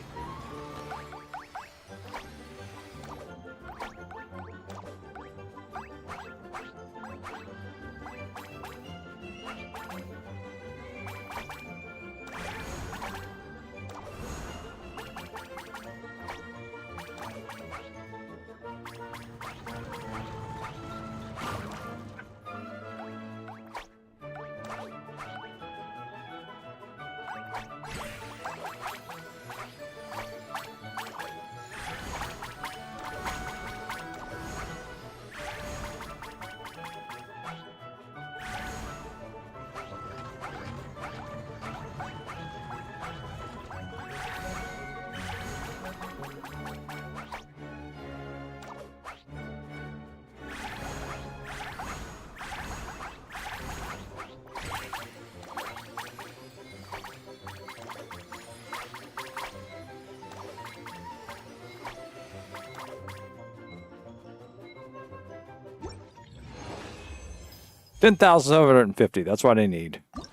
10,750. That's what I need. All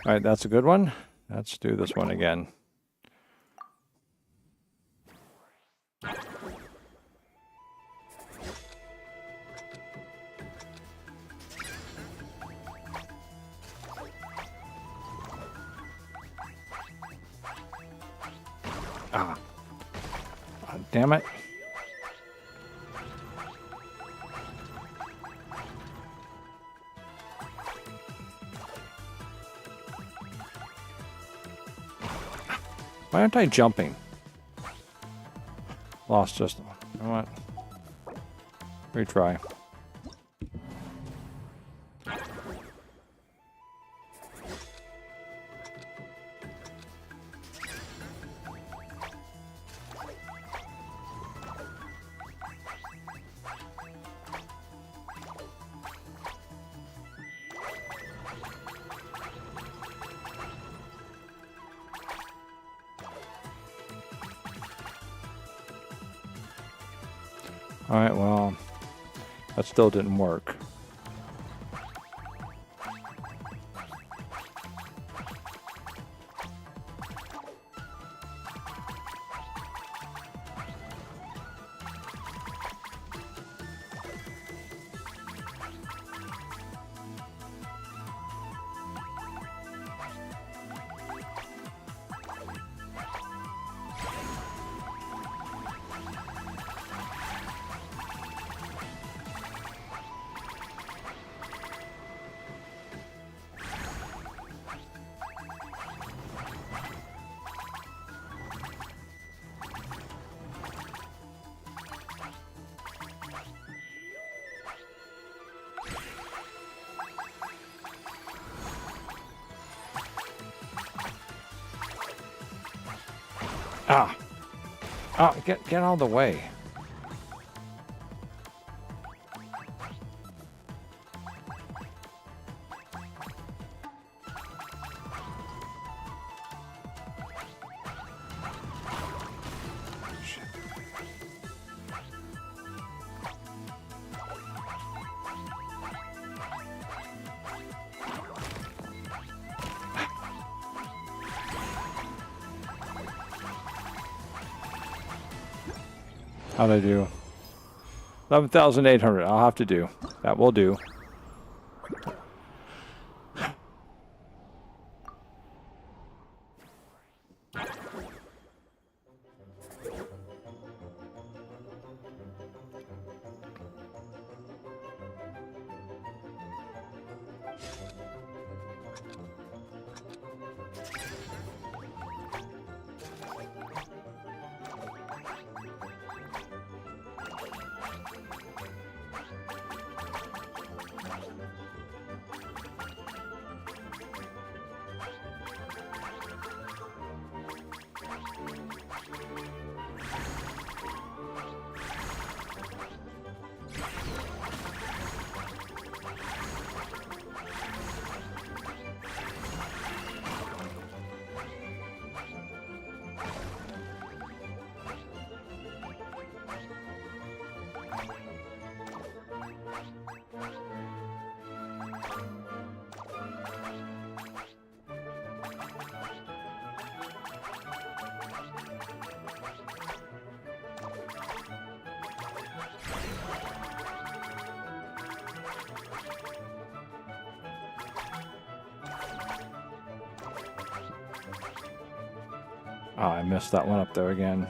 right, that's a good one. Let's do this one again. Ah. Oh, damn it. Why aren't I jumping? Lost just... You know what? Retry. Alright, well, that still didn't work. Ah! Oh, get out of the way. How'd I do? 11,800. I'll have to do. That will do. Oh, I missed that one up there again.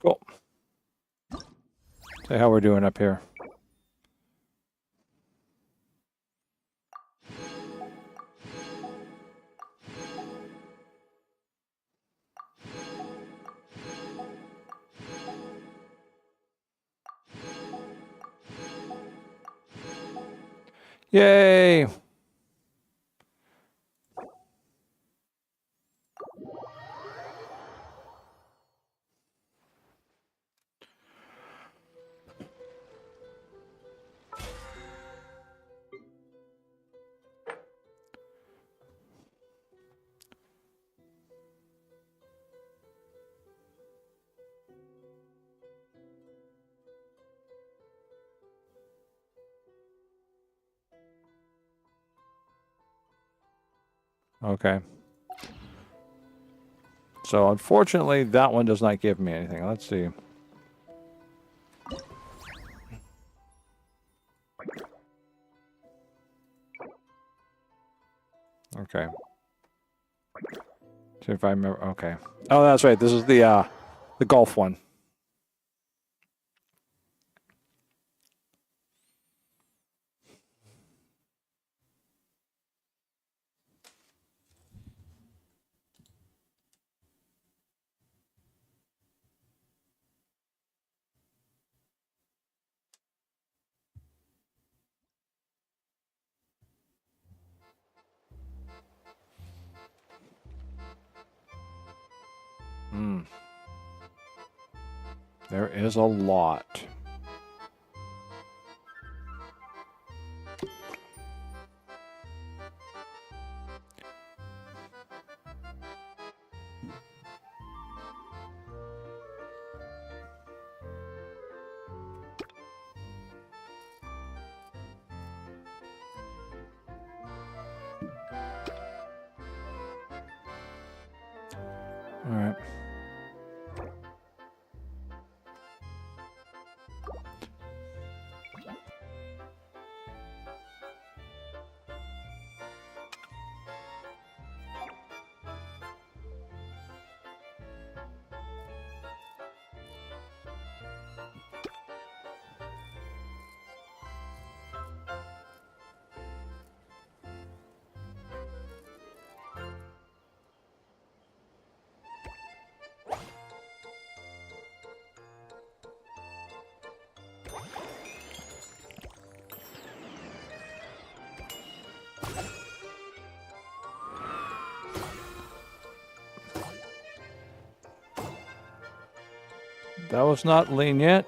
Cool. See how we're doing up here. Yay! Okay. So unfortunately, that one does not give me anything. Let's see. Okay. See if I remember. Okay. Oh, that's right. This is the golf one. There is a lot. All right. That was not lenient.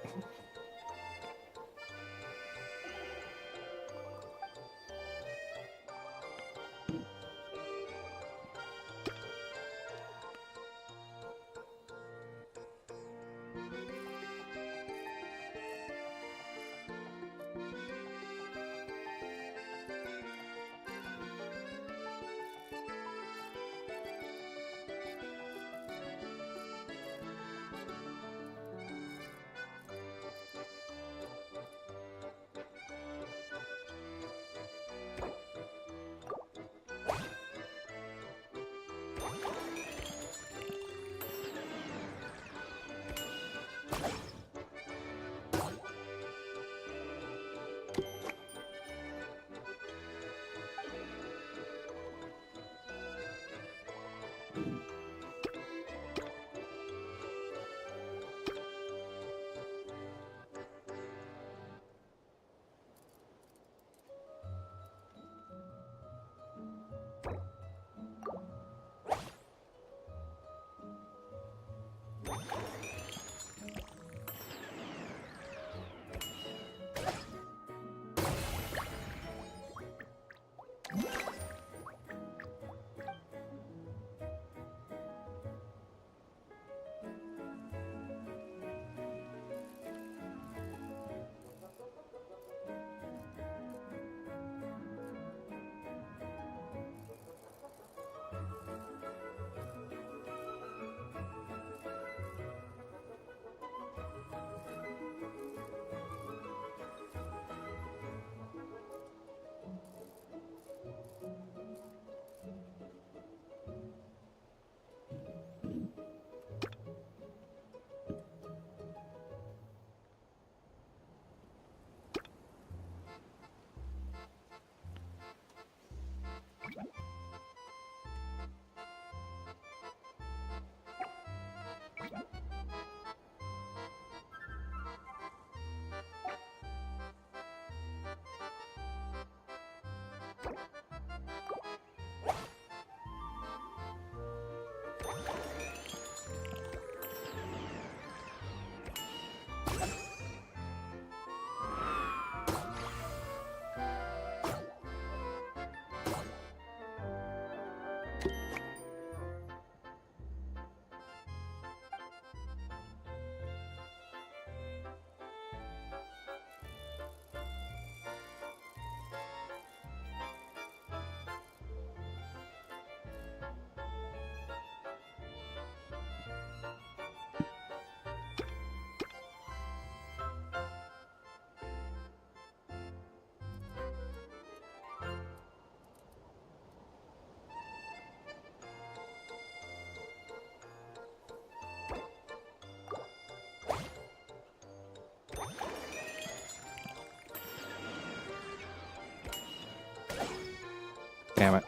Damn it.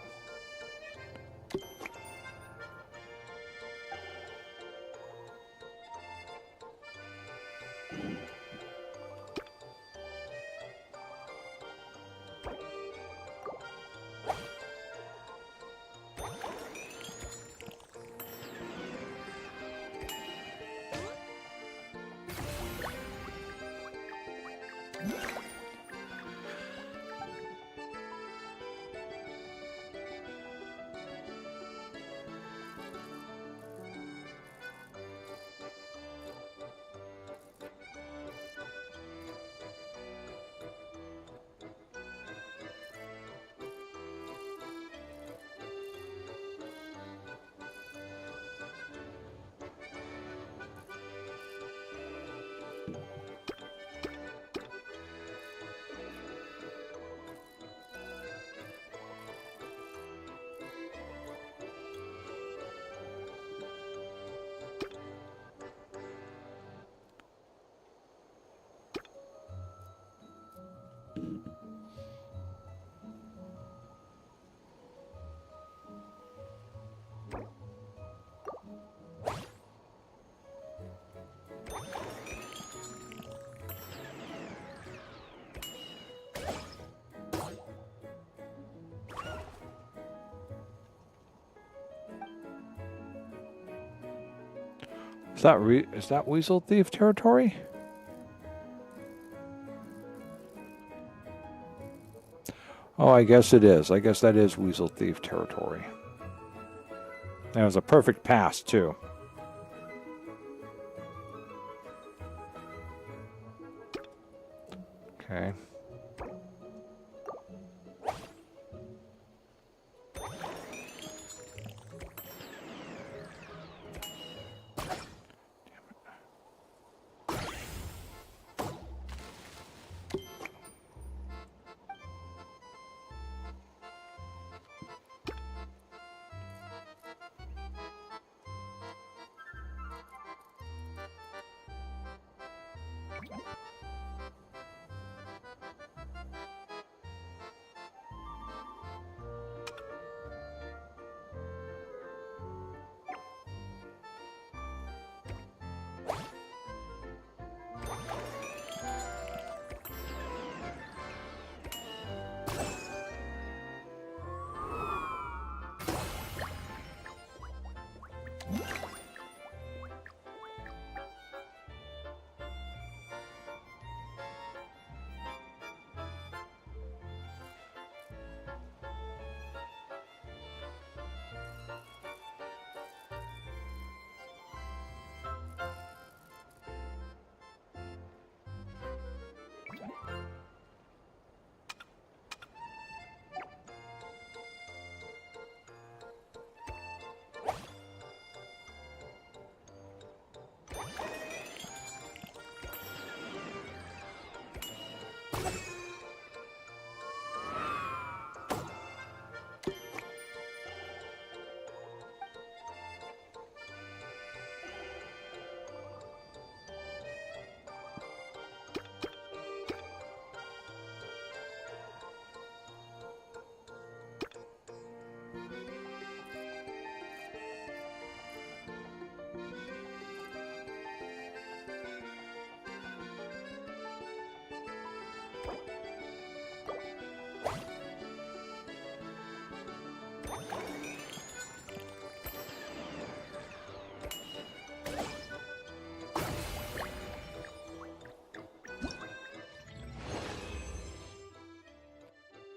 Is that Weasel Thief territory? Oh, I guess it is. I guess that is Weasel Thief territory. That was a perfect pass, too. Okay.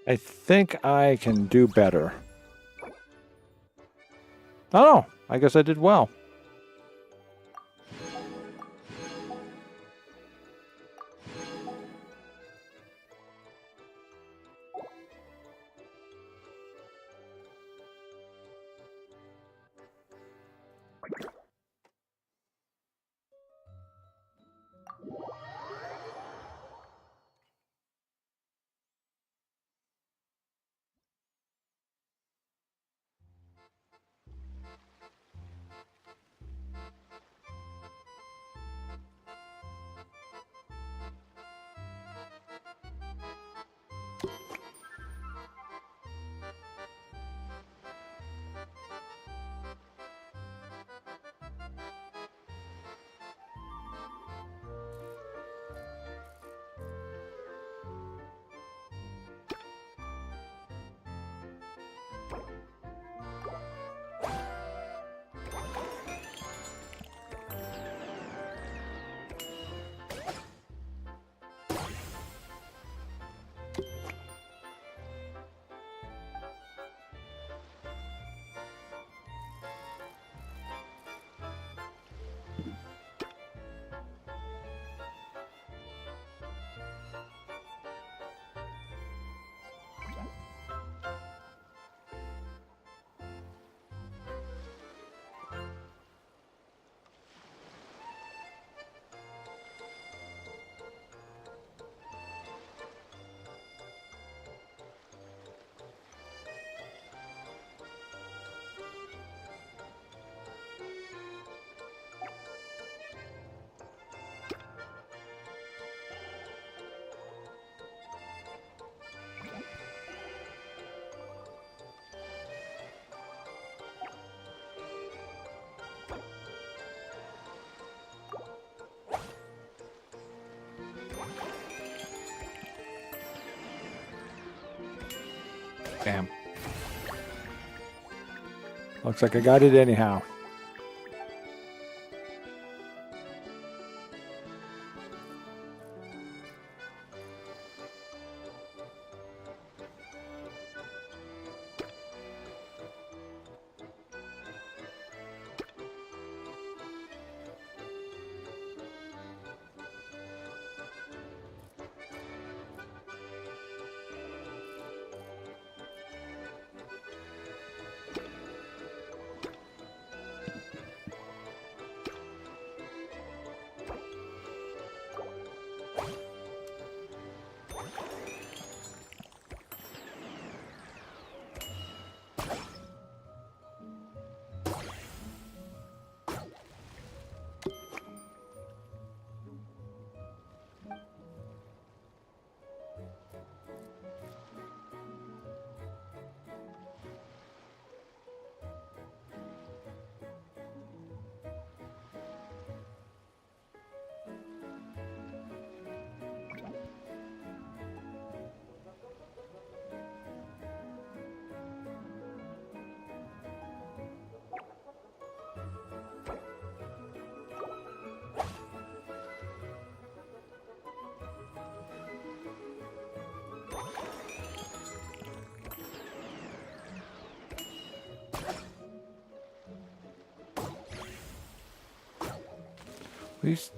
I think I can do better. Oh, I guess I did well. Damn. Looks like I got it anyhow. Please.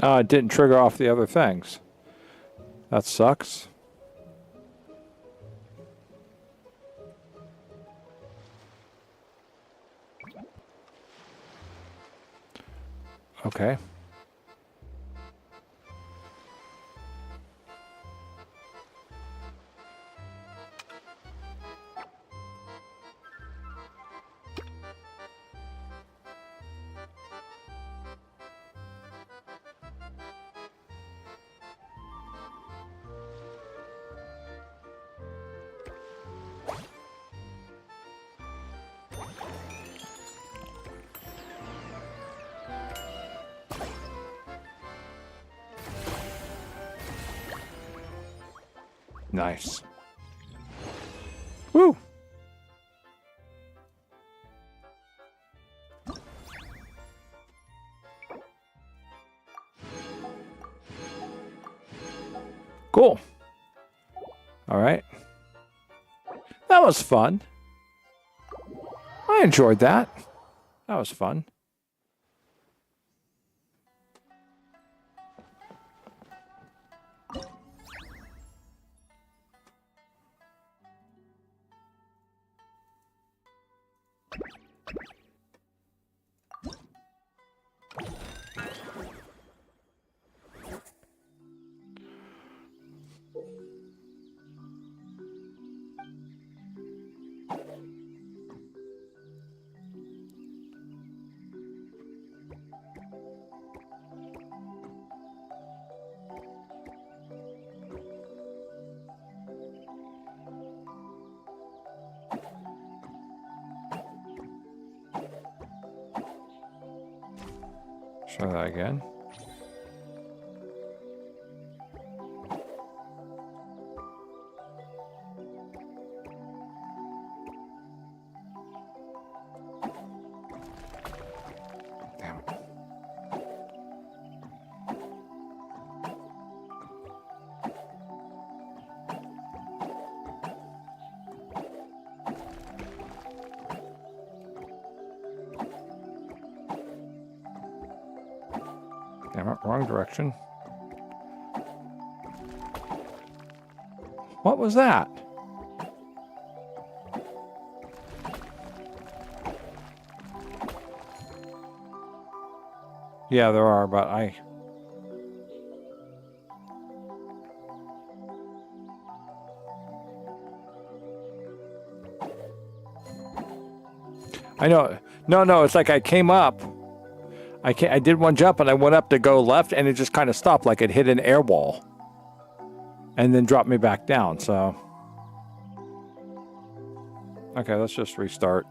It didn't trigger off the other things. That sucks. Okay. Nice. Woo! Cool. All right. That was fun. I enjoyed that. That was fun. Try that again. Damn it. Damn it, wrong direction. What was that? Yeah, there are, but I know. No, it's like I came up. I did one jump and I went up to go left and it just kind of stopped like it hit an air wall. And then dropped me back down, so. Okay, let's just restart.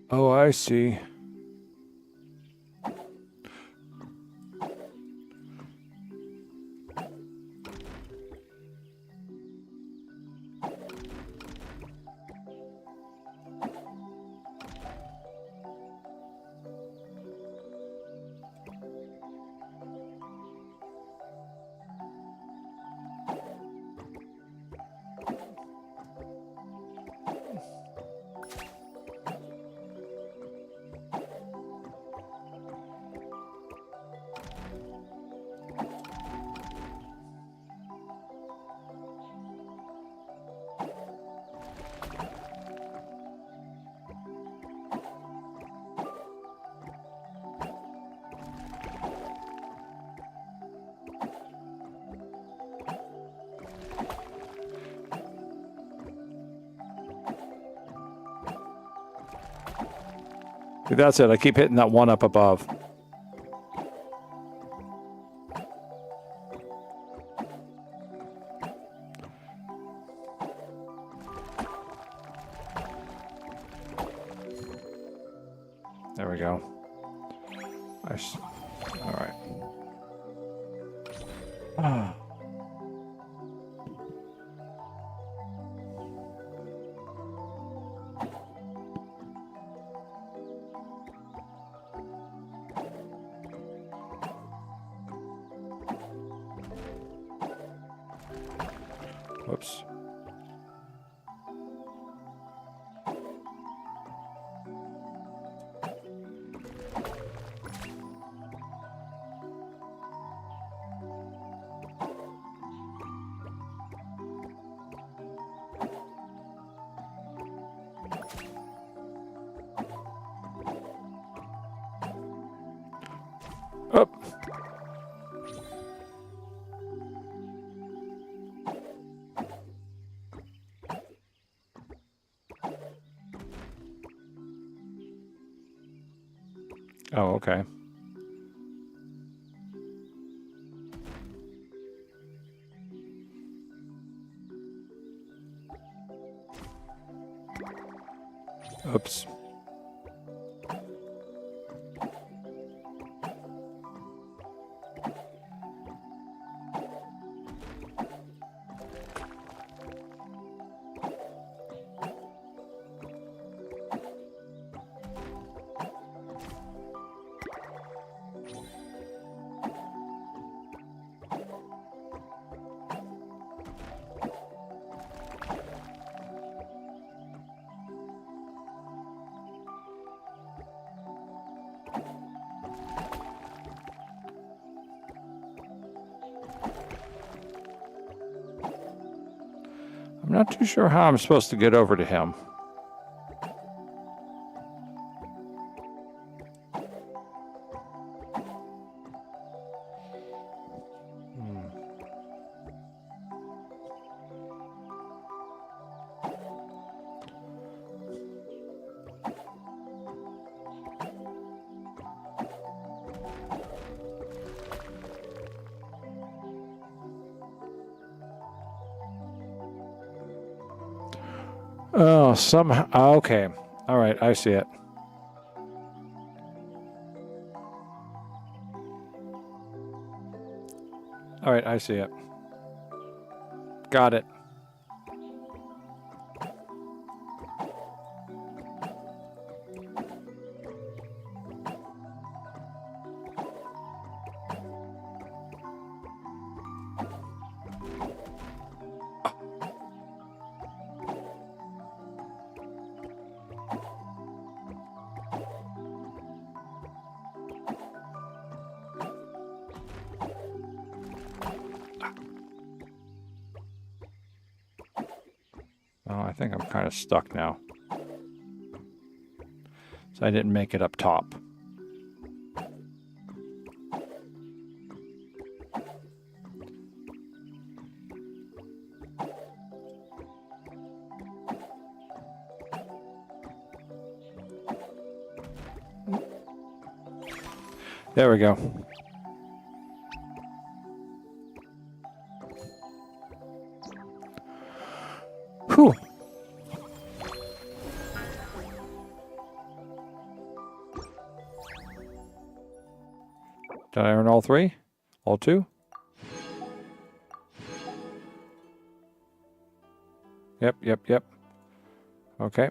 Oh, I see. That's it. I keep hitting that one up above. There we go. All right. Ah. Whoops. Up. Oh, okay. Oops. I'm not too sure how I'm supposed to get over to him. Oh, somehow. Okay. All right. I see it. All right. I see it. Got it. Oh, I think I'm kind of stuck now. So I didn't make it up top. There we go. Whew. Did I earn all three? All two? Yep. Okay.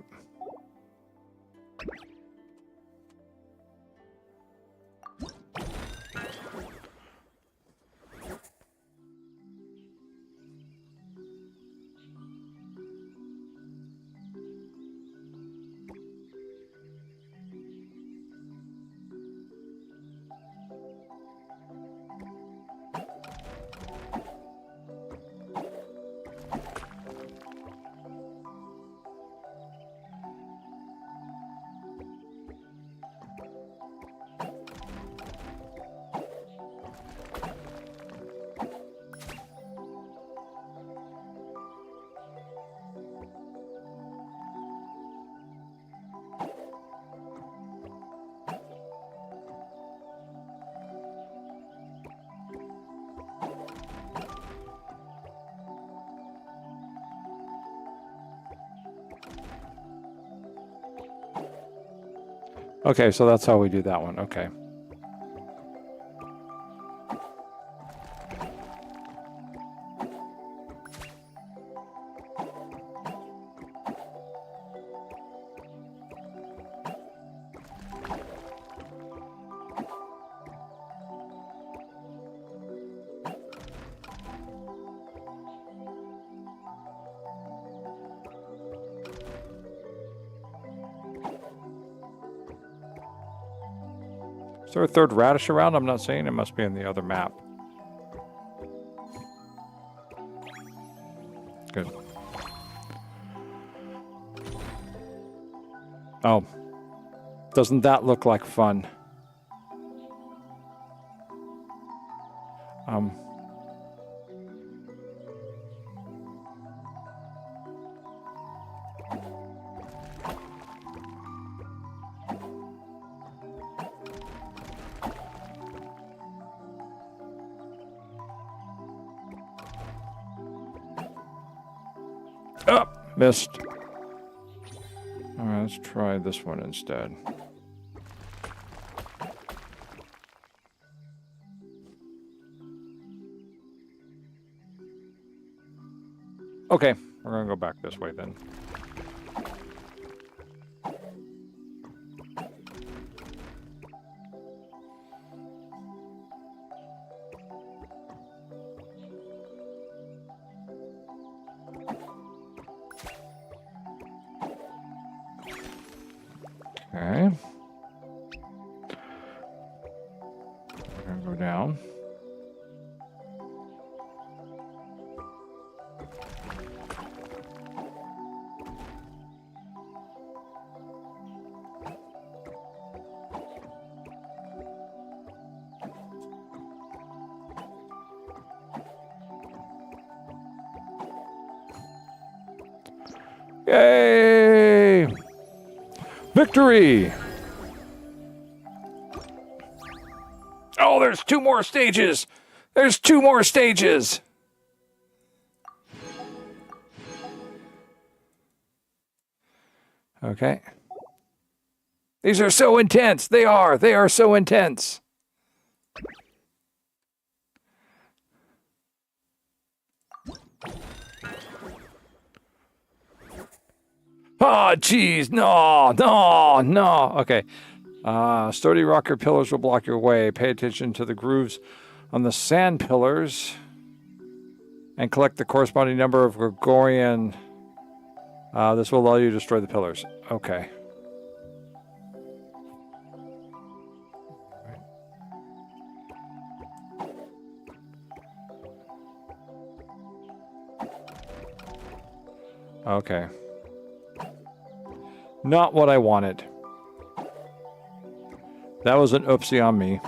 Okay, so that's how we do that one. Okay. Is there a third radish around? I'm not seeing. It must be in the other map. Good. Oh. Doesn't that look like fun? Oh, missed. All right, let's try this one instead. Okay, we're gonna go back this way then. Okay. We're gonna go down. Yay! Victory! Oh, there's 2 more stages! There's 2 more stages! Okay. These are so intense! They are so intense! Oh, jeez, no. Okay. Sturdy rocker pillars will block your way. Pay attention to the grooves on the sand pillars and collect the corresponding number of Gregorian. This will allow you to destroy the pillars. Okay. Okay. Not what I wanted. That was an oopsie on me.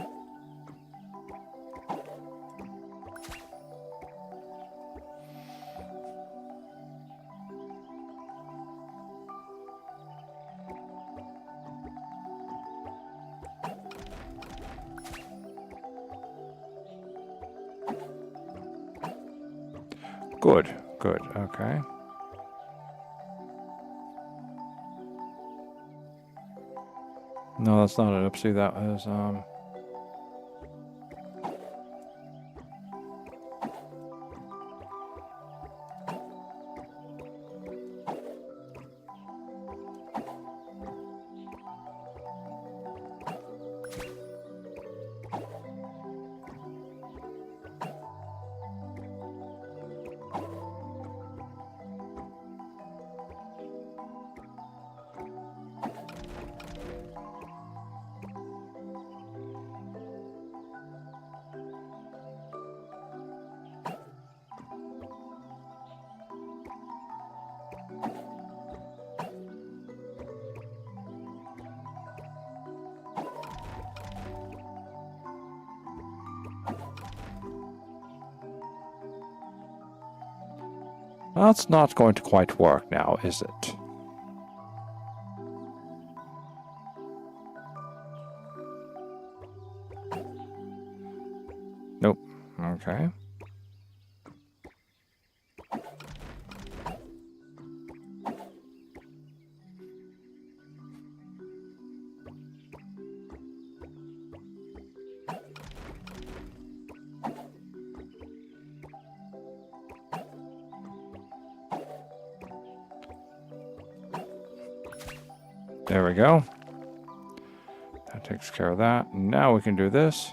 Good, okay. No, that's not an oopsie, that was, that's not going to quite work now, is it? Nope. Okay. There we go. That takes care of that. Now we can do this.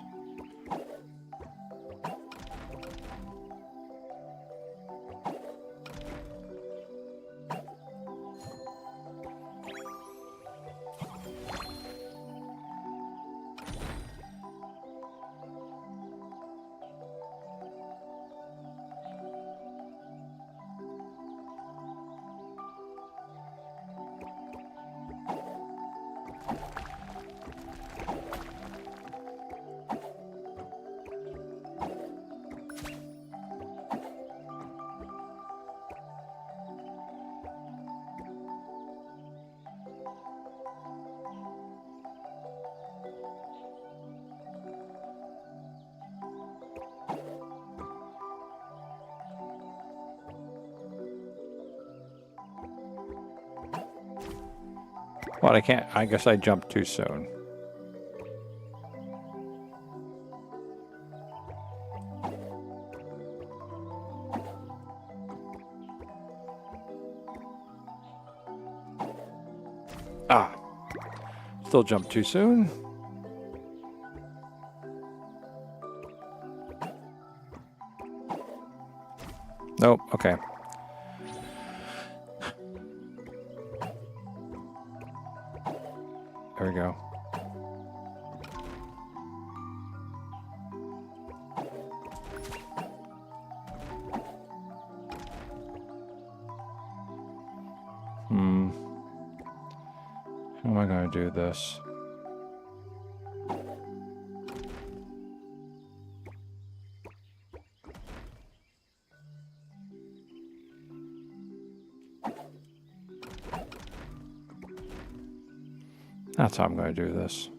Well, I can't. I guess I jumped too soon. Ah. Still jumped too soon. Nope. Okay. There we go. How am I going to do this? That's how I'm going to do this.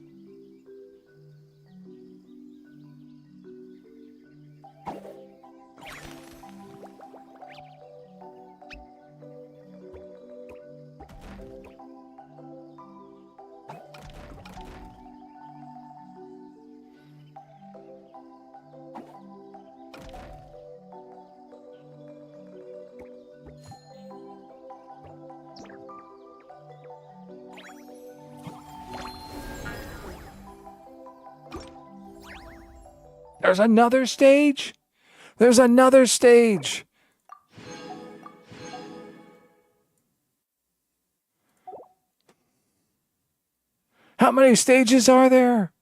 There's another stage? There's another stage! How many stages are there?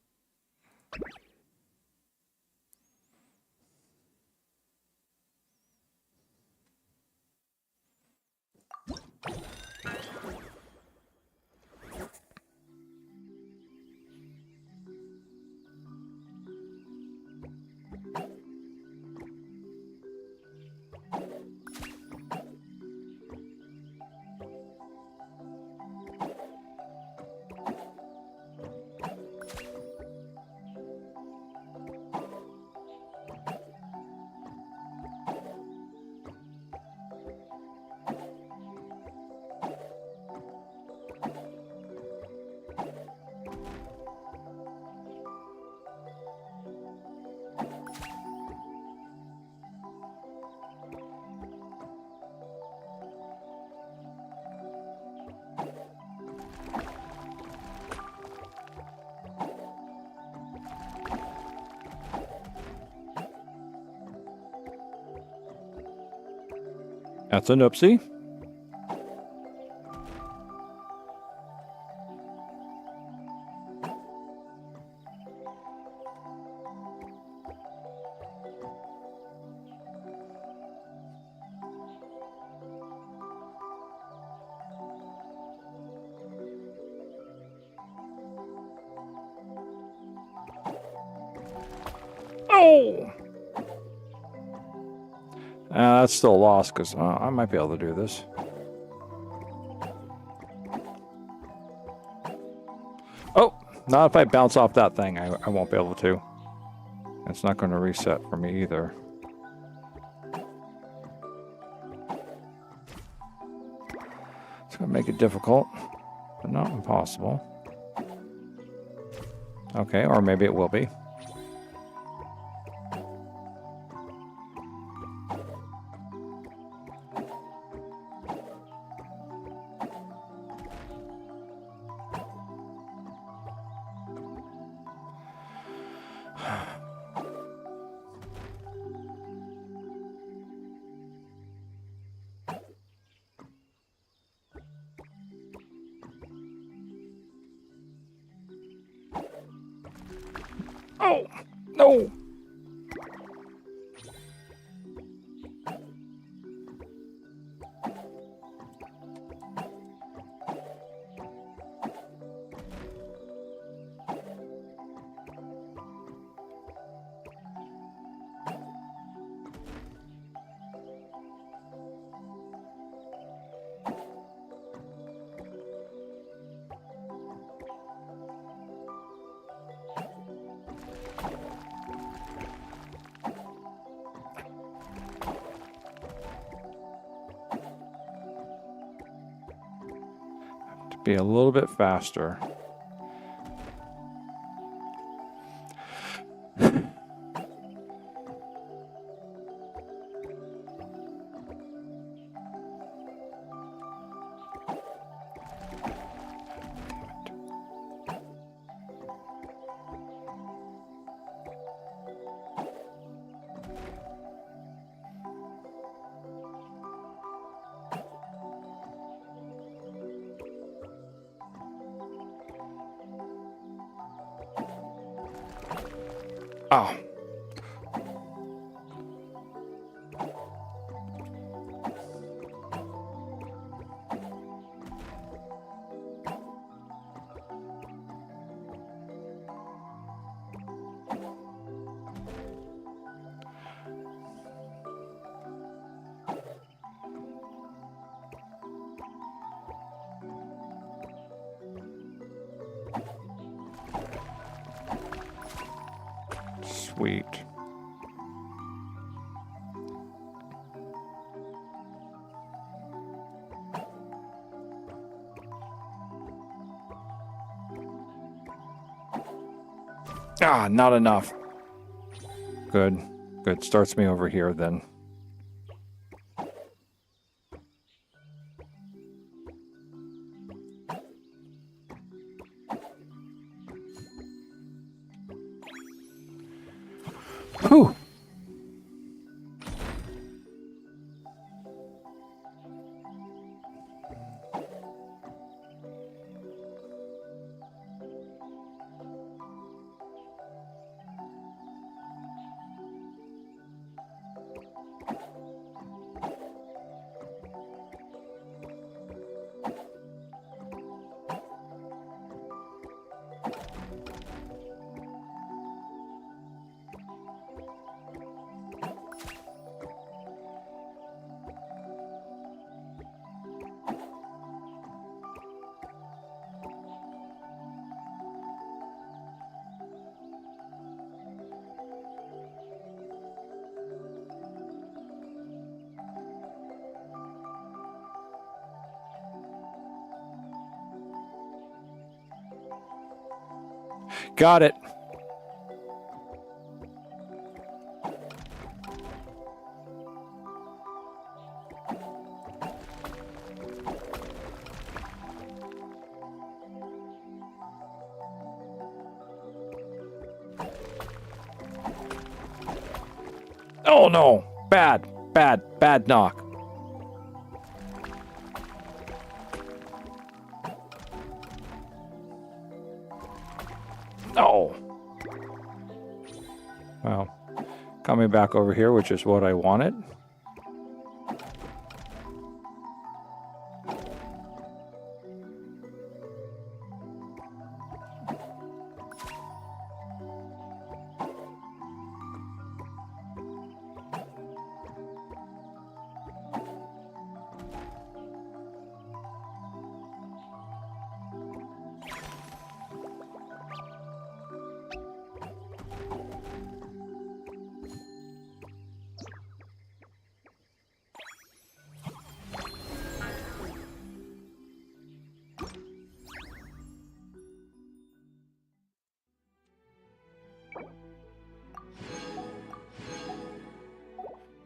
That's an oopsie. Oh! That's still a loss because I might be able to do this. Oh, not if I bounce off that thing. I won't be able to. It's not going to reset for me either. It's going to make it difficult, but not impossible. Okay, or maybe it will be. Oh, no. Be a little bit faster. Oh. Sweet. Ah, not enough. Good. Good. Starts me over here then. Whew. Got it. Oh no. Bad, bad, bad knock. Oh. Well, coming back over here, which is what I wanted.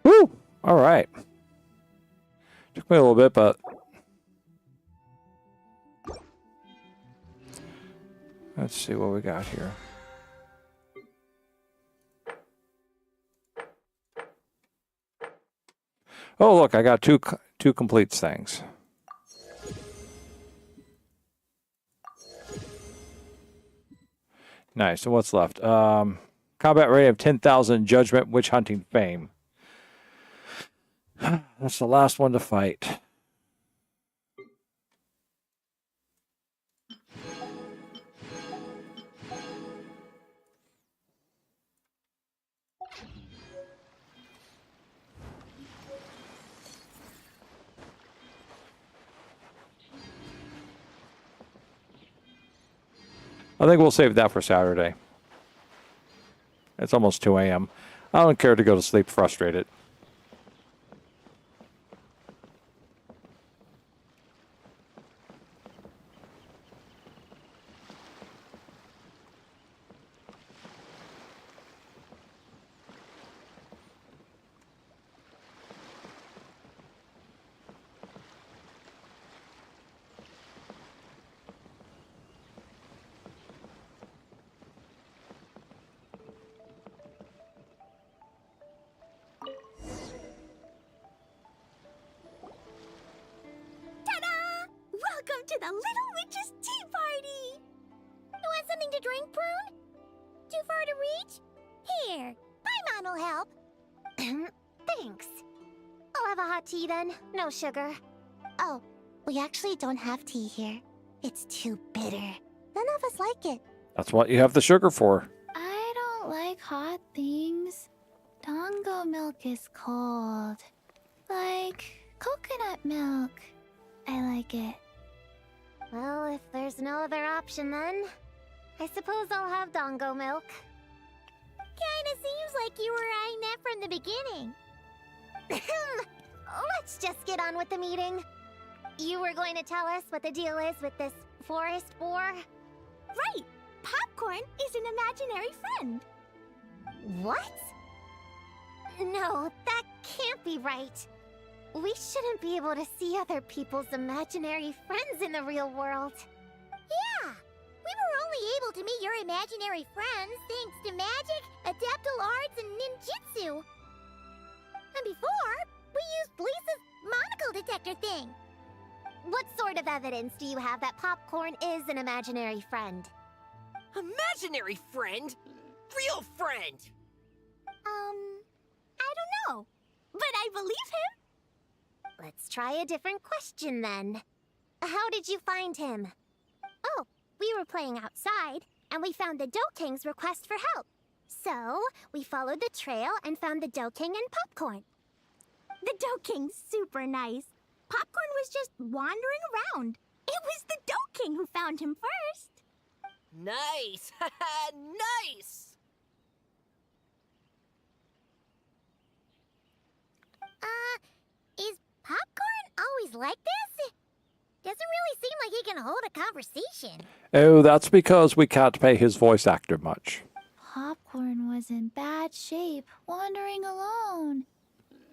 Woo! All right. Took me a little bit, but let's see what we got here. Oh, look, I got two complete things. Nice. So what's left? Combat rating of 10,000. Judgment. Witch hunting fame. That's the last one to fight. I think we'll save that for Saturday. It's almost 2 a.m. I don't care to go to sleep frustrated. Welcome to the Little Witch's Tea Party! You want something to drink, Prune? Too far to reach? Here, my mom will help. Thanks. I'll have a hot tea then. No sugar. Oh, we actually don't have tea here. It's too bitter. None of us like it. That's what you have the sugar for. I don't like hot things. Dongo milk is cold. Like coconut milk. I like it. Well, if there's no other option then, I suppose I'll have Dongo milk. Kinda seems like you were eyeing that from the beginning. Let's just get on with the meeting. You were going to tell us what the deal is with this forest boar? Right! Popcorn is an imaginary friend. What? No, that can't be right. We shouldn't be able to see other people's imaginary friends in the real world. Yeah, we were only able to meet your imaginary friends thanks to magic, adaptal arts, and ninjutsu. And before, we used Lisa's monocle detector thing. What sort of evidence do you have that Popcorn is an imaginary friend? Imaginary friend? Real friend! I don't know, but I believe him. Let's try a different question then. How did you find him? Oh, we were playing outside, and we found the Dough King's request for help. So, we followed the trail and found the Dough King and Popcorn. The Dough King's super nice. Popcorn was just wandering around. It was the Dough King who found him first. Nice! Nice! Is Popcorn always like this? Doesn't really seem like he can hold a conversation. Oh, that's because we can't pay his voice actor much. Popcorn was in bad shape, wandering alone.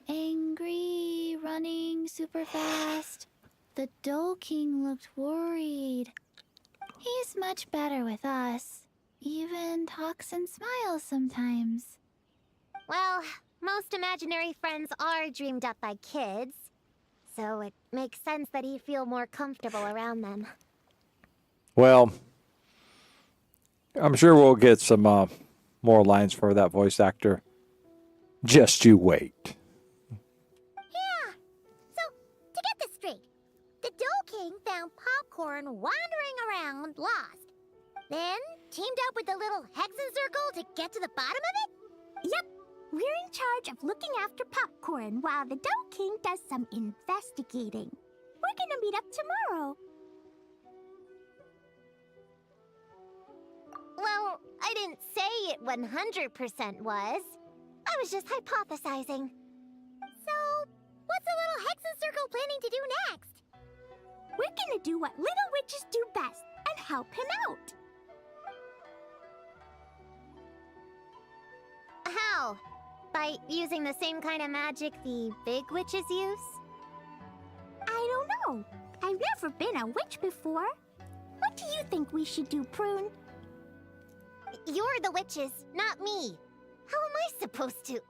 Angry, running super fast. The Dough King looked worried. He's much better with us. Even talks and smiles sometimes. Well, most imaginary friends are dreamed up by kids. So it makes sense that he'd feel more comfortable around them. Well, I'm sure we'll get some more lines for that voice actor. Just you wait. Yeah. So, to get this straight, the Dough King found Popcorn wandering around, lost. Then, teamed up with the little Hexen Circle to get to the bottom of it? Yep. We're in charge of looking after Popcorn while the Dough King does some investigating. We're gonna meet up tomorrow. Well, I didn't say it 100% was. I was just hypothesizing. So, what's the little Hexen Circle planning to do next? We're gonna do what little witches do best and help him out. How? By using the same kind of magic the big witches use? I don't know. I've never been a witch before. What do you think we should do, Prune? You're the witches, not me. How am I supposed to...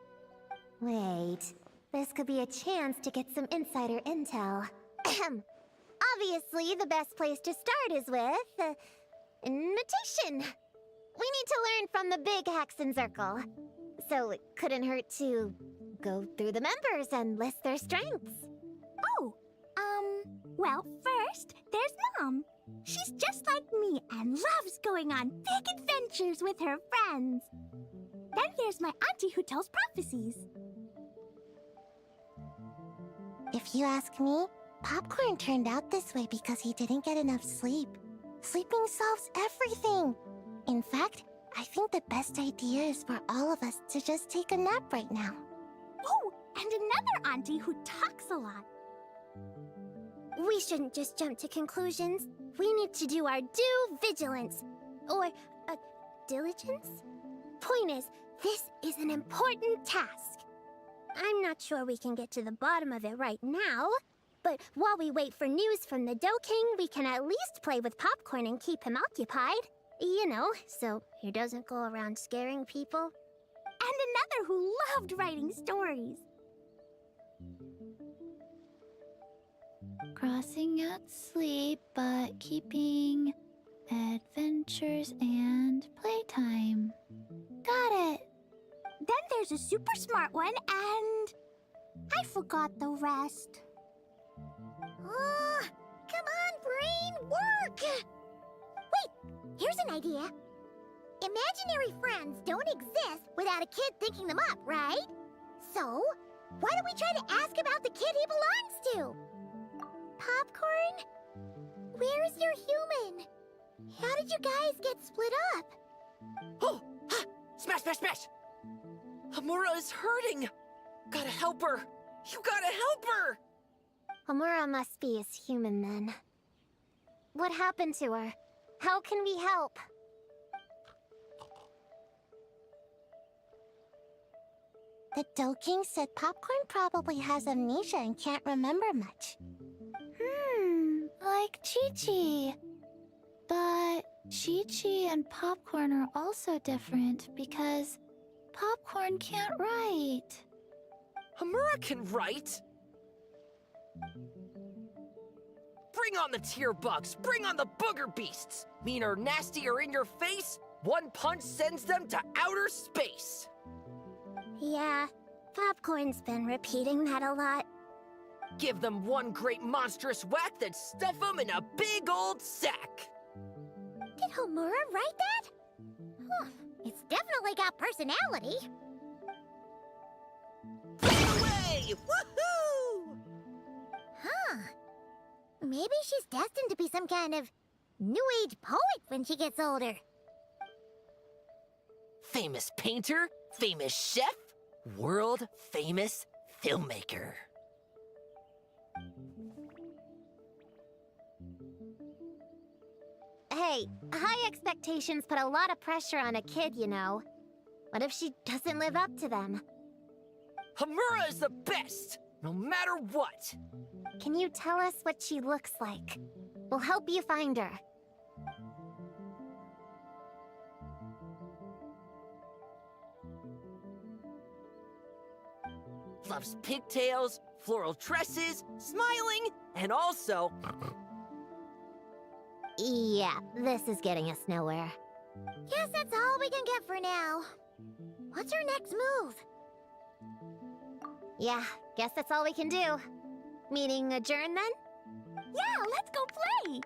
Wait, this could be a chance to get some insider intel. Obviously, the best place to start is with... invitation. We need to learn from the big Hexen Circle. So it couldn't hurt to go through the members and list their strengths. Oh, well, first, there's Mom. She's just like me and loves going on big adventures with her friends. Then there's my auntie who tells prophecies. If you ask me, Popcorn turned out this way because he didn't get enough sleep. Sleeping solves everything. In fact, I think the best idea is for all of us to just take a nap right now. Oh, and another auntie who talks a lot. We shouldn't just jump to conclusions. We need to do our due vigilance. Or, diligence? Point is, this is an important task. I'm not sure we can get to the bottom of it right now, but while we wait for news from the Dough King, we can at least play with Popcorn and keep him occupied. You know, so he doesn't go around scaring people. And another who loved writing stories. Crossing out sleep, but keeping adventures and playtime. Got it. Then there's a super smart one, and I forgot the rest. Come on, brain, work! Wait, here's an idea. Imaginary friends don't exist without a kid thinking them up, right? So, why don't we try to ask about the kid he belongs to? Popcorn? Where's your human? How did you guys get split up? Oh! Ha! Smash, smash, smash! Hamura is hurting! Gotta help her! You gotta help her! Homura must be his human then. What happened to her? How can we help? The Dough King said Popcorn probably has amnesia and can't remember much. Like Chi-Chi. But Chi-Chi and Popcorn are also different because Popcorn can't write. Hamura can write! Bring on the tear bugs! Bring on the booger beasts! Mean or nasty or in your face, one punch sends them to outer space! Yeah, Popcorn's been repeating that a lot. Give them one great monstrous whack, then stuff them in a big old sack! Did Homura write that? Huh, it's definitely got personality. Away! Woohoo! Huh. Maybe she's destined to be some kind of new age poet when she gets older. Famous painter, famous chef, world famous filmmaker. Hey, high expectations put a lot of pressure on a kid, you know. What if she doesn't live up to them? Hamura is the best, no matter what. Can you tell us what she looks like? We'll help you find her. Loves pigtails, floral tresses, smiling, and also... Yeah, this is getting us nowhere. Guess that's all we can get for now. What's our next move? Yeah, guess that's all we can do. Meeting adjourn then? Yeah, let's go play!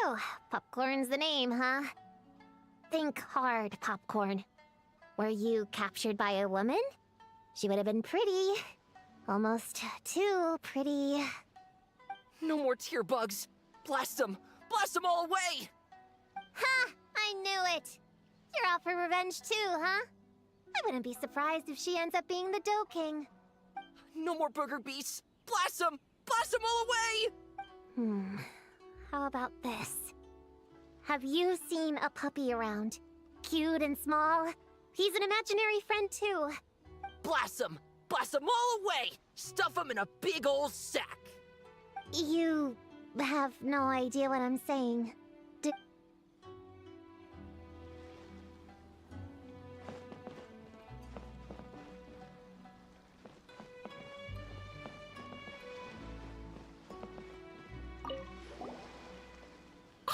So, Popcorn's the name, huh? Think hard, Popcorn. Were you captured by a woman? She would have been pretty. Almost too pretty. No more tear bugs. Blast them! Blast them all away! Ha! I knew it! You're out for revenge too, huh? I wouldn't be surprised if she ends up being the Dough King. No more booger beasts! Blast them! Blast them all away! How about this? Have you seen a puppy around? Cute and small? He's an imaginary friend too. Blast them! bus them all away! Stuff them in a big old sack! You have no idea what I'm saying.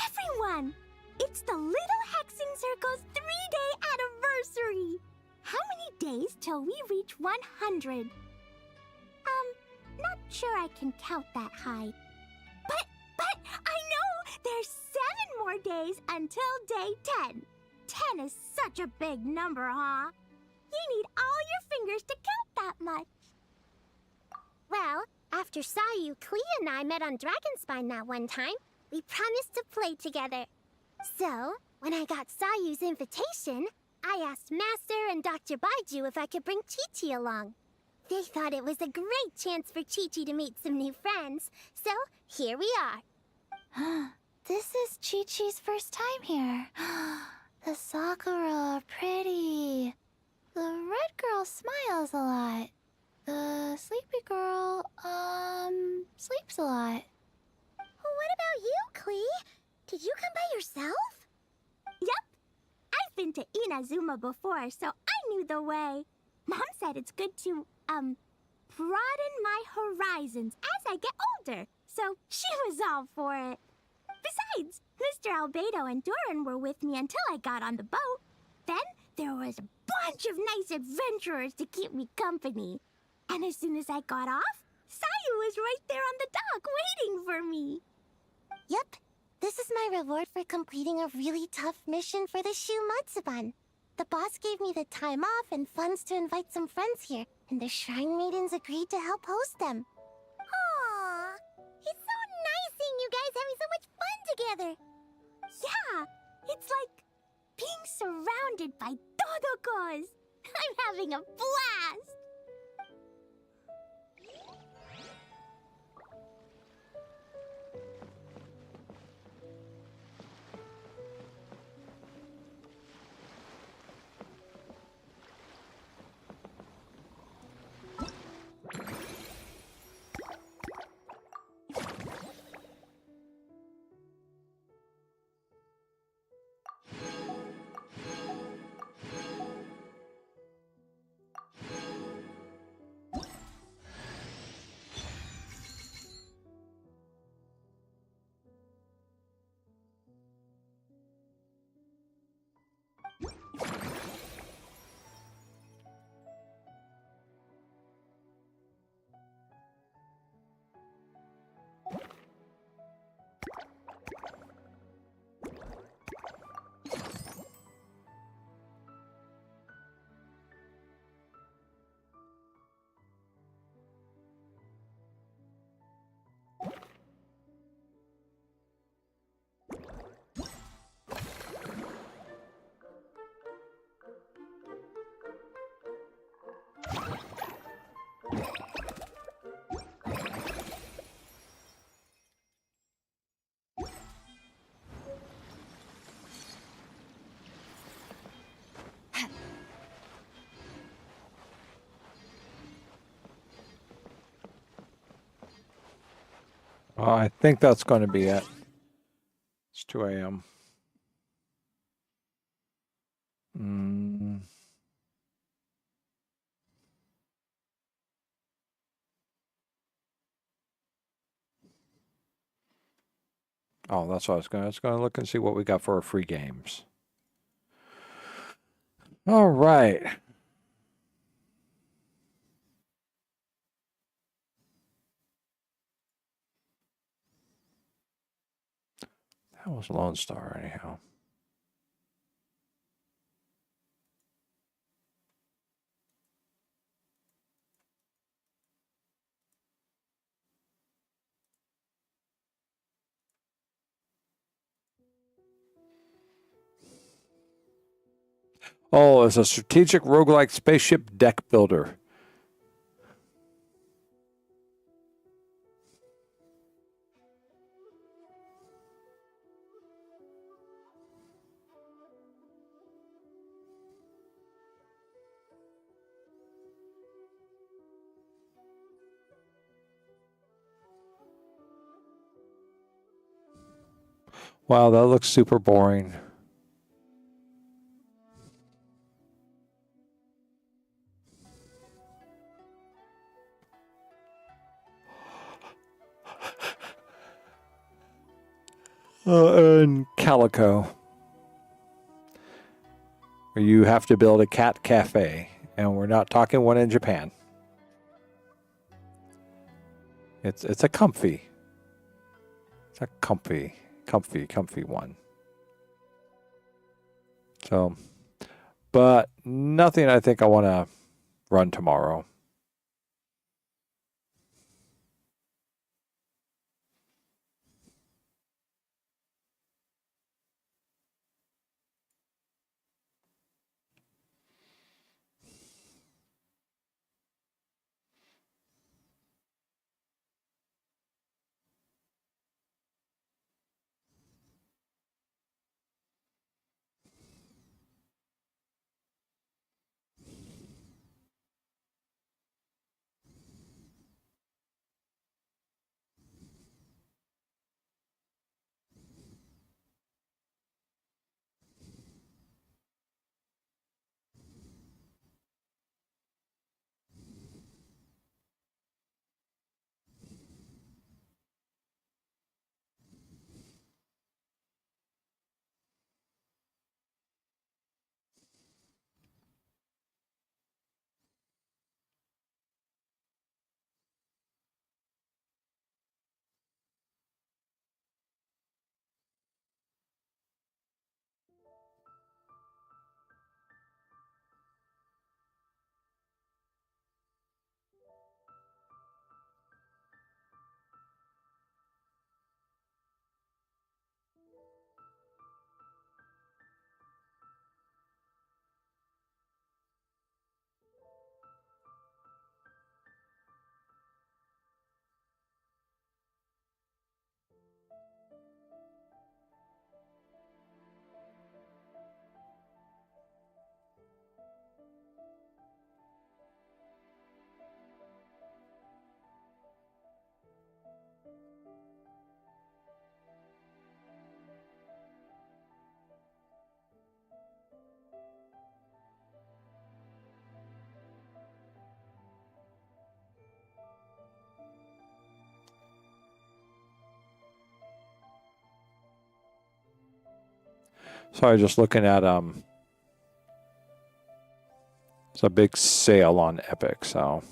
Everyone! It's the Little Hexing Circle's 3-day anniversary! How many days till we reach 100? Not sure I can count that high. But I know there's 7 more days until day 10. 10 is such a big number, huh? You need all your fingers to count that much. Well, after Sayu, Klee, and I met on Dragonspine that one time, we promised to play together. So, when I got Sayu's invitation, I asked Master and Dr. Baiju if I could bring Chi-Chi along. They thought it was a great chance for Chi-Chi to meet some new friends, so here we are. This is Chi-Chi's first time here. The Sakura are pretty. The red girl smiles a lot. The sleepy girl, sleeps a lot. What about you, Klee? Did you come by yourself? Yep. I've been to Inazuma before, so I knew the way. Mom said it's good to, broaden my horizons as I get older, so she was all for it. Besides, Mr. Albedo and Doran were with me until I got on the boat. Then there was a bunch of nice adventurers to keep me company. And as soon as I got off, Sayu was right there on the dock waiting for me. Yep. This is my reward for completing a really tough mission for the Shu Matsuban. The boss gave me the time off and funds to invite some friends here, and the Shrine Maidens agreed to help host them. Aww. It's so nice seeing you guys having so much fun together. Yeah, it's like being surrounded by Dodokos. I'm having a blast. I think that's going to be it. It's 2 a.m. Oh, that's what I was going to. I was going to look and see what we got for our free games. All right. That was Lone Star, anyhow. Oh, it's a strategic roguelike spaceship deck builder. Wow, that looks super boring. And Calico, where you have to build a cat cafe, and we're not talking one in Japan. It's a comfy one. So, but nothing I think I want to run tomorrow. Sorry, just looking at it's a big sale on Epic, so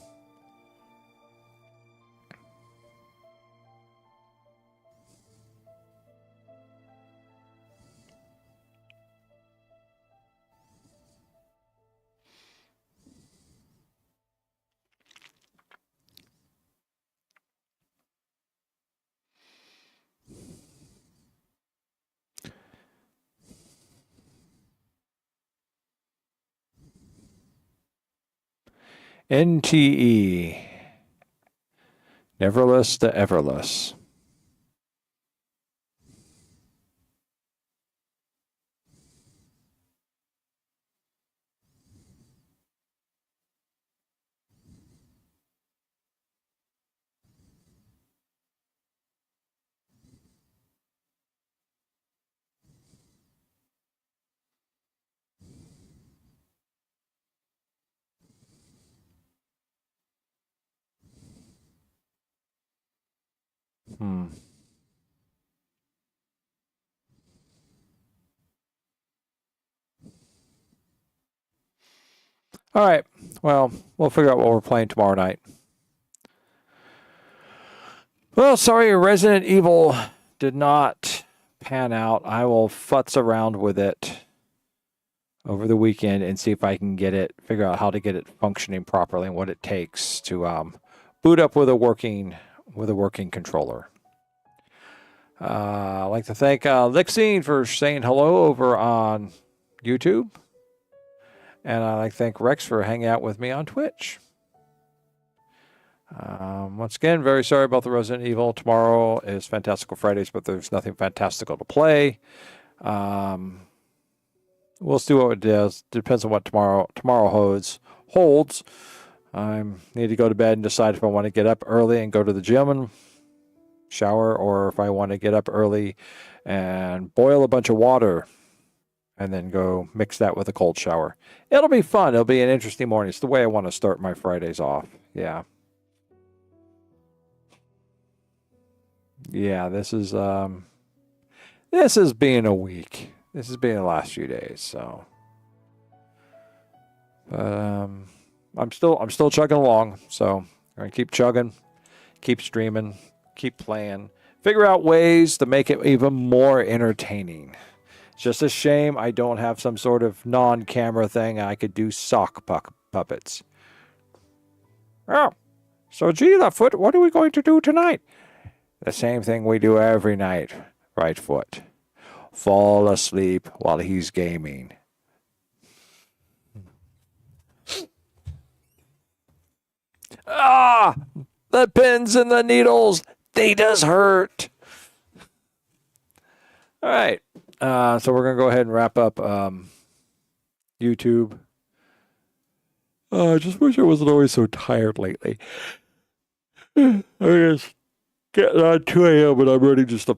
NTE, Neverless to Everless. All right. Well, we'll figure out what we're playing tomorrow night. Well, sorry, Resident Evil did not pan out. I will futz around with it over the weekend and see if I can figure out how to get it functioning properly and what it takes to boot up with a working controller. I'd like to thank Lixine for saying hello over on YouTube. And I'd like to thank Rex for hanging out with me on Twitch. Once again, very sorry about the Resident Evil. Tomorrow is Fantastical Fridays, but there's nothing fantastical to play. We'll see what it does. Depends on what tomorrow holds. I need to go to bed and decide if I want to get up early and go to the gym shower, or if I want to get up early and boil a bunch of water and then go mix that with a cold shower. It'll be fun. It'll be an interesting morning. It's the way I want to start my Fridays off. Yeah. Yeah, this is being a week. This has been the last few days, so I'm still chugging along, so I'm gonna keep chugging, keep streaming, keep playing, figure out ways to make it even more entertaining. It's just a shame I don't have some sort of non-camera thing I could do sock puppets. Oh, so gee, left foot, what are we going to do tonight? The same thing we do every night, right foot. Fall asleep while he's gaming. Ah! The pins and the needles, they does hurt. All right. So we're going to go ahead and wrap up YouTube. I just wish I wasn't always so tired lately. I just getting on 2 a.m. and I'm ready just to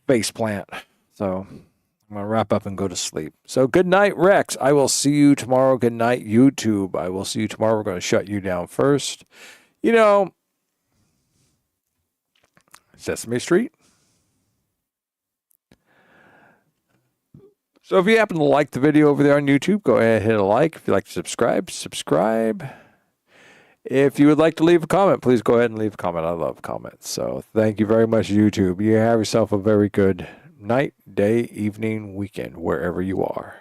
face plant. So I'm going to wrap up and go to sleep. So good night, Rex. I will see you tomorrow. Good night, YouTube. I will see you tomorrow. We're going to shut you down first. You know, Sesame Street. So if you happen to like the video over there on YouTube, go ahead and hit a like. If you'd like to subscribe. If you would like to leave a comment, please go ahead and leave a comment. I love comments. So thank you very much, YouTube. You have yourself a very good night, day, evening, weekend, wherever you are.